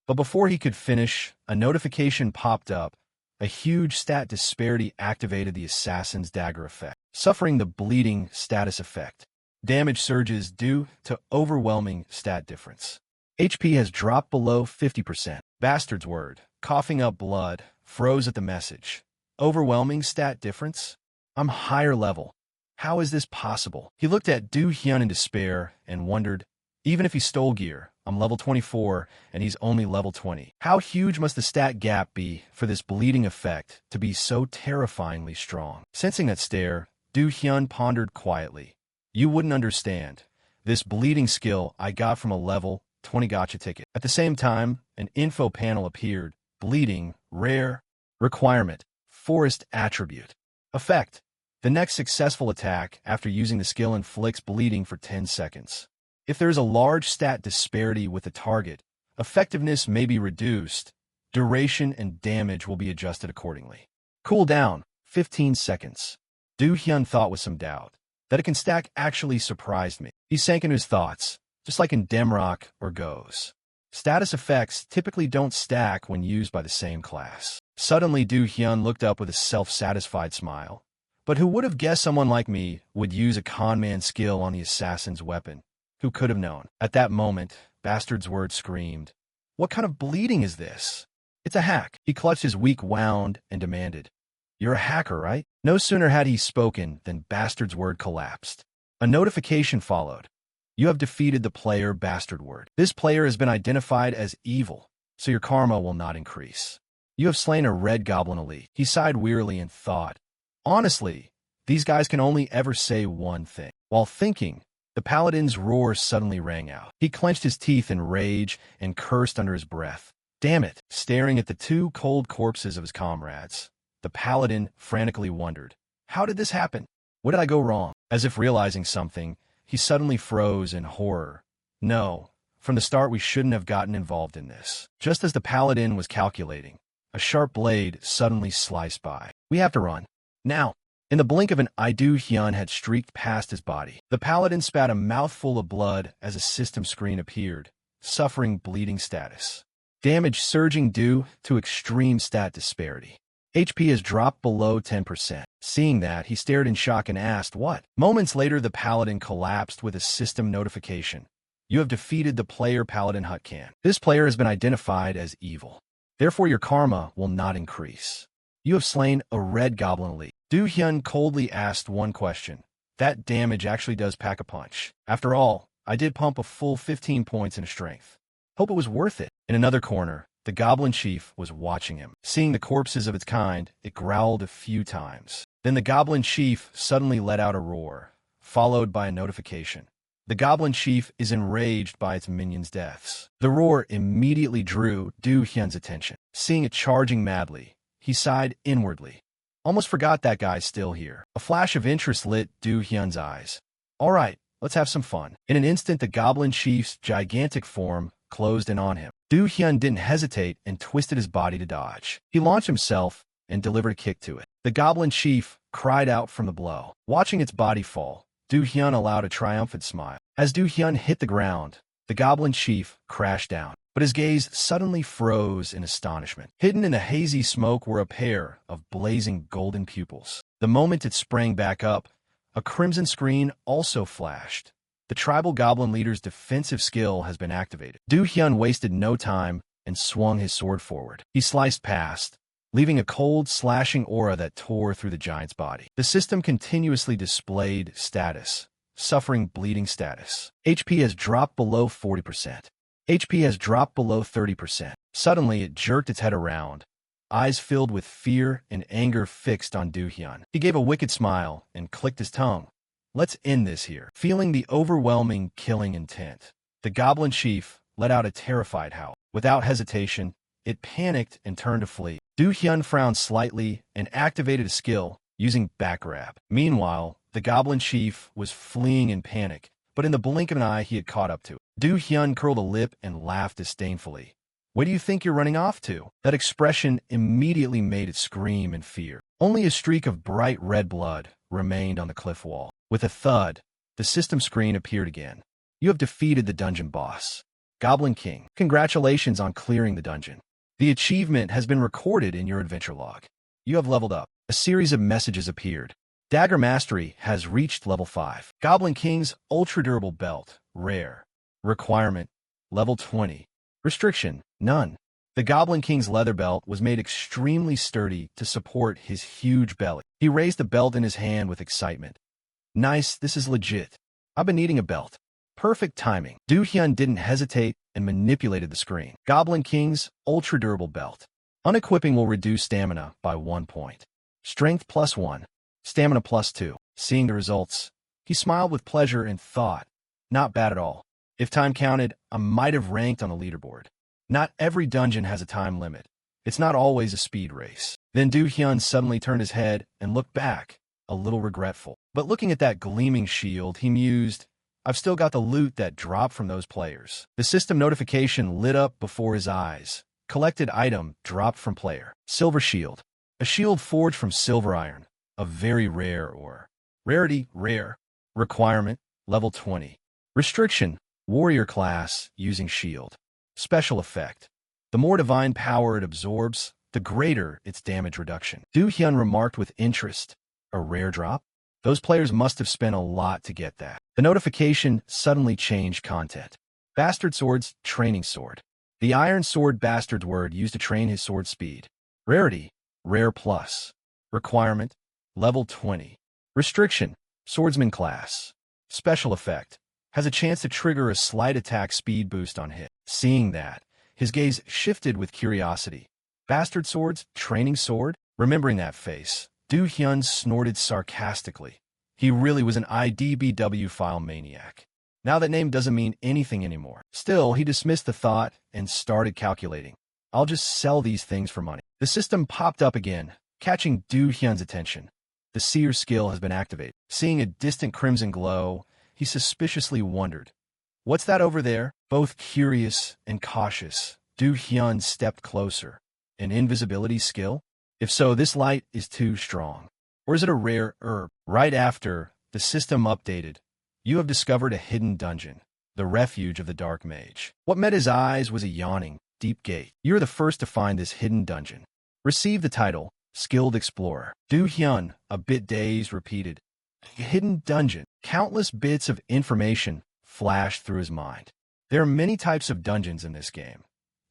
But before he could finish, a notification popped up. A huge stat disparity activated the assassin's dagger effect, suffering the bleeding status effect. Damage surges due to overwhelming stat difference. HP has dropped below 50%. Bastard's Word, coughing up blood, froze at the message. Overwhelming stat difference? I'm higher level. How is this possible? He looked at Du Hyun in despair and wondered, even if he stole gear, I'm level 24 and he's only level 20. How huge must the stat gap be for this bleeding effect to be so terrifyingly strong? Sensing that stare, Du Hyun pondered quietly. You wouldn't understand. This bleeding skill I got from a level 20 gacha ticket. At the same time, an info panel appeared. Bleeding, rare, requirement, forest attribute. Effect. The next successful attack after using the skill inflicts bleeding for 10 seconds. If there is a large stat disparity with the target, effectiveness may be reduced, duration and damage will be adjusted accordingly. Cooldown, 15 seconds. Do Hyun thought with some doubt. That it can stack actually surprised me. He sank into his thoughts, just like in Damrock or Goes. Status effects typically don't stack when used by the same class. Suddenly, Do Hyun looked up with a self-satisfied smile. But who would have guessed someone like me would use a conman skill on the assassin's weapon? Who could have known? At that moment, Bastard's word screamed. What kind of bleeding is this? It's a hack. He clutched his weak wound and demanded. You're a hacker, right? No sooner had he spoken than Bastard's word collapsed. A notification followed. You have defeated the player Bastard word. This player has been identified as evil, so your karma will not increase. You have slain a red goblin elite. He sighed wearily and thought. Honestly, these guys can only ever say one thing. While thinking, the paladin's roar suddenly rang out. He clenched his teeth in rage and cursed under his breath. Damn it! Staring at the two cold corpses of his comrades, the paladin frantically wondered. How did this happen? What did I go wrong? As if realizing something, he suddenly froze in horror. No, from the start we shouldn't have gotten involved in this. Just as the paladin was calculating, a sharp blade suddenly sliced by. We have to run. Now. In the blink of an eye, Do Hyun had streaked past his body. The paladin spat a mouthful of blood as a system screen appeared, suffering bleeding status. Damage surging due to extreme stat disparity. HP has dropped below 10%. Seeing that, he stared in shock and asked, what? Moments later, the paladin collapsed with a system notification. You have defeated the player Paladin Hutcan. This player has been identified as evil. Therefore, your karma will not increase. You have slain a red goblin elite. Do Hyun coldly asked one question. That damage actually does pack a punch. After all, I did pump a full 15 points into strength. Hope it was worth it. In another corner, the goblin chief was watching him. Seeing the corpses of its kind, it growled a few times. Then the goblin chief suddenly let out a roar, followed by a notification. The goblin chief is enraged by its minions' deaths. The roar immediately drew Do Hyun's attention. Seeing it charging madly, he sighed inwardly. Almost forgot that guy's still here. A flash of interest lit Do Hyun's eyes. All right, let's have some fun. In an instant, the goblin chief's gigantic form closed in on him. Do Hyun didn't hesitate and twisted his body to dodge. He launched himself and delivered a kick to it. The goblin chief cried out from the blow. Watching its body fall, Do Hyun allowed a triumphant smile. As Do Hyun hit the ground, the goblin chief crashed down. But his gaze suddenly froze in astonishment. Hidden in the hazy smoke were a pair of blazing golden pupils. The moment it sprang back up, a crimson screen also flashed. The tribal goblin leader's defensive skill has been activated. Do Hyun wasted no time and swung his sword forward. He sliced past, leaving a cold, slashing aura that tore through the giant's body. The system continuously displayed status, suffering bleeding status. HP has dropped below 40%. HP has dropped below 30%. Suddenly, it jerked its head around, eyes filled with fear and anger fixed on Do Hyun. He gave a wicked smile and clicked his tongue. Let's end this here. Feeling the overwhelming killing intent, the goblin chief let out a terrified howl. Without hesitation, it panicked and turned to flee. Do Hyun frowned slightly and activated a skill using back grab. Meanwhile, the goblin chief was fleeing in panic, but in the blink of an eye he had caught up to it. Do Hyun curled a lip and laughed disdainfully. Where do you think you're running off to? That expression immediately made it scream in fear. Only a streak of bright red blood remained on the cliff wall. With a thud, the system screen appeared again. You have defeated the dungeon boss, Goblin King. Congratulations on clearing the dungeon. The achievement has been recorded in your adventure log. You have leveled up. A series of messages appeared. Dagger Mastery has reached level 5. Goblin King's ultra-durable belt, rare. Requirement, level 20. Restriction, none. The Goblin King's leather belt was made extremely sturdy to support his huge belly. He raised the belt in his hand with excitement. Nice, this is legit. I've been needing a belt. Perfect timing. Do Hyun didn't hesitate and manipulated the screen. Goblin King's ultra-durable belt. Unequipping will reduce stamina by 1 point. Strength +1. Stamina +2. Seeing the results, he smiled with pleasure and thought, not bad at all. If time counted, I might have ranked on the leaderboard. Not every dungeon has a time limit. It's not always a speed race. Then Do Hyun suddenly turned his head and looked back. a little regretful. But looking at that gleaming shield, he mused, I've still got the loot that dropped from those players. The system notification lit up before his eyes. Collected item dropped from player. Silver shield. A shield forged from silver iron. A very rare ore. Rarity, rare. Requirement, level 20. Restriction, warrior class using shield. Special effect. The more divine power it absorbs, the greater its damage reduction. Du Hyun remarked with interest. A rare drop? Those players must have spent a lot to get that. The notification suddenly changed content. Bastard Sword's training sword. The iron sword Bastard's word used to train his sword speed. Rarity, rare plus. Requirement, level 20. Restriction, swordsman class. Special effect, has a chance to trigger a slight attack speed boost on hit. Seeing that, his gaze shifted with curiosity. Bastard Sword's training sword? Remembering that face, Du Hyun snorted sarcastically. He really was an IDBW file maniac. Now that name doesn't mean anything anymore. Still, he dismissed the thought and started calculating. I'll just sell these things for money. The system popped up again, catching Du Hyun's attention. The seer skill has been activated. Seeing a distant crimson glow, he suspiciously wondered, what's that over there? Both curious and cautious, Du Hyun stepped closer. An invisibility skill? If so, this light is too strong. Or is it a rare herb? Right after, the system updated. You have discovered a hidden dungeon, the refuge of the Dark Mage. What met his eyes was a yawning, deep gate. You're the first to find this hidden dungeon. Receive the title, Skilled Explorer. Du Hyun, a bit dazed, repeated, hidden dungeon. Countless bits of information flashed through his mind. There are many types of dungeons in this game.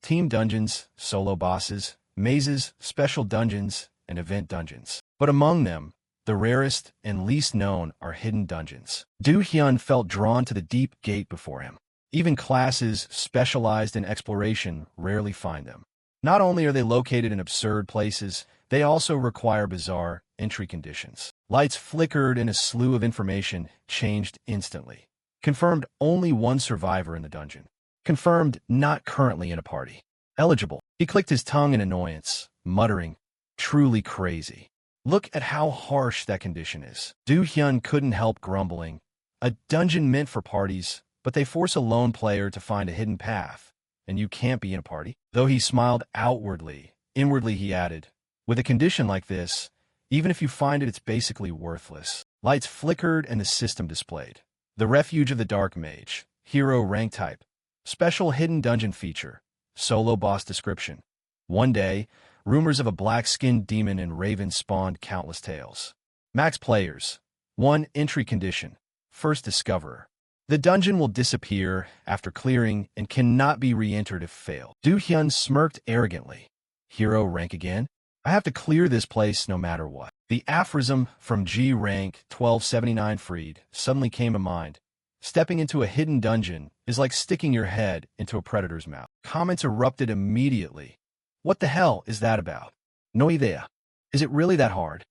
Team dungeons, solo bosses, mazes, special dungeons, and event dungeons. But among them, the rarest and least known are hidden dungeons. Du Hyun felt drawn to the deep gate before him. Even classes specialized in exploration rarely find them. Not only are they located in absurd places, they also require bizarre entry conditions. Lights flickered and a slew of information changed instantly. Confirmed only one survivor in the dungeon. Confirmed not currently in a party. Eligible. He clicked his tongue in annoyance, muttering, truly crazy. Look at how harsh that condition is. Du Hyun couldn't help grumbling. A dungeon meant for parties, but they force a lone player to find a hidden path, and you can't be in a party. Though he smiled outwardly, inwardly he added, with a condition like this, even if you find it, it's basically worthless. Lights flickered and the system displayed. The Refuge of the Dark Mage. Hero rank type. Special hidden dungeon feature. Solo boss description. One day, rumors of a black-skinned demon in Raven spawned countless tales. Max players. 1 entry condition. First discoverer. The dungeon will disappear after clearing and cannot be re-entered if failed. Du Hyun smirked arrogantly. Hero rank again? I have to clear this place no matter what. The aphorism from G rank 1279 Freed suddenly came to mind. Stepping into a hidden dungeon is like sticking your head into a predator's mouth. Comments erupted immediately. What the hell is that about? No idea. Is it really that hard?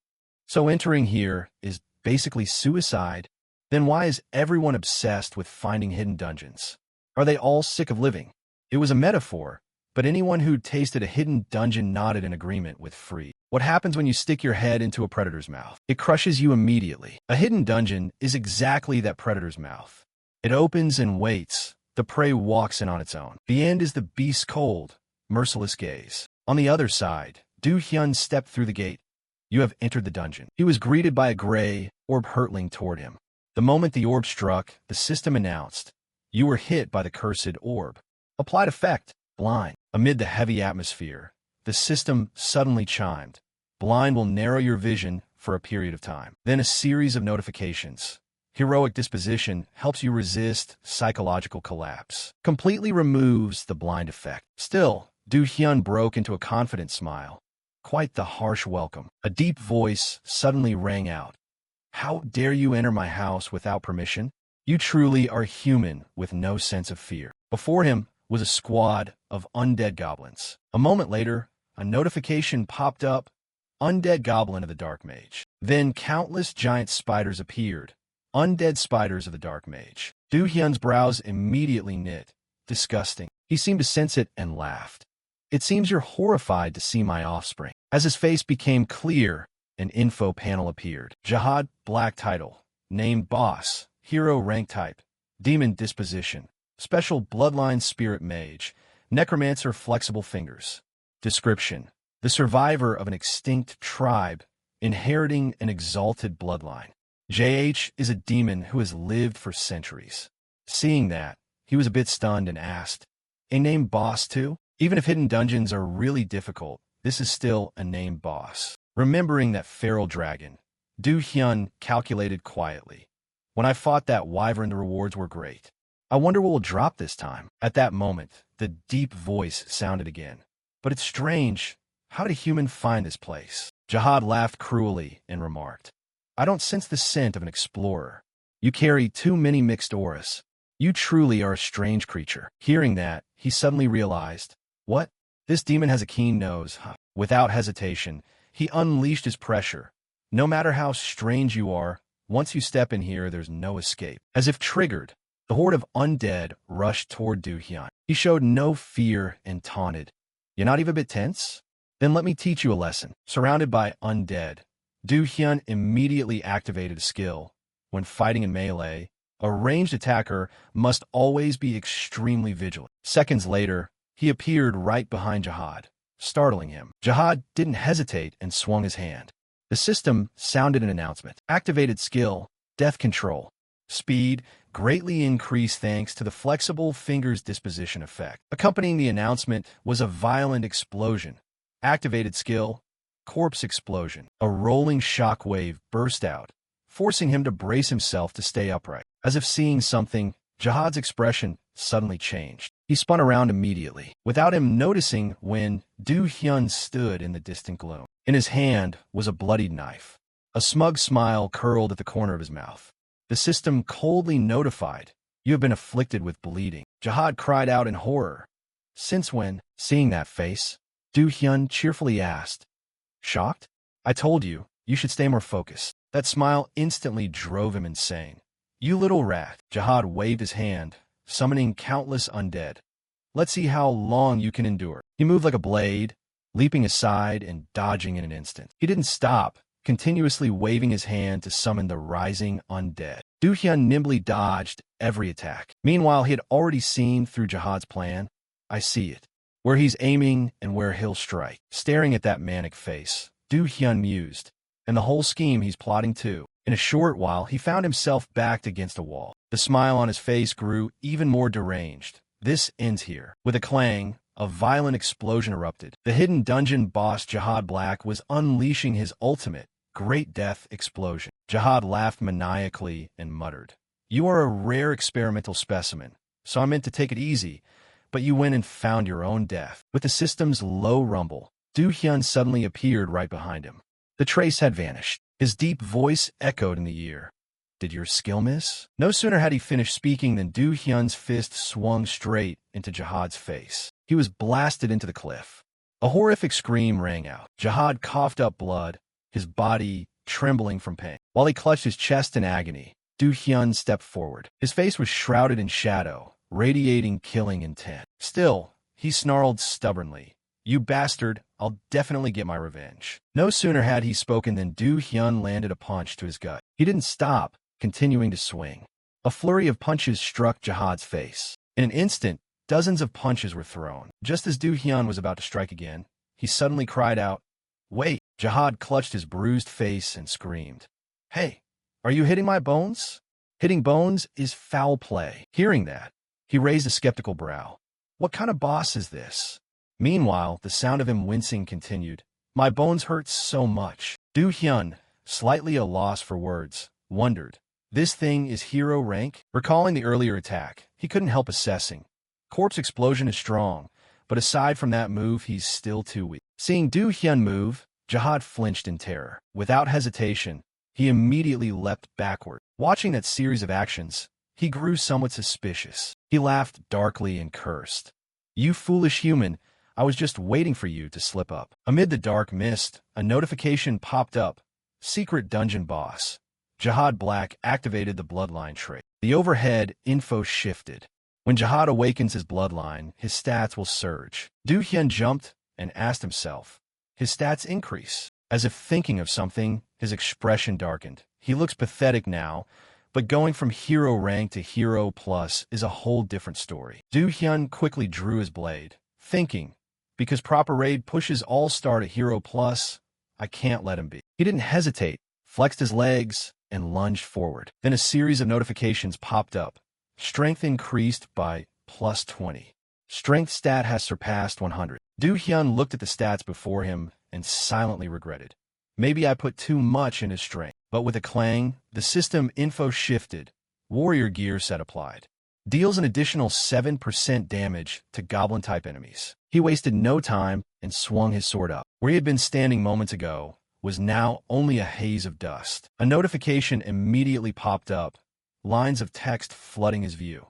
So entering here is basically suicide? Then why is everyone obsessed with finding hidden dungeons? Are they all sick of living? It was a metaphor, but anyone who tasted a hidden dungeon nodded in agreement with Freed. What happens when you stick your head into a predator's mouth? It crushes you immediately. A hidden dungeon is exactly that predator's mouth. It opens and waits. The prey walks in on its own. The end is the beast's cold, merciless gaze. On the other side, Du Hyun stepped through the gate. You have entered the dungeon. He was greeted by a gray orb hurtling toward him. The moment the orb struck, the system announced, you were hit by the cursed orb. Applied effect, blind. Amid the heavy atmosphere, the system suddenly chimed. Blind will narrow your vision for a period of time. Then a series of notifications. Heroic disposition helps you resist psychological collapse. Completely removes the blind effect. Still, Du Hyun broke into a confident smile. Quite the harsh welcome. A deep voice suddenly rang out. How dare you enter my house without permission? You truly are human with no sense of fear. Before him was a squad of undead goblins. A moment later, a notification popped up. Undead goblin of the Dark Mage. Then countless giant spiders appeared. Undead spiders of the Dark Mage. Du Hyun's brows immediately knit. Disgusting. He seemed to sense it and laughed. It seems you're horrified to see my offspring. As his face became clear, an info panel appeared. Jihad Black title. Name Boss. Hero rank type. Demon disposition. Special bloodline spirit mage. Necromancer flexible fingers. Description. The survivor of an extinct tribe, inheriting an exalted bloodline. JH is a demon who has lived for centuries. Seeing that, he was a bit stunned and asked, "A named boss too? Even if hidden dungeons are really difficult, this is still a named boss." Remembering that feral dragon, Du Hyun calculated quietly. "When I fought that wyvern, the rewards were great. I wonder what will drop this time." At that moment, the deep voice sounded again. "But it's strange. How did a human find this place?" Jihad laughed cruelly and remarked, "I don't sense the scent of an explorer. You carry too many mixed auras. You truly are a strange creature." Hearing that, he suddenly realized, what? This demon has a keen nose, huh? Without hesitation, he unleashed his pressure. "No matter how strange you are, once you step in here, there's no escape." As if triggered, the horde of undead rushed toward Du Hyun. He showed no fear and taunted, "You're not even a bit tense? Then let me teach you a lesson." Surrounded by undead, Du Hyun immediately activated a skill. When fighting in melee, a ranged attacker must always be extremely vigilant. Seconds later, he appeared right behind Jihad, startling him. Jihad didn't hesitate and swung his hand. The system sounded an announcement. Activated skill, Death Control. Speed greatly increased thanks to the flexible fingers disposition effect. Accompanying the announcement was a violent explosion. Activated skill, Corpse Explosion. A rolling shock wave burst out, forcing him to brace himself to stay upright. As if seeing something, Jihad's expression suddenly changed. He spun around immediately, without him noticing when Du Hyun stood in the distant gloom. In his hand was a bloodied knife. A smug smile curled at the corner of his mouth. The system coldly notified, "You have been afflicted with bleeding." Jihad cried out in horror. "Since when?" Seeing that face, Du Hyun cheerfully asked, "Shocked? I told you, you should stay more focused." That smile instantly drove him insane. "You little rat." Jihad waved his hand, summoning countless undead. "Let's see how long you can endure." He moved like a blade, leaping aside and dodging in an instant. He didn't stop, continuously waving his hand to summon the rising undead. Du Hyun nimbly dodged every attack. Meanwhile, he had already seen through Jihad's plan. "I see it. Where he's aiming and where he'll strike." Staring at that manic face, Du Hyun mused. "And the whole scheme he's plotting too." In a short while, he found himself backed against a wall. The smile on his face grew even more deranged. "This ends here." With a clang, a violent explosion erupted. The hidden dungeon boss Jihad Black was unleashing his ultimate, Great Death Explosion. Jihad laughed maniacally and muttered, "You are a rare experimental specimen, so I meant to take it easy, but you went and found your own death." With the system's low rumble, Du Hyun suddenly appeared right behind him. The trace had vanished. His deep voice echoed in the ear. "Did your skill miss?" No sooner had he finished speaking than Du Hyun's fist swung straight into Jihad's face. He was blasted into the cliff. A horrific scream rang out. Jihad coughed up blood, his body trembling from pain. While he clutched his chest in agony, Du Hyun stepped forward. His face was shrouded in shadow, radiating killing intent. Still, he snarled stubbornly, "You bastard, I'll definitely get my revenge." No sooner had he spoken than Du Hyun landed a punch to his gut. He didn't stop, continuing to swing. A flurry of punches struck Jihad's face. In an instant, dozens of punches were thrown. Just as Du Hyun was about to strike again, he suddenly cried out, "Wait!" Jihad clutched his bruised face and screamed, "Hey, are you hitting my bones?" Hitting bones is foul play. Hearing that, he raised a skeptical brow. What kind of boss is this? Meanwhile, the sound of him wincing continued. "My bones hurt so much." Du Hyun, slightly at a loss for words, wondered, "This thing is hero rank?" Recalling the earlier attack, he couldn't help assessing. Corpse Explosion is strong, but aside from that move, he's still too weak. Seeing Du Hyun move, Jihad flinched in terror. Without hesitation, he immediately leapt backward. Watching that series of actions, he grew somewhat suspicious. He laughed darkly and cursed. "You foolish human, I was just waiting for you to slip up." Amid the dark mist, a notification popped up. Secret Dungeon Boss. Jihad Black activated the bloodline trait. The overhead info shifted. When Jihad awakens his bloodline, his stats will surge. Du Hyun jumped and asked himself, "His stats increase?" As if thinking of something, his expression darkened. He looks pathetic now, but going from hero rank to hero plus is a whole different story. Do-hyun quickly drew his blade, thinking, because proper raid pushes all-star to hero plus, I can't let him be. He didn't hesitate, flexed his legs, and lunged forward. Then a series of notifications popped up. Strength increased by plus 20. Strength stat has surpassed 100. Do-hyun looked at the stats before him and silently regretted. Maybe I put too much in his strength. But with a clang, the system info shifted. Warrior gear set applied. Deals an additional 7% damage to goblin-type enemies. He wasted no time and swung his sword up. Where he had been standing moments ago was now only a haze of dust. A notification immediately popped up, lines of text flooding his view.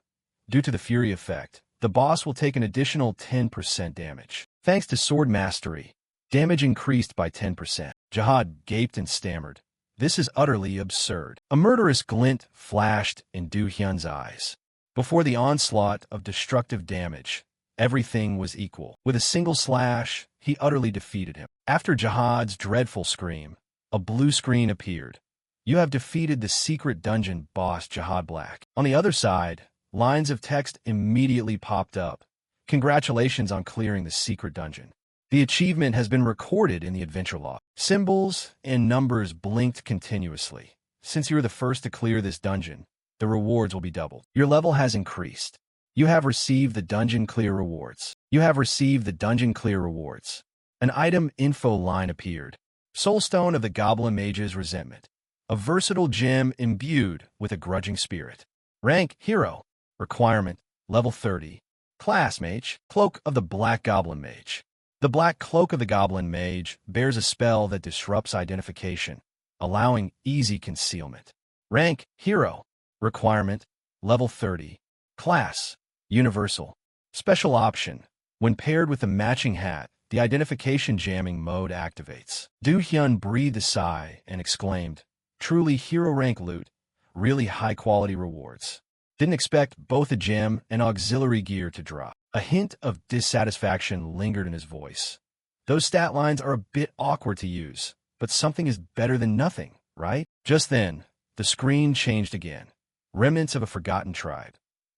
Due to the Fury effect, the boss will take an additional 10% damage. Thanks to sword mastery, damage increased by 10%. Jihad gaped and stammered. This is utterly absurd. A murderous glint flashed in Do-hyun's eyes. Before the onslaught of destructive damage, everything was equal. With a single slash, he utterly defeated him. After Jihad's dreadful scream, a blue screen appeared. You have defeated the secret dungeon boss Jihad Black. On the other side, lines of text immediately popped up. Congratulations on clearing the secret dungeon. The achievement has been recorded in the adventure log. Symbols and numbers blinked continuously. Since you were the first to clear this dungeon, the rewards will be doubled. Your level has increased. You have received the dungeon clear rewards. You have received the dungeon clear rewards. An item info line appeared. Soulstone of the Goblin Mage's Resentment. A versatile gem imbued with a grudging spirit. Rank, Hero. Requirement, level 30. Class, Mage. Cloak of the Black Goblin Mage. The Black Cloak of the Goblin Mage bears a spell that disrupts identification, allowing easy concealment. Rank, Hero. Requirement, level 30. Class, Universal. Special option, when paired with the matching hat, the identification jamming mode activates. Do-hyun breathed a sigh and exclaimed, truly hero rank loot, really high-quality rewards. Didn't expect both a gem and auxiliary gear to drop. A hint of dissatisfaction lingered in his voice. Those stat lines are a bit awkward to use, but something is better than nothing, right? Just then, the screen changed again. Remnants of a forgotten tribe.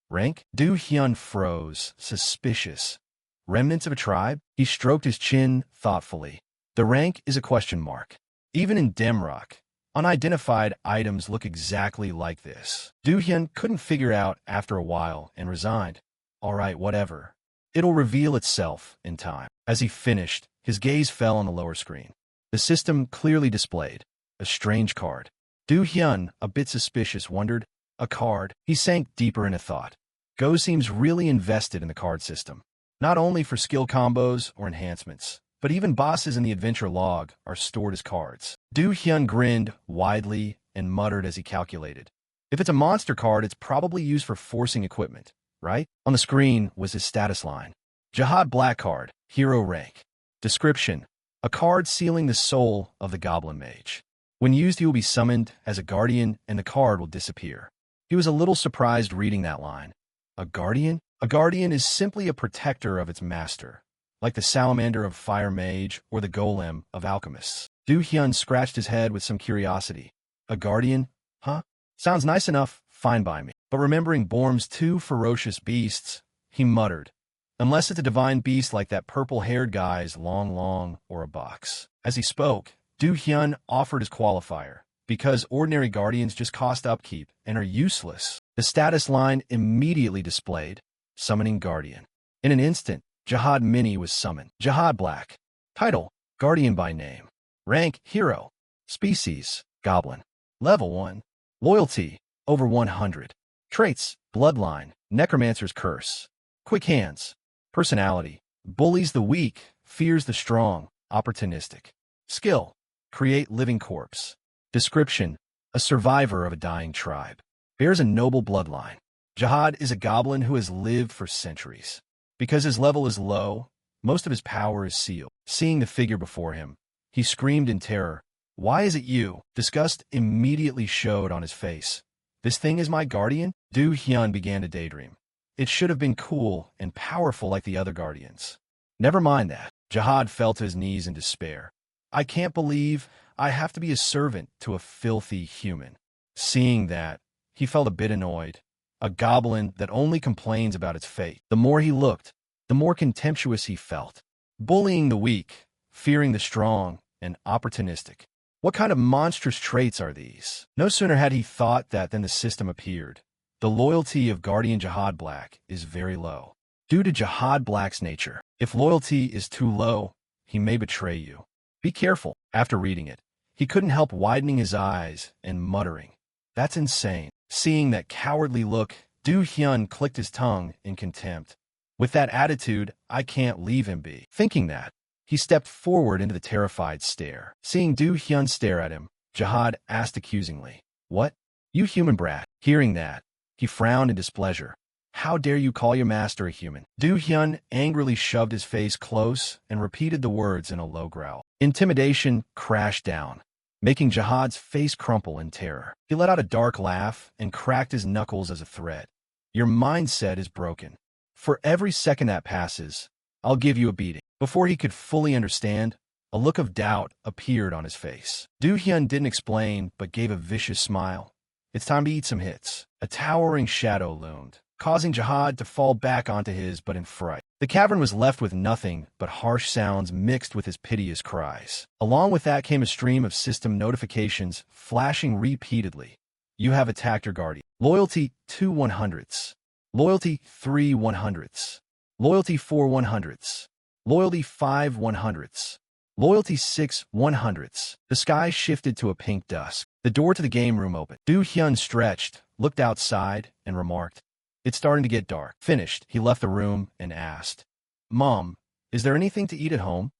Rank? Do-hyun froze, suspicious. Remnants of a tribe? He stroked his chin thoughtfully. The rank is a question mark. Even in Damrock, unidentified items look exactly like this. Do-hyun couldn't figure out after a while and resigned. All right, whatever. It'll reveal itself in time. As he finished, his gaze fell on the lower screen. The system clearly displayed a strange card. Do-hyun, a bit suspicious, wondered, a card? He sank deeper into thought. Go seems really invested in the card system. Not only for skill combos or enhancements, but even bosses in the adventure log are stored as cards. Do-hyun grinned widely and muttered as he calculated. If it's a monster card, it's probably used for forcing equipment, right? On the screen was his status line. Jihad Black card, hero rank. Description, a card sealing the soul of the Goblin Mage. When used, he will be summoned as a guardian and the card will disappear. He was a little surprised reading that line. A guardian? A guardian is simply a protector of its master, like the salamander of fire mage or the golem of alchemists. Do-hyun scratched his head with some curiosity. A guardian? Huh? Sounds nice enough, fine by me. But remembering Borm's two ferocious beasts, he muttered, unless it's a divine beast like that purple-haired guy's Long or a box. As he spoke, Do-hyun offered his qualifier, because ordinary guardians just cost upkeep and are useless. The status line immediately displayed, summoning guardian. In an instant, Jihad Mini was summoned. Jihad Black. Title, Guardian by name. Rank, Hero. Species, Goblin. Level 1. Loyalty, over 100. Traits, Bloodline, Necromancer's Curse. Quick Hands. Personality, bullies the weak, fears the strong, opportunistic. Skill, create living corpse. Description, a survivor of a dying tribe. Bears a noble bloodline. Jihad is a goblin who has lived for centuries. Because his level is low, most of his power is sealed. Seeing the figure before him, he screamed in terror. Why is it you? Disgust immediately showed on his face. This thing is my guardian? Do-hyun began to daydream. It should have been cool and powerful like the other guardians. Never mind that. Jihad fell to his knees in despair. I can't believe I have to be a servant to a filthy human. Seeing that, he felt a bit annoyed. A goblin that only complains about its fate. The more he looked, the more contemptuous he felt. Bullying the weak, fearing the strong, and opportunistic. What kind of monstrous traits are these? No sooner had he thought that than the system appeared. The loyalty of Guardian Jihad Black is very low. Due to Jihad Black's nature, if loyalty is too low, he may betray you. Be careful. After reading it, he couldn't help widening his eyes and muttering, "That's insane." Seeing that cowardly look, Do Hyun clicked his tongue in contempt. With that attitude, I can't leave him be. Thinking that, he stepped forward into the terrified stare. Seeing Do Hyun stare at him, Jihad asked accusingly, "What? You human brat?" Hearing that, he frowned in displeasure. "How dare you call your master a human?" Do Hyun angrily shoved his face close and repeated the words in a low growl. Intimidation crashed down, making Jihad's face crumple in terror. He let out a dark laugh and cracked his knuckles as a threat. "Your mindset is broken. For every second that passes, I'll give you a beating." Before he could fully understand, a look of doubt appeared on his face. Do Hyun didn't explain, but gave a vicious smile. "It's time to eat some hits." A towering shadow loomed, causing Jihad to fall back onto his but in fright. The cavern was left with nothing but harsh sounds mixed with his piteous cries. Along with that came a stream of system notifications flashing repeatedly. You have attacked your guardian. Loyalty 2 100s. Loyalty 3 100s. Loyalty 4 100s. Loyalty 5 100s. Loyalty 6 100s. The sky shifted to a pink dusk. The door to the game room opened. Do Hyun stretched, looked outside, and remarked, "It's starting to get dark." Finished, he left the room and asked, "Mom, is there anything to eat at home?"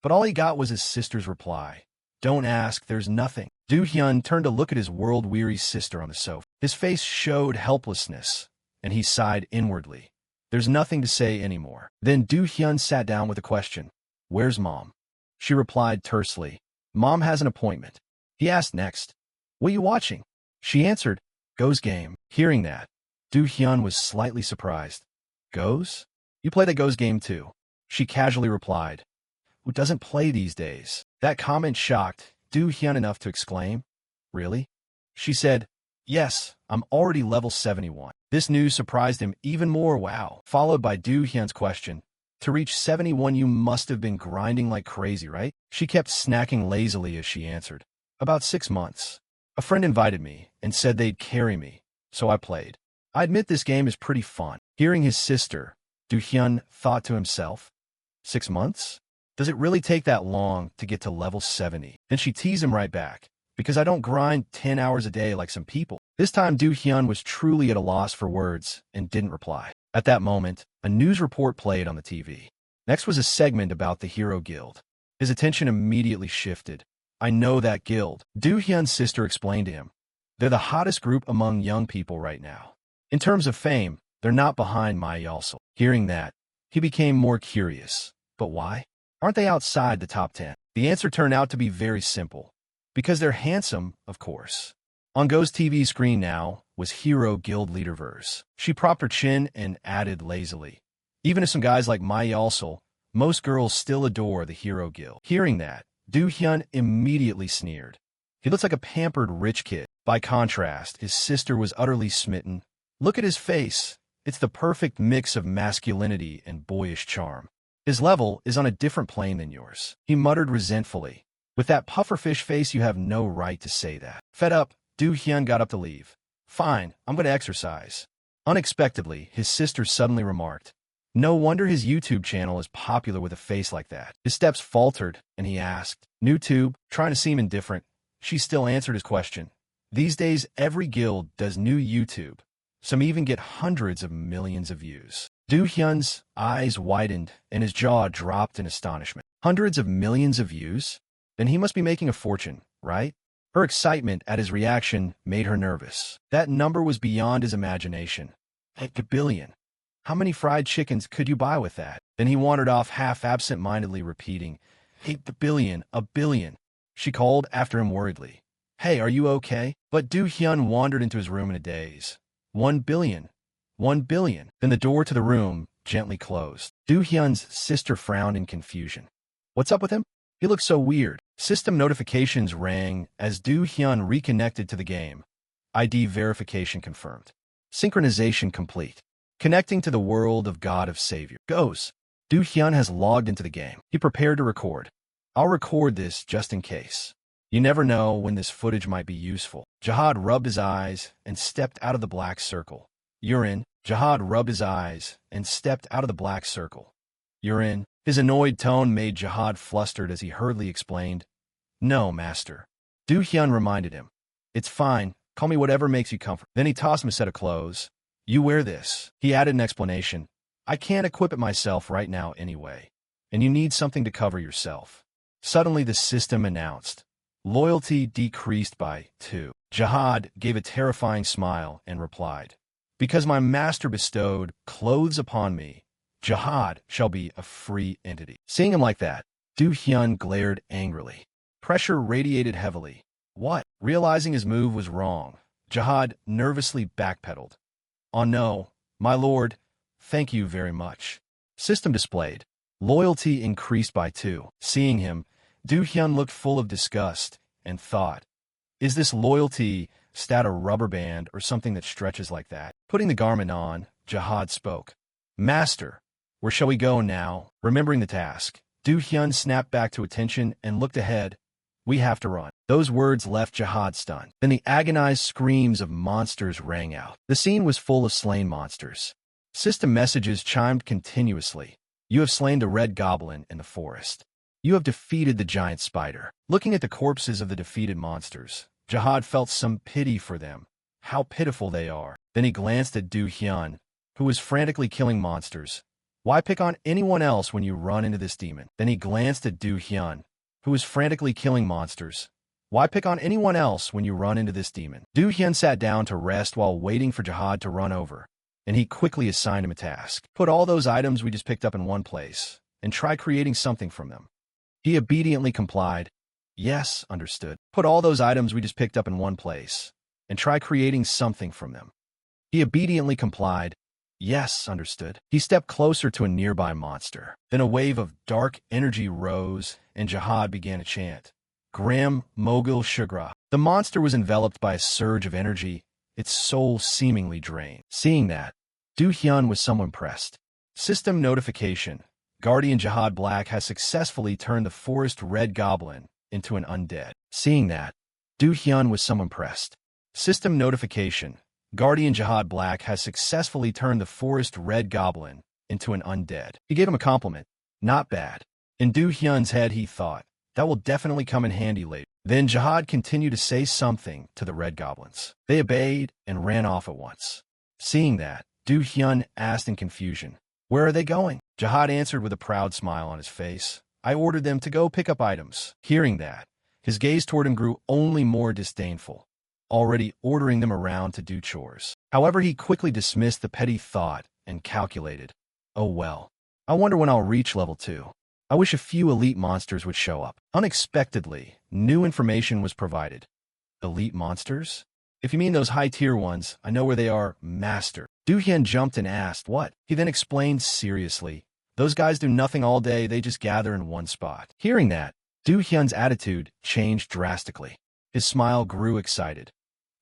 But all he got was his sister's reply, "Don't ask, there's nothing." Do Hyun turned to look at his world-weary sister on the sofa. His face showed helplessness, and he sighed inwardly. There's nothing to say anymore. Then Do Hyun sat down with a question. "Where's Mom?" She replied tersely, "Mom has an appointment." He asked next, "What are you watching?" She answered, "Go's game." Hearing that, Do Hyun was slightly surprised. "Go's? You play that Go's game too?" She casually replied, "Who doesn't play these days?" That comment shocked Do Hyun enough to exclaim, "Really?" She said, "Yes, I'm already level 71. This news surprised him even more. Wow. Followed by Do Hyun's question, "To reach 71 you must have been grinding like crazy, right?" She kept snacking lazily as she answered, "About 6 months. A friend invited me and said they'd carry me, so I played. I admit this game is pretty fun." Hearing his sister, Do Hyun thought to himself, 6 months? Does it really take that long to get to level 70? Then she teased him right back, "Because I don't grind 10 hours a day like some people." This time Do Hyun was truly at a loss for words and didn't reply. At that moment, a news report played on the TV. Next was a segment about the Hero Guild. His attention immediately shifted. "I know that guild," Do Hyun's sister explained to him. "They're the hottest group among young people right now. In terms of fame, they're not behind my also." Hearing that, he became more curious. But why? Aren't they outside the top 10? The answer turned out to be very simple. Because they're handsome, of course. On Go's TV screen now was Hero Guild leader Verse. She propped her chin and added lazily, "Even if some guys like my also, most girls still adore the Hero Guild." Hearing that, Do Hyun immediately sneered. He looks like a pampered rich kid. By contrast, his sister was utterly smitten. "Look at his face. It's the perfect mix of masculinity and boyish charm. His level is on a different plane than yours." He muttered resentfully, "With that pufferfish face you have no right to say that." Fed up, Do Hyun got up to leave. "Fine, I'm going to exercise." Unexpectedly, his sister suddenly remarked, "No wonder his YouTube channel is popular with a face like that." His steps faltered, and he asked, "New tube?" Trying to seem indifferent, she still answered his question. "These days, every guild does new YouTube. Some even get hundreds of millions of views." Do Hyun's eyes widened, and his jaw dropped in astonishment. Hundreds of millions of views? Then he must be making a fortune, right? Her excitement at his reaction made her nervous. That number was beyond his imagination. A billion. How many fried chickens could you buy with that? Then he wandered off half absent-mindedly repeating, "A billion, a billion." She called after him worriedly, "Hey, are you okay?" But Do Hyun wandered into his room in a daze. 1 billion. 1 billion. Then the door to the room gently closed. Do Hyun's sister frowned in confusion. "What's up with him?" He looked so weird. System notifications rang as Do Hyun reconnected to the game. ID verification confirmed. Synchronization complete. Connecting to the world of God of Savior. Goes. Do Hyun has logged into the game. He prepared to record. I'll record this just in case. You never know when this footage might be useful. Jihad rubbed his eyes and stepped out of the black circle. You're in. Jihad rubbed his eyes and stepped out of the black circle. You're in. His annoyed tone made Jihad flustered as he hurriedly explained. No, master. Do Hyun reminded him. It's fine. Call me whatever makes you comfortable. Then he tossed him a set of clothes. You wear this. He added an explanation. I can't equip it myself right now anyway. And you need something to cover yourself. Suddenly the system announced. Loyalty decreased by 2. Jihad gave a terrifying smile and replied. Because my master bestowed clothes upon me, Jihad shall be a free entity. Seeing him like that, Do Hyun glared angrily. Pressure radiated heavily. What? Realizing his move was wrong, Jihad nervously backpedaled. Oh no, my lord, thank you very much. System displayed. Loyalty increased by 2. Seeing him, Do Hyun looked full of disgust and thought, is this loyalty stat a rubber band or something that stretches like that? Putting the garment on, Jihad spoke. Master, where shall we go now? Remembering the task, Do Hyun snapped back to attention and looked ahead. We have to run. Those words left Jihad stunned. Then the agonized screams of monsters rang out. The scene was full of slain monsters. System messages chimed continuously. You have slain the red goblin in the forest. You have defeated the giant spider. Looking at the corpses of the defeated monsters, Jihad felt some pity for them. How pitiful they are. Then he glanced at Do Hyun, who was frantically killing monsters. Why pick on anyone else when you run into this demon? Then he glanced at Do Hyun, who was frantically killing monsters. Why pick on anyone else when you run into this demon? Do Hyun sat down to rest while waiting for Jihad to run over, and he quickly assigned him a task. Put all those items we just picked up in one place, and try creating something from them. He obediently complied. Yes, understood. Put all those items we just picked up in one place, and try creating something from them. He obediently complied. Yes, understood. He stepped closer to a nearby monster. Then a wave of dark energy rose, and Jihad began to chant. Grim Mogul Shugra. The monster was enveloped by a surge of energy, its soul seemingly drained. Seeing that, Do Hyun was somewhat impressed. System notification. Guardian Jihad Black has successfully turned the forest red goblin into an undead. Seeing that, Do Hyun was somewhat impressed. System notification. Guardian Jihad Black has successfully turned the forest red goblin into an undead. He gave him a compliment. Not bad. In Do Hyun's head he thought, that will definitely come in handy later. Then Jihad continued to say something to the red goblins. They obeyed and ran off at once. Seeing that, Do Hyun asked in confusion, where are they going? Jihad answered with a proud smile on his face. I ordered them to go pick up items. Hearing that, his gaze toward him grew only more disdainful, already ordering them around to do chores. However, he quickly dismissed the petty thought and calculated. Oh well, I wonder when I'll reach level 2. I wish a few elite monsters would show up. Unexpectedly, new information was provided. Elite monsters? If you mean those high-tier ones, I know where they are, master. Do Hyun jumped and asked, what? He then explained seriously. Those guys do nothing all day, they just gather in one spot. Hearing that, Do Hyun's attitude changed drastically. His smile grew excited.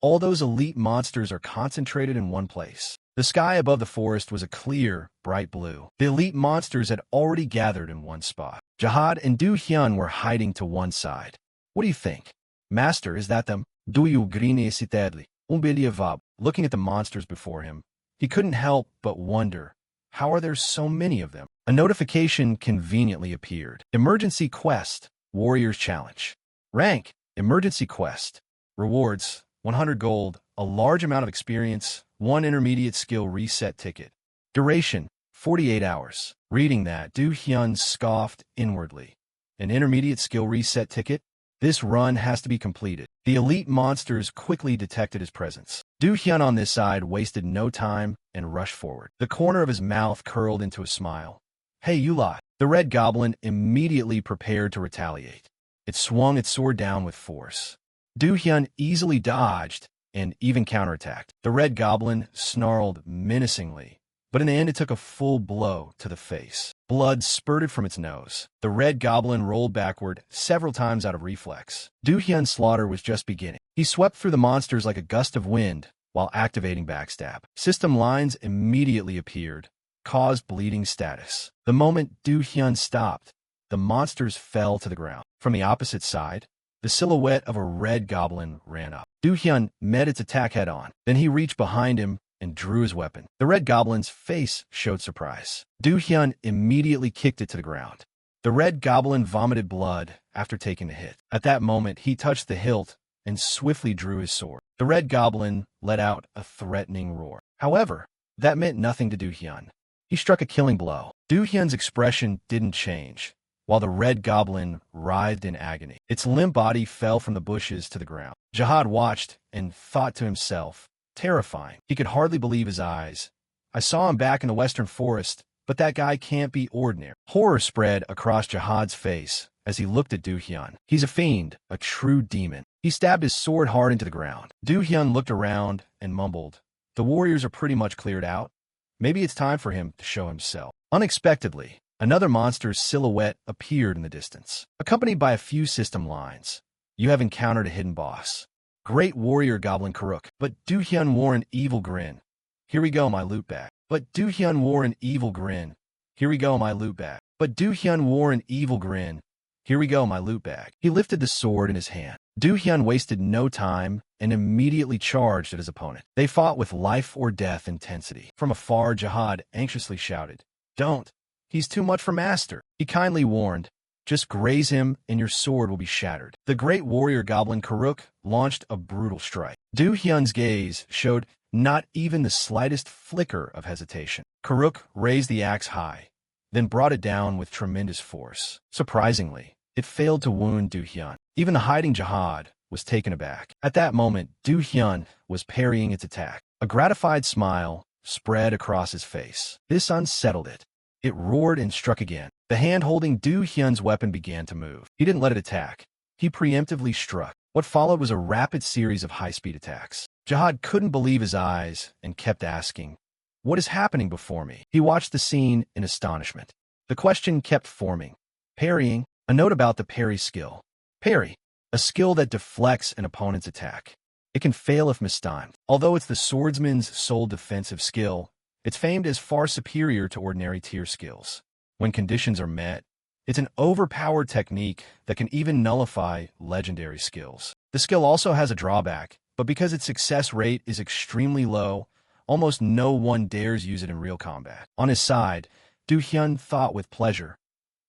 All those elite monsters are concentrated in one place. The sky above the forest was a clear, bright blue. The elite monsters had already gathered in one spot. Jihad and Do Hyun were hiding to one side. What do you think? Master, is that them? Do you grinecitedly? Vab. Looking at the monsters before him, he couldn't help but wonder, how are there so many of them? A notification conveniently appeared. Emergency Quest, Warriors Challenge. Rank, Emergency Quest. Rewards, 100 gold, a large amount of experience, 1 intermediate skill reset ticket. Duration, 48 hours. Reading that, Do Hyun scoffed inwardly. An intermediate skill reset ticket? This run has to be completed. The elite monsters quickly detected his presence. Do Hyun on this side wasted no time and rushed forward. The corner of his mouth curled into a smile. Hey, you lot. The red goblin immediately prepared to retaliate. It swung its sword down with force. Do Hyun easily dodged and even counterattacked. The red goblin snarled menacingly, but in the end it took a full blow to the face. Blood spurted from its nose. The red goblin rolled backward several times out of reflex. Do-hyun's slaughter was just beginning. He swept through the monsters like a gust of wind while activating backstab. System lines immediately appeared, caused bleeding status. The moment Do-hyun stopped, the monsters fell to the ground. From the opposite side, the silhouette of a red goblin ran up. Do-hyun met its attack head-on. Then he reached behind him and drew his weapon. The red goblin's face showed surprise. Do-hyun immediately kicked it to the ground. The red goblin vomited blood after taking the hit. At that moment, he touched the hilt and swiftly drew his sword. The red goblin let out a threatening roar. However, that meant nothing to Do-hyun. He struck a killing blow. Do-hyun's expression didn't change, while the red goblin writhed in agony. Its limp body fell from the bushes to the ground. Jihad watched and thought to himself, terrifying. He could hardly believe his eyes. I saw him back in the western forest, but that guy can't be ordinary. Horror spread across Jihad's face as he looked at Do-hyun. He's a fiend, a true demon. He stabbed his sword hard into the ground. Do-hyun looked around and mumbled, the warriors are pretty much cleared out. Maybe it's time for him to show himself. Unexpectedly, another monster's silhouette appeared in the distance, accompanied by a few system lines. You have encountered a hidden boss. Great warrior goblin Karuk. But Do-hyun wore an evil grin. Here we go, my loot bag. But Do-hyun wore an evil grin. Here we go, my loot bag. But Do-hyun wore an evil grin. Here we go, my loot bag. He lifted the sword in his hand. Do-hyun wasted no time and immediately charged at his opponent. They fought with life-or-death intensity. From afar, Jihad anxiously shouted, Don't! He's too much for Master. He kindly warned, just graze him and your sword will be shattered. The great warrior goblin Karuk launched a brutal strike. Do-hyun's gaze showed not even the slightest flicker of hesitation. Karuk raised the axe high, then brought it down with tremendous force. Surprisingly, it failed to wound Do-hyun. Even the hiding Jihad was taken aback. At that moment, Do-hyun was parrying its attack. A gratified smile spread across his face. This unsettled it. It roared and struck again. The hand holding Do-hyun's weapon began to move. He didn't let it attack. He preemptively struck. What followed was a rapid series of high-speed attacks. Jihad couldn't believe his eyes and kept asking, What is happening before me? He watched the scene in astonishment. The question kept forming. Parrying. A note about the parry skill. Parry. A skill that deflects an opponent's attack. It can fail if mistimed. Although it's the swordsman's sole defensive skill, it's famed as far superior to ordinary tier skills. When conditions are met, it's an overpowered technique that can even nullify legendary skills. The skill also has a drawback, but because its success rate is extremely low, almost no one dares use it in real combat. On his side, Do-hyun thought with pleasure.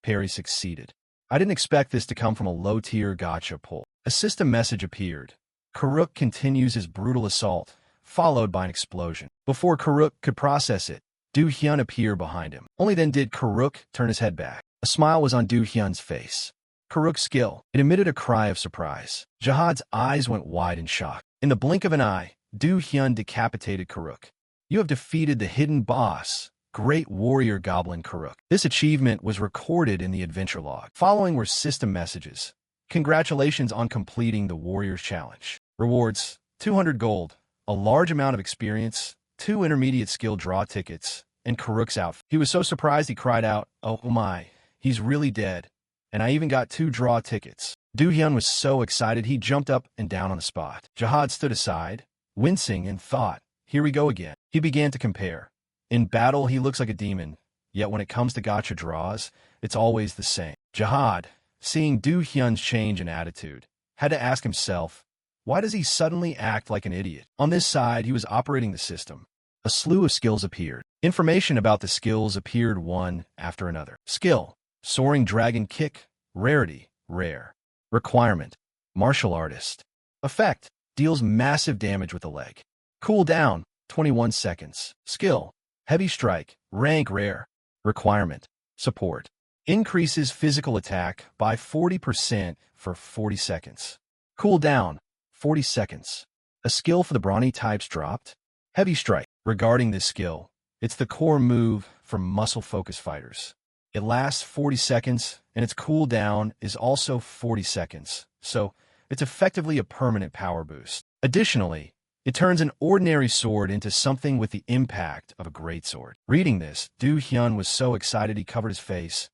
Parry succeeded. I didn't expect this to come from a low-tier gacha pull. A system message appeared. Karuk continues his brutal assault, followed by an explosion. Before Karuk could process it, Do-hyun appeared behind him. Only then did Karuk turn his head back. A smile was on Do-hyun's face. Karuk's skill. It emitted a cry of surprise. Jihad's eyes went wide in shock. In the blink of an eye, Do-hyun decapitated Karuk. You have defeated the hidden boss, Great Warrior Goblin Karuk. This achievement was recorded in the adventure log. Following were system messages. Congratulations on completing the Warriors Challenge. Rewards, 200 gold, a large amount of experience, 2 intermediate skill draw tickets, and Karuk's outfit. He was so surprised he cried out, Oh my, he's really dead. And I even got 2 draw tickets. Do-hyun was so excited he jumped up and down on the spot. Jihad stood aside, wincing, and thought, Here we go again. He began to compare. In battle, he looks like a demon, yet when it comes to gacha draws, it's always the same. Jihad, seeing Do-hyun's change in attitude, had to ask himself, why does he suddenly act like an idiot? On this side, he was operating the system. A slew of skills appeared. Information about the skills appeared one after another. Skill, Soaring Dragon Kick, Rarity, Rare. Requirement, Martial Artist. Effect, deals massive damage with the leg. Cooldown, 21 seconds. Skill, Heavy Strike, Rank Rare. Requirement, Support. Increases physical attack by 40% for 40 seconds. Cooldown, 40 seconds. A skill for the brawny types dropped. Heavy Strike. Regarding this skill, it's the core move for muscle-focused fighters. It lasts 40 seconds, and its cooldown is also 40 seconds, so it's effectively a permanent power boost. Additionally, It turns an ordinary sword into something with the impact of a greatsword. Reading this, Do Hyun was so excited he covered his face.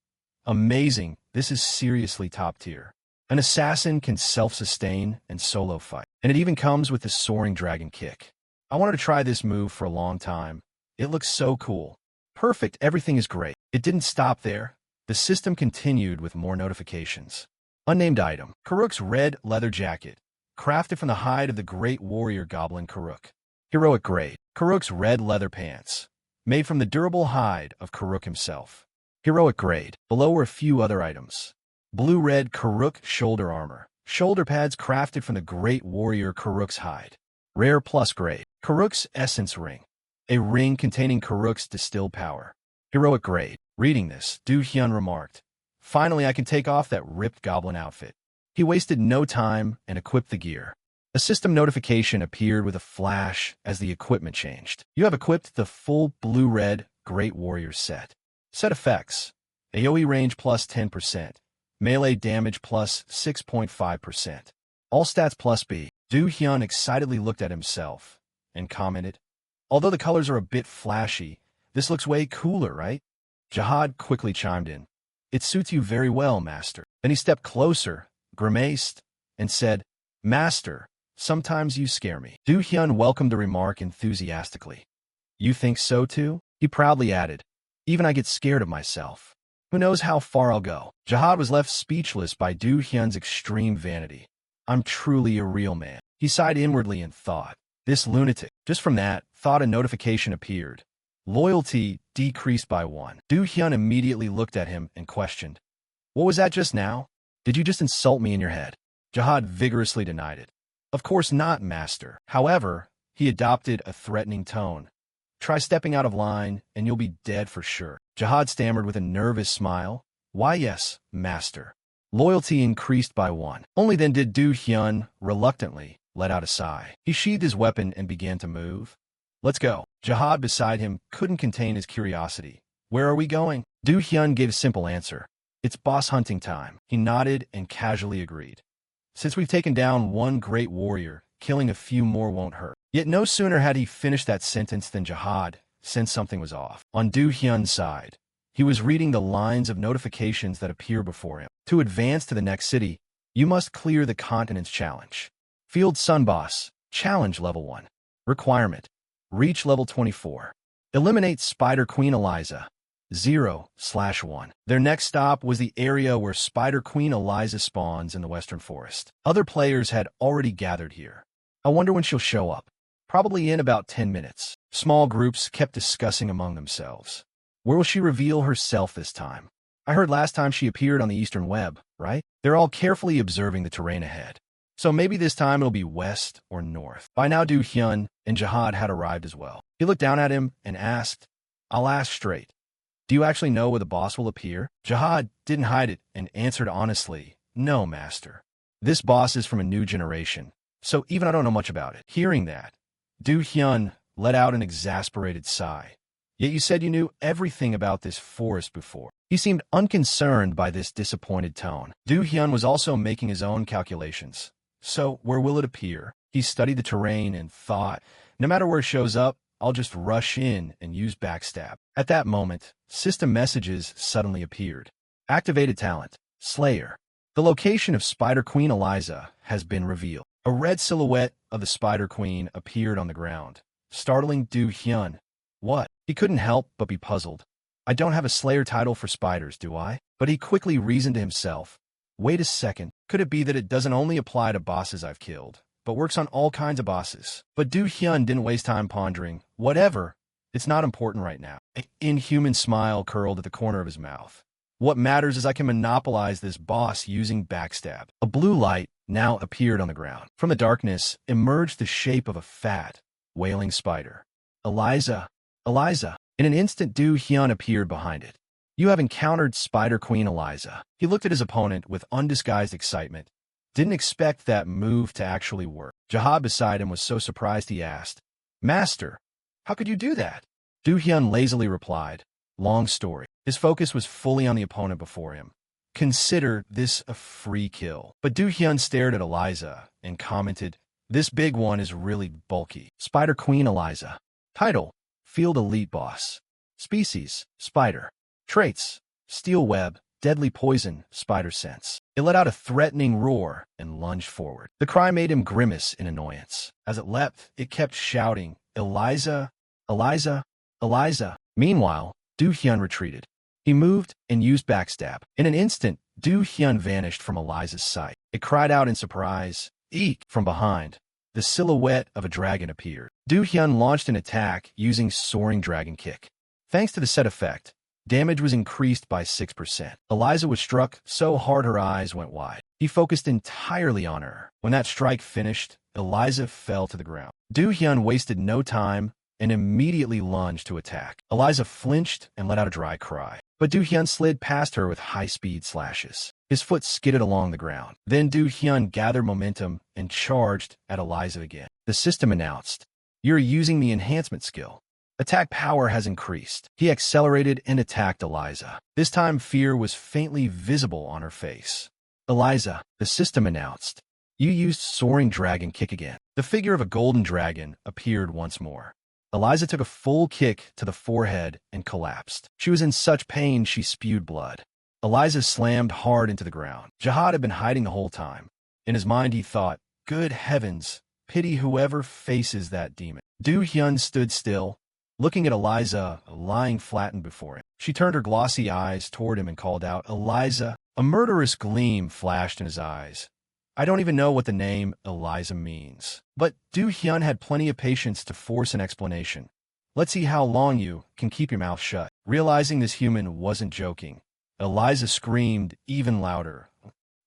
Amazing, this is seriously top tier. An assassin can self-sustain and solo fight, and it even comes with the soaring dragon kick. I wanted to try this move for a long time. It looks so cool. Perfect, everything is great. It didn't stop there. The system continued with more notifications. Unnamed item, Karuk's red leather jacket, crafted from the hide of the great warrior goblin Karuk. Heroic grade, Karuk's red leather pants, made from the durable hide of Karuk himself. Heroic grade, below were a few other items. Blue-red Karuk shoulder armor, shoulder pads crafted from the great warrior Karuk's hide. Rare plus grade, Karuk's essence ring, a ring containing Karuk's distilled power. Heroic grade, reading this, Do Hyun remarked, finally I can take off that ripped goblin outfit. He wasted no time and equipped the gear. A system notification appeared with a flash as the equipment changed. You have equipped the full blue-red Great Warrior set. Set effects, AoE range plus 10%, melee damage plus 6.5%. All stats plus B. Do Hyun excitedly looked at himself and commented, although the colors are a bit flashy, this looks way cooler, right? Jihad quickly chimed in. It suits you very well, Master. Then he stepped closer, grimaced, and said, Master, sometimes you scare me. Do Hyun welcomed the remark enthusiastically. You think so too? He proudly added, even I get scared of myself. Who knows how far I'll go? Jihad was left speechless by Do Hyun's extreme vanity. I'm truly a real man. He sighed inwardly and thought, this lunatic. Just from that thought a notification appeared. Loyalty decreased by 1. Do Hyun immediately looked at him and questioned, what was that just now? Did you just insult me in your head? Jihad vigorously denied it. Of course not, Master. However, he adopted a threatening tone. Try stepping out of line, and you'll be dead for sure. Jihad stammered with a nervous smile. Why yes, Master. Loyalty increased by 1. Only then did Do Hyun, reluctantly, let out a sigh. He sheathed his weapon and began to move. Let's go. Jihad beside him couldn't contain his curiosity. Where are we going? Do Hyun gave a simple answer. It's boss hunting time. He nodded and casually agreed. Since we've taken down one great warrior, killing a few more won't hurt. Yet no sooner had he finished that sentence than Jihad sensed something was off. On Do Hyun's side, he was reading the lines of notifications that appear before him. To advance to the next city, you must clear the continent's challenge. Field Sun Boss, Challenge Level 1. Requirement, reach Level 24. Eliminate Spider Queen Eliza, 0/1. Their next stop was the area where Spider Queen Eliza spawns in the Western Forest. Other players had already gathered here. I wonder when she'll show up. Probably in about 10 minutes. Small groups kept discussing among themselves. Where will she reveal herself this time? I heard last time she appeared on the Eastern Web, right? They're all carefully observing the terrain ahead. So maybe this time it'll be west or north. By now Do Hyun and Jihad had arrived as well. He looked down at him and asked, I'll ask straight. Do you actually know where the boss will appear? Jihad didn't hide it and answered honestly, no, Master. This boss is from a new generation, so even I don't know much about it. Hearing that, Do Hyun let out an exasperated sigh. Yet you said you knew everything about this forest before. He seemed unconcerned by this disappointed tone. Do Hyun was also making his own calculations. So, where will it appear? He studied the terrain and thought, no matter where it shows up, I'll just rush in and use backstab. At that moment, system messages suddenly appeared. Activated talent, Slayer. The location of Spider Queen Eliza has been revealed. A red silhouette of the Spider Queen appeared on the ground, startling Do Hyun. What? He couldn't help but be puzzled. I don't have a Slayer title for spiders, do I? But he quickly reasoned to himself. Wait a second, could it be that it doesn't only apply to bosses I've killed, but works on all kinds of bosses? But Do Hyun didn't waste time pondering. Whatever, it's not important right now. An inhuman smile curled at the corner of his mouth. What matters is I can monopolize this boss using backstab. A blue light now appeared on the ground. From the darkness emerged the shape of a fat, wailing spider. Eliza. Eliza. In an instant Do Hyun appeared behind it. You have encountered Spider Queen Eliza. He looked at his opponent with undisguised excitement. Didn't expect that move to actually work. Jihad beside him was so surprised he asked, Master, how could you do that? Do Hyun lazily replied, long story. His focus was fully on the opponent before him. Consider this a free kill. But Do Hyun stared at Eliza and commented, This big one is really bulky. Spider Queen Eliza. Title: Field Elite Boss. Species: Spider. Traits: Steel Web, Deadly Poison, Spider Sense. It let out a threatening roar and lunged forward. The cry made him grimace in annoyance. As it leapt, it kept shouting, "Eliza, Eliza, Eliza." Meanwhile, Du Hyun retreated. He moved and used backstab. In an instant, Du Hyun vanished from Eliza's sight. It cried out in surprise. Eek! From behind, the silhouette of a dragon appeared. Du Hyun launched an attack using Soaring Dragon Kick. Thanks to the set effect, damage was increased by 6%. Eliza was struck so hard her eyes went wide. He focused entirely on her. When that strike finished, Eliza fell to the ground. Du Hyun wasted no time and immediately lunged to attack. Eliza flinched and let out a dry cry. But Du Hyun slid past her with high-speed slashes. His foot skidded along the ground. Then Du Hyun gathered momentum and charged at Eliza again. The system announced, "You're using the enhancement skill. Attack power has increased." He accelerated and attacked Eliza. This time fear was faintly visible on her face. "Eliza," the system announced, "you used Soaring Dragon Kick again." The figure of a golden dragon appeared once more. Eliza took a full kick to the forehead and collapsed. She was in such pain she spewed blood. Eliza slammed hard into the ground. Jihad had been hiding the whole time. In his mind he thought, "Good heavens, pity whoever faces that demon." Du Hyun stood still, looking at Eliza lying flattened before him. She turned her glossy eyes toward him and called out, "Eliza." A murderous gleam flashed in his eyes. I don't even know what the name Eliza means. But Du Hyun had plenty of patience to force an explanation. "Let's see how long you can keep your mouth shut." Realizing this human wasn't joking, Eliza screamed even louder.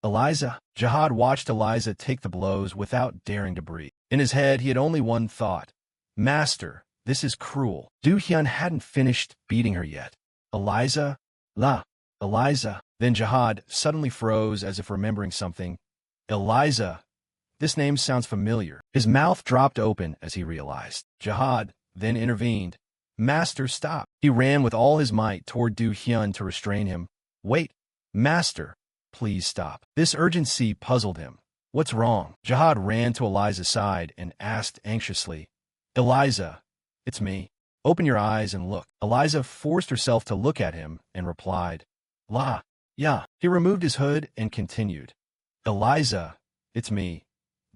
"Eliza." Jihad watched Eliza take the blows without daring to breathe. In his head, he had only one thought. "Master, this is cruel." Du Hyun hadn't finished beating her yet. "Eliza? La. Eliza." Then Jihad suddenly froze as if remembering something. "Eliza. This name sounds familiar." His mouth dropped open as he realized. Jihad then intervened. "Master, stop." He ran with all his might toward Du Hyun to restrain him. "Wait. Master, please stop." This urgency puzzled him. "What's wrong?" Jihad ran to Eliza's side and asked anxiously, "Eliza, it's me. Open your eyes and look." Eliza forced herself to look at him and replied, "La. Yeah." He removed his hood and continued, "Eliza, it's me.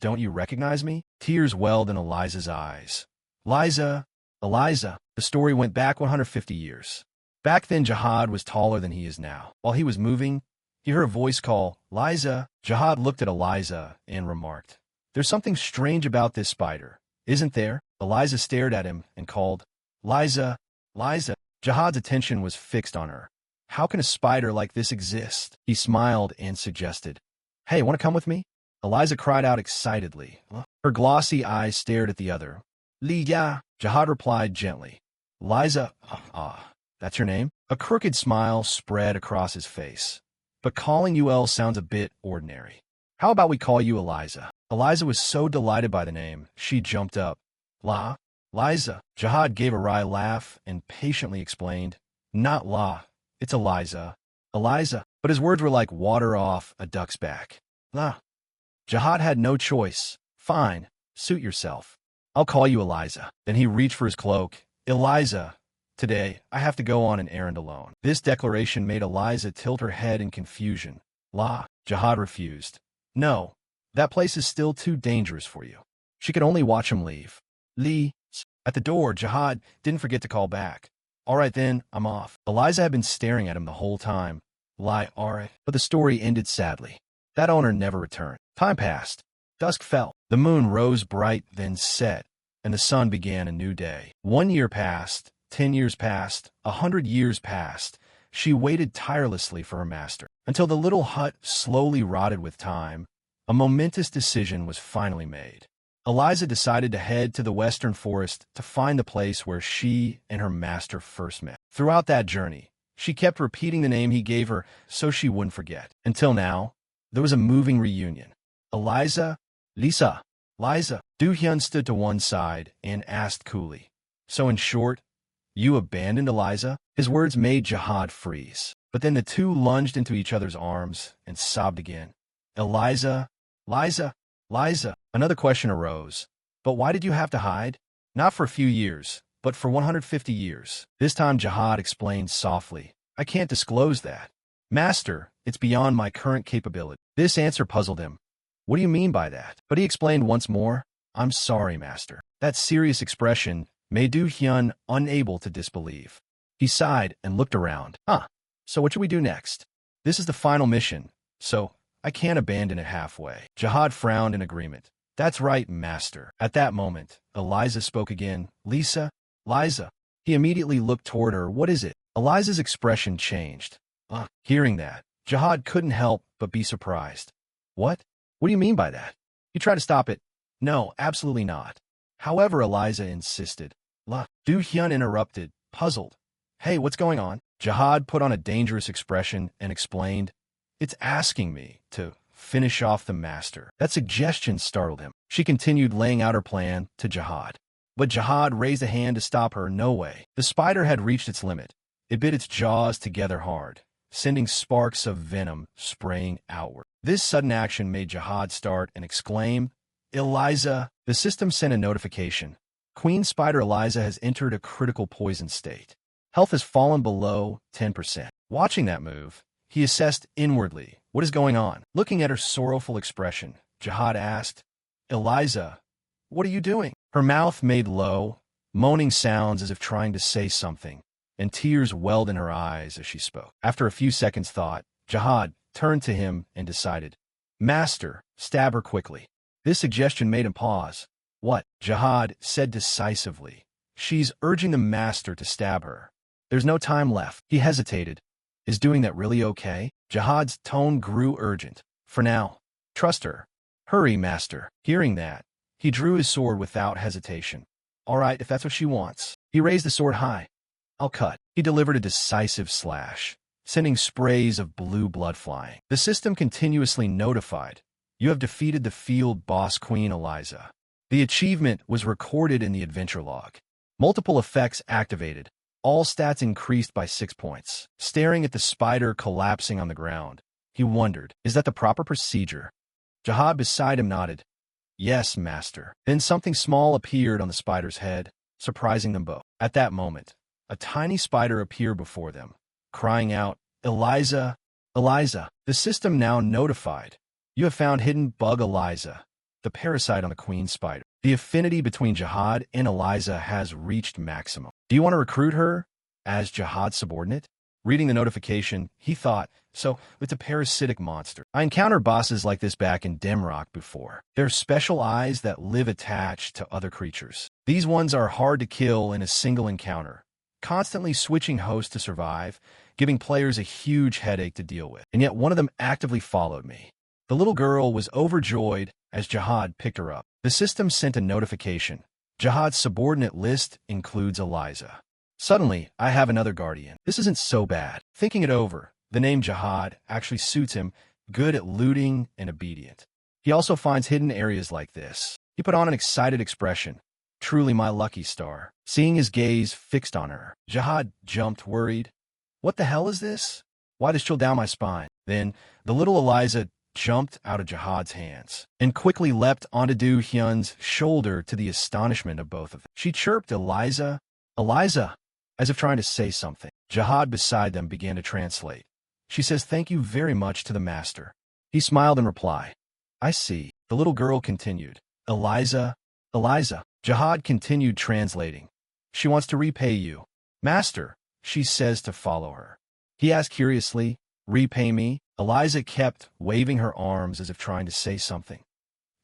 Don't you recognize me?" Tears welled in Eliza's eyes. "Eliza, Eliza." The story went back 150 years. Back then, Jihad was taller than he is now. While he was moving, he heard a voice call, "Liza." Jihad looked at Eliza and remarked, "There's something strange about this spider, isn't there?" Eliza stared at him and called, "Liza, Liza." Jihad's attention was fixed on her. How can a spider like this exist? He smiled and suggested, "Hey, want to come with me?" Eliza cried out excitedly. Her glossy eyes stared at the other. "Li ya." Jihad replied gently. "Liza, that's your name?" A crooked smile spread across his face. "But calling you El sounds a bit ordinary. How about we call you Eliza?" Eliza was so delighted by the name, she jumped up. Liza." Jihad gave a wry laugh and patiently explained, "Not La, it's Eliza. Eliza." But his words were like water off a duck's back. "La." Jihad had no choice. "Fine, suit yourself. I'll call you Eliza." Then he reached for his cloak. "Eliza, today I have to go on an errand alone." This declaration made Eliza tilt her head in confusion. "La." Jihad refused. "No, that place is still too dangerous for you." She could only watch him leave. "Li." At the door, Jihad didn't forget to call back. "All right then, I'm off." Eliza had been staring at him the whole time. All right. But the story ended sadly. That owner never returned. Time passed. Dusk fell. The moon rose bright, then set, and the sun began a new day. 1 year passed, 10 years passed, 100 years passed. She waited tirelessly for her master, until the little hut slowly rotted with time. A momentous decision was finally made. Eliza decided to head to the western forest to find the place where she and her master first met. Throughout that journey, she kept repeating the name he gave her so she wouldn't forget. Until now, there was a moving reunion. "Eliza, Lisa, Liza." Du Hyun stood to one side and asked coolly, "So in short, you abandoned Eliza?" His words made Jihad freeze. But then the two lunged into each other's arms and sobbed again. "Eliza, Liza." Liza, another question arose. But why did you have to hide? Not for a few years, but for 150 years. This time Jihad explained softly. I can't disclose that. Master, it's beyond my current capability. This answer puzzled him. What do you mean by that? But he explained once more. I'm sorry, Master. That serious expression made Du Hyun unable to disbelieve. He sighed and looked around. So what should we do next? This is the final mission, so I can't abandon it halfway. Jihad frowned in agreement. That's right, Master. At that moment, Eliza spoke again. Liza. He immediately looked toward her. What is it? Eliza's expression changed. Hearing that, Jihad couldn't help but be surprised. What? What do you mean by that? You try to stop it? No, absolutely not. However, Eliza insisted. Du Hyun interrupted, puzzled. Hey, what's going on? Jihad put on a dangerous expression and explained. It's asking me to finish off the Master. That suggestion startled him. She continued laying out her plan to Jihad. But Jihad raised a hand to stop her. No way. The spider had reached its limit. It bit its jaws together hard, sending sparks of venom spraying outward. This sudden action made Jihad start and exclaim, Eliza! The system sent a notification. Queen Spider Eliza has entered a critical poison state. Health has fallen below 10%. Watching that move, he assessed inwardly. What is going on? Looking at her sorrowful expression, Jihad asked, Eliza, what are you doing? Her mouth made low, moaning sounds as if trying to say something, and tears welled in her eyes as she spoke. After a few seconds' thought, Jihad turned to him and decided, Master, stab her quickly. This suggestion made him pause. What? Jihad said decisively. She's urging the Master to stab her. There's no time left. He hesitated. Is doing that really okay? Jihad's tone grew urgent. For now. Trust her. Hurry, Master. Hearing that, he drew his sword without hesitation. All right, if that's what she wants. He raised the sword high. I'll cut. He delivered a decisive slash, sending sprays of blue blood flying. The system continuously notified. You have defeated the field boss Queen Eliza. The achievement was recorded in the adventure log. Multiple effects activated. All stats increased by 6 points. Staring at the spider collapsing on the ground, he wondered, is that the proper procedure? Jihad beside him nodded. Yes, Master. Then something small appeared on the spider's head, surprising them both. At that moment, a tiny spider appeared before them, crying out, Eliza, Eliza. The system now notified. You have found hidden bug Eliza, the parasite on the queen spider. The affinity between Jihad and Eliza has reached maximum. Do you want to recruit her as Jihad's subordinate? Reading the notification, he thought, so it's a parasitic monster. I encountered bosses like this back in Damrock before. They're special eyes that live attached to other creatures. These ones are hard to kill in a single encounter, constantly switching hosts to survive, giving players a huge headache to deal with. And yet one of them actively followed me. The little girl was overjoyed as Jihad picked her up. The system sent a notification. Jihad's subordinate list includes Eliza. Suddenly, I have another guardian. This isn't so bad. Thinking it over, the name Jihad actually suits him, good at looting and obedient. He also finds hidden areas like this. He put on an excited expression. Truly my lucky star. Seeing his gaze fixed on her, Jihad jumped, worried. What the hell is this? Why does chill down my spine? Then, the little Eliza jumped out of Jihad's hands and quickly leapt onto Du Hyun's shoulder to the astonishment of both of them. She chirped, Eliza, Eliza, as if trying to say something. Jihad beside them began to translate. She says thank you very much to the Master. He smiled in reply. I see. The little girl continued. Eliza, Eliza. Jihad continued translating. She wants to repay you. Master, she says to follow her. He asked curiously, repay me? Eliza kept waving her arms as if trying to say something.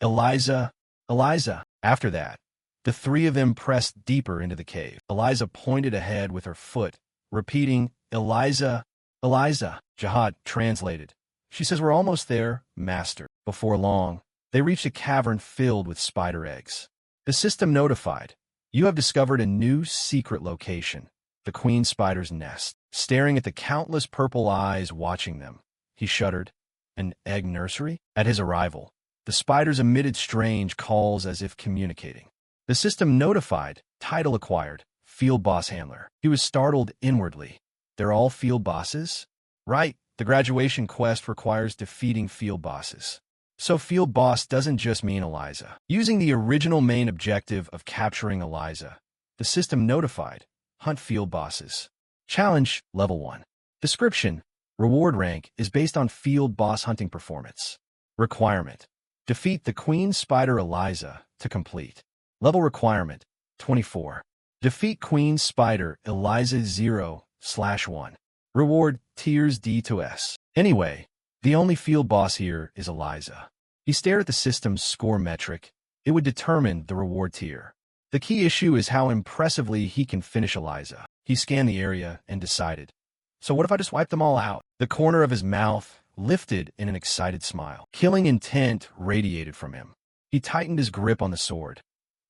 Eliza, Eliza. After that, the three of them pressed deeper into the cave. Eliza pointed ahead with her foot, repeating, Eliza, Eliza. Jihad translated. She says we're almost there, Master. Before long, they reached a cavern filled with spider eggs. The system notified. You have discovered a new secret location, the queen spider's nest. Staring at the countless purple eyes watching them, he shuddered. An egg nursery? At his arrival, the spiders emitted strange calls as if communicating. The system notified. Title acquired. Field boss handler. He was startled inwardly. They're all field bosses? Right. The graduation quest requires defeating field bosses. So field boss doesn't just mean Eliza. Using the original main objective of capturing Eliza, the system notified, hunt field bosses. Challenge, level 1. Description, reward rank is based on field boss hunting performance. Requirement, defeat the Queen Spider Eliza to complete. Level requirement, 24. Defeat Queen Spider Eliza 0/1. Reward, tiers D to S. Anyway, the only field boss here is Eliza. He stared at the system's score metric. It would determine the reward tier. The key issue is how impressively he can finish Eliza. He scanned the area and decided, so what if I just wipe them all out? The corner of his mouth lifted in an excited smile. Killing intent radiated from him. He tightened his grip on the sword.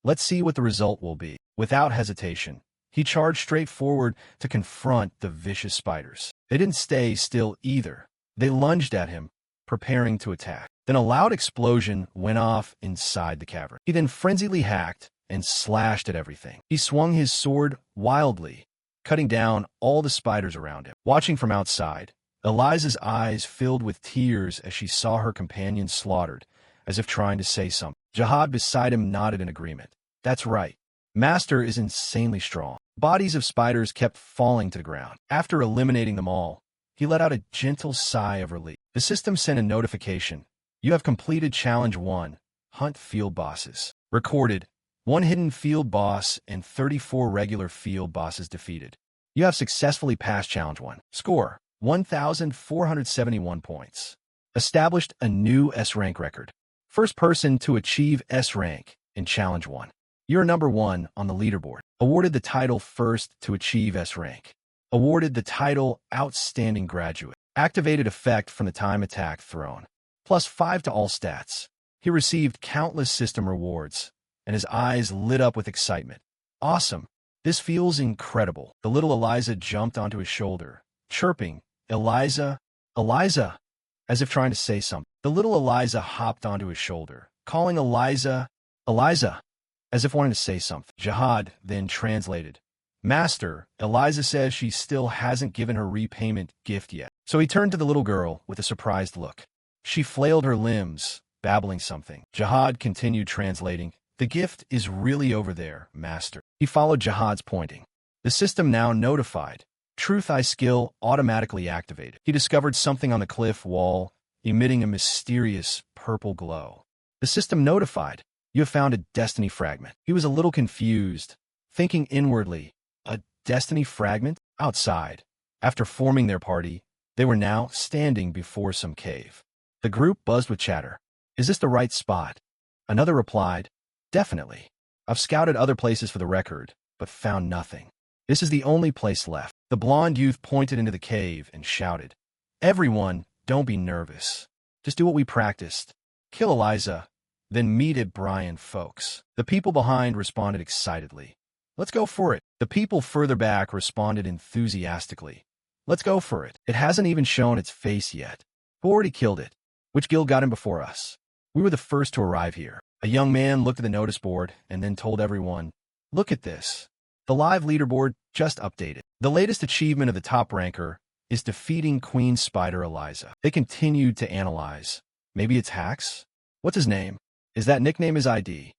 Let's see what the result will be. Without hesitation, he charged straight forward to confront the vicious spiders. They didn't stay still either. They lunged at him, preparing to attack. Then a loud explosion went off inside the cavern. He then frenziedly hacked and slashed at everything. He swung his sword wildly, cutting down all the spiders around him. Watching from outside, Eliza's eyes filled with tears as she saw her companion slaughtered, as if trying to say something. Jihad beside him nodded in agreement. That's right. Master is insanely strong. Bodies of spiders kept falling to the ground. After eliminating them all, he let out a gentle sigh of relief. The system sent a notification. You have completed Challenge 1, Hunt Field Bosses. Recorded, 1 hidden field boss and 34 regular field bosses defeated. You have successfully passed Challenge 1. Score, 1,471 points. Established a new S-rank record. First person to achieve S-rank in Challenge 1. You're number 1 on the leaderboard. Awarded the title first to achieve S-rank. Awarded the title Outstanding Graduate. Activated effect from the time attack thrown. +5 to all stats. He received countless system rewards, and his eyes lit up with excitement. Awesome. This feels incredible. The little Eliza jumped onto his shoulder, chirping, Eliza, Eliza, as if trying to say something. The little Eliza hopped onto his shoulder, calling Eliza, Eliza, as if wanting to say something. Jihad then translated, Master, Eliza says she still hasn't given her repayment gift yet. So he turned to the little girl with a surprised look. She flailed her limbs, babbling something. Jihad continued translating, the gift is really over there, Master. He followed Jihad's pointing. The system now notified. Truth Eye skill automatically activated. He discovered something on the cliff wall, emitting a mysterious purple glow. The system notified. You have found a destiny fragment. He was a little confused, thinking inwardly, a destiny fragment? Outside. After forming their party, they were now standing before some cave. The group buzzed with chatter. Is this the right spot? Another replied, definitely. I've scouted other places for the record, but found nothing. This is the only place left. The blonde youth pointed into the cave and shouted, everyone, don't be nervous. Just do what we practiced. Kill Eliza, then meet at Brian folks. The people behind responded excitedly. Let's go for it. The people further back responded enthusiastically. Let's go for it. It hasn't even shown its face yet. Who already killed it? Which guild got him before us? We were the first to arrive here. A young man looked at the notice board and then told everyone, look at this. The live leaderboard just updated. The latest achievement of the top ranker is defeating Queen Spider Eliza. They continued to analyze. Maybe it's hacks? What's his name? Is that nickname his ID?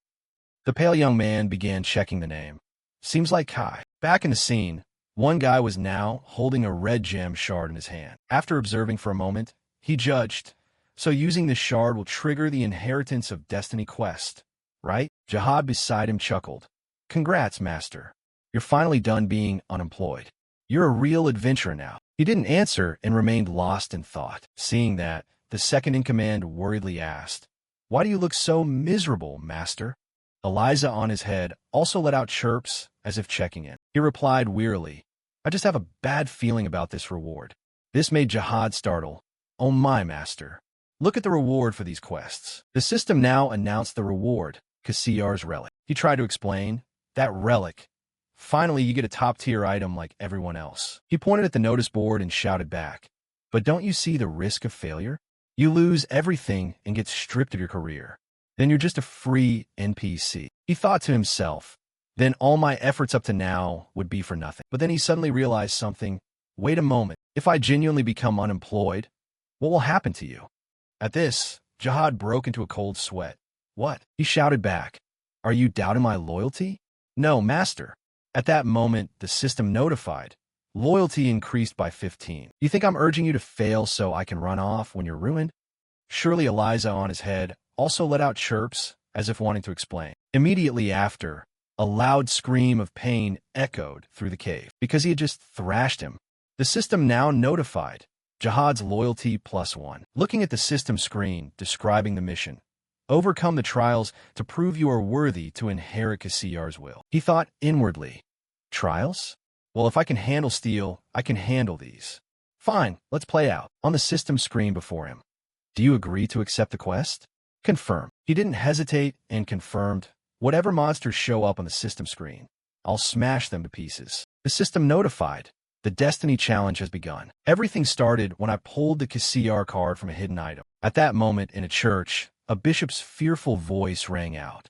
The pale young man began checking the name. Seems like Kai. Back in the scene, one guy was now holding a red gem shard in his hand. After observing for a moment, he judged, so using this shard will trigger the inheritance of Destiny quest, right? Jihad beside him chuckled. Congrats, Master. You're finally done being unemployed. You're a real adventurer now. He didn't answer and remained lost in thought. Seeing that, the second-in-command worriedly asked, why do you look so miserable, Master? Eliza on his head also let out chirps as if checking in. He replied wearily, I just have a bad feeling about this reward. This made Jihad startle. Oh my, Master. Look at the reward for these quests. The system now announced the reward, Casar's relic. He tried to explain, that relic. Finally, you get a top-tier item like everyone else. He pointed at the notice board and shouted back, but don't you see the risk of failure? You lose everything and get stripped of your career. Then you're just a free NPC. He thought to himself, then all my efforts up to now would be for nothing. But then he suddenly realized something. Wait a moment. If I genuinely become unemployed, what will happen to you? At this, Jihad broke into a cold sweat. What? He shouted back. Are you doubting my loyalty? No, master. At that moment, the system notified. Loyalty increased by 15. You think I'm urging you to fail so I can run off when you're ruined? Surely Eliza on his head also let out chirps, as if wanting to explain. Immediately after, a loud scream of pain echoed through the cave, because he had just thrashed him. The system now notified. Jihad's loyalty +1. Looking at the system screen, describing the mission. Overcome the trials to prove you are worthy to inherit Casar's will. He thought inwardly. Trials? Well, if I can handle steel, I can handle these. Fine, let's play out. On the system screen before him. Do you agree to accept the quest? Confirm. He didn't hesitate and confirmed. Whatever monsters show up on the system screen, I'll smash them to pieces. The system notified. The Destiny Challenge has begun. Everything started when I pulled the Casar card from a hidden item. At that moment, in a church, a bishop's fearful voice rang out.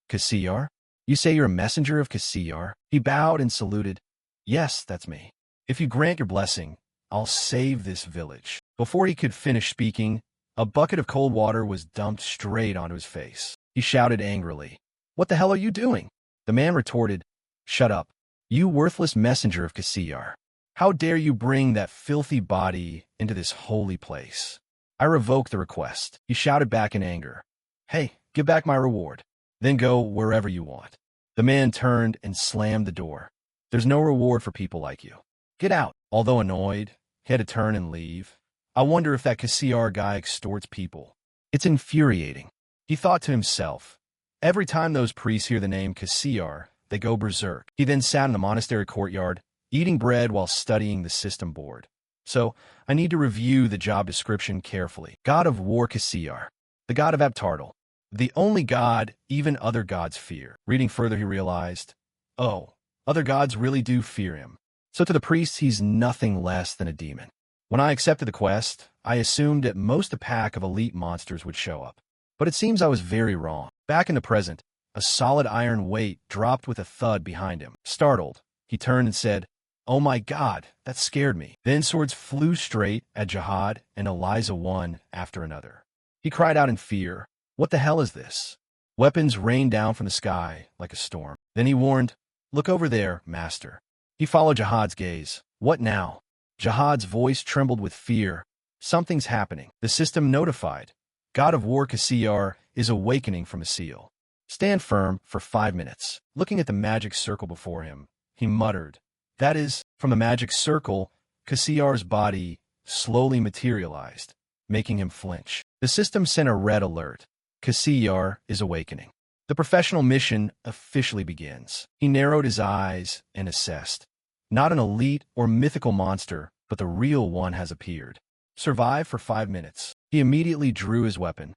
Casar? You say you're a messenger of Casar? He bowed and saluted. Yes, that's me. If you grant your blessing, I'll save this village. Before he could finish speaking, a bucket of cold water was dumped straight onto his face. He shouted angrily. What the hell are you doing? The man retorted. Shut up. You worthless messenger of Casar. How dare you bring that filthy body into this holy place? I revoke the request. He shouted back in anger. Hey, give back my reward. Then go wherever you want. The man turned and slammed the door. There's no reward for people like you. Get out. Although annoyed, he had to turn and leave. I wonder if that Casar guy extorts people. It's infuriating. He thought to himself. Every time those priests hear the name Casar, they go berserk. He then sat in the monastery courtyard, eating bread while studying the system board. So, I need to review the job description carefully. God of War Casar. The god of Abtartal. The only god even other gods fear. Reading further, he realized, oh, other gods really do fear him. So to the priests, he's nothing less than a demon. When I accepted the quest, I assumed at most a pack of elite monsters would show up. But it seems I was very wrong. Back in the present, a solid iron weight dropped with a thud behind him. Startled, he turned and said, Oh my God, that scared me. Then swords flew straight at Jihad and Eliza one after another. He cried out in fear. What the hell is this? Weapons rained down from the sky like a storm. Then he warned, Look over there, master. He followed Jihad's gaze. What now? Jihad's voice trembled with fear. Something's happening. The system notified. God of War Casar is awakening from a seal. Stand firm for 5 minutes. Looking at the magic circle before him, he muttered. That is, from the magic circle, Casar's body slowly materialized, making him flinch. The system sent a red alert. Casar is awakening. The professional mission officially begins. He narrowed his eyes and assessed. Not an elite or mythical monster, but the real one has appeared. Survive for 5 minutes. He immediately drew his weapon.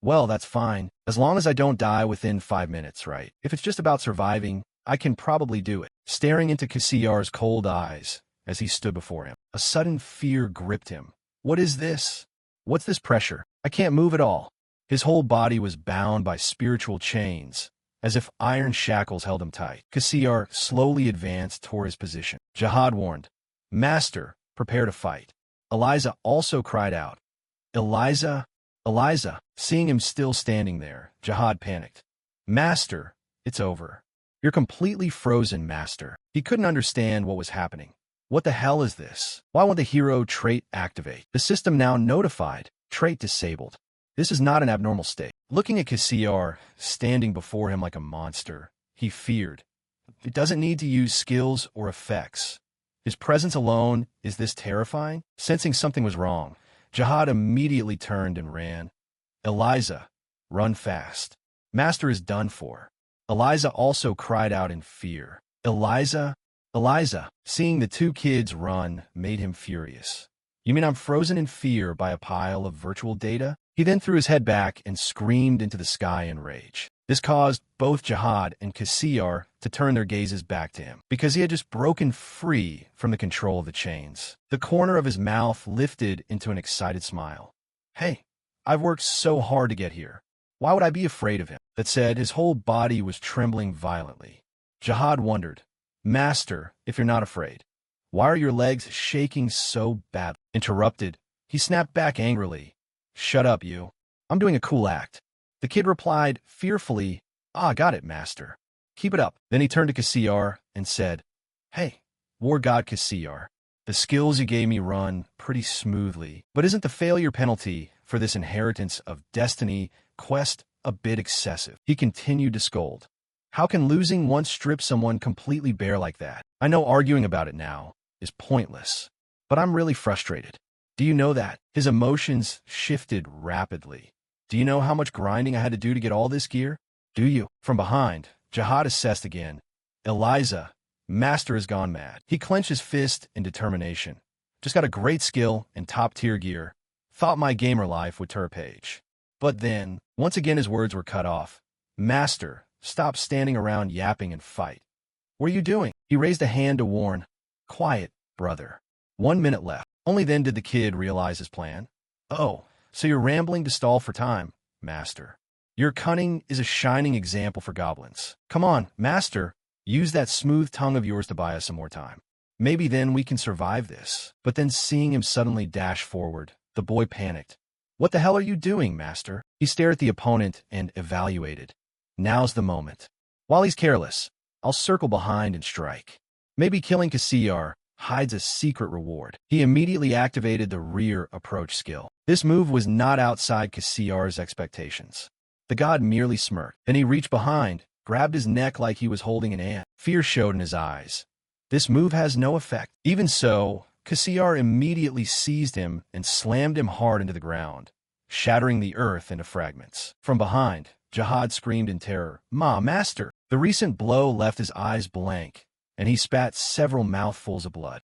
Well, that's fine, as long as I don't die within 5 minutes, right? If it's just about surviving, I can probably do it. Staring into Casar's cold eyes as he stood before him, a sudden fear gripped him. What is this? What's this pressure? I can't move at all. His whole body was bound by spiritual chains, as if iron shackles held him tight. Casar slowly advanced toward his position. Jihad warned, Master, prepare to fight. Eliza also cried out. Eliza, Eliza. Seeing him still standing there, Jihad panicked. Master, it's over. You're completely frozen, Master. He couldn't understand what was happening. What the hell is this? Why won't the hero trait activate? The system now notified. Trait disabled. This is not an abnormal state. Looking at Casar, standing before him like a monster, he feared. He doesn't need to use skills or effects. His presence alone is this terrifying? Sensing something was wrong, Jihad immediately turned and ran. Eliza, run fast. Master is done for. Eliza also cried out in fear. Eliza, Eliza. Seeing the two kids run made him furious. You mean I'm frozen in fear by a pile of virtual data? He then threw his head back and screamed into the sky in rage. This caused both Jihad and Casar to turn their gazes back to him, because he had just broken free from the control of the chains. The corner of his mouth lifted into an excited smile. Hey, I've worked so hard to get here. Why would I be afraid of him? That said, his whole body was trembling violently. Jihad wondered, Master, if you're not afraid, why are your legs shaking so badly? Interrupted, he snapped back angrily. Shut up, you. I'm doing a cool act. The kid replied fearfully, "Ah, got it, master. Keep it up." Then he turned to Casar and said, "Hey, war god Casar, the skills you gave me run pretty smoothly, but isn't the failure penalty for this inheritance of destiny quest a bit excessive?" He continued to scold. "How can losing once strip someone completely bare like that? I know arguing about it now is pointless, but I'm really frustrated. Do you know that?" His emotions shifted rapidly. "Do you know how much grinding I had to do to get all this gear? Do you?" From behind, Jihad assessed again. "Eliza, master has gone mad." He clenched his fist in determination. "Just got a great skill and top-tier gear. Thought my gamer life would turn a page." But then, once again his words were cut off. "Master, stop standing around yapping and fight." "What are you doing?" He raised a hand to warn. "Quiet, brother. 1 minute left." Only then did the kid realize his plan. "Oh, so you're rambling to stall for time, master. Your cunning is a shining example for goblins. Come on, master, use that smooth tongue of yours to buy us some more time. Maybe then we can survive this." But then seeing him suddenly dash forward, the boy panicked. "What the hell are you doing, master?" He stared at the opponent and evaluated. "Now's the moment. While he's careless, I'll circle behind and strike. Maybe killing Casar hides a secret reward." He immediately activated the rear approach skill. This move was not outside Casar's expectations. The god merely smirked. Then he reached behind, grabbed his neck like he was holding an ant. Fear showed in his eyes. This move has no effect. Even so, Casar immediately seized him and slammed him hard into the ground, shattering the earth into fragments. From behind, Jihad screamed in terror, Master!" The recent blow left his eyes blank, and he spat several mouthfuls of blood.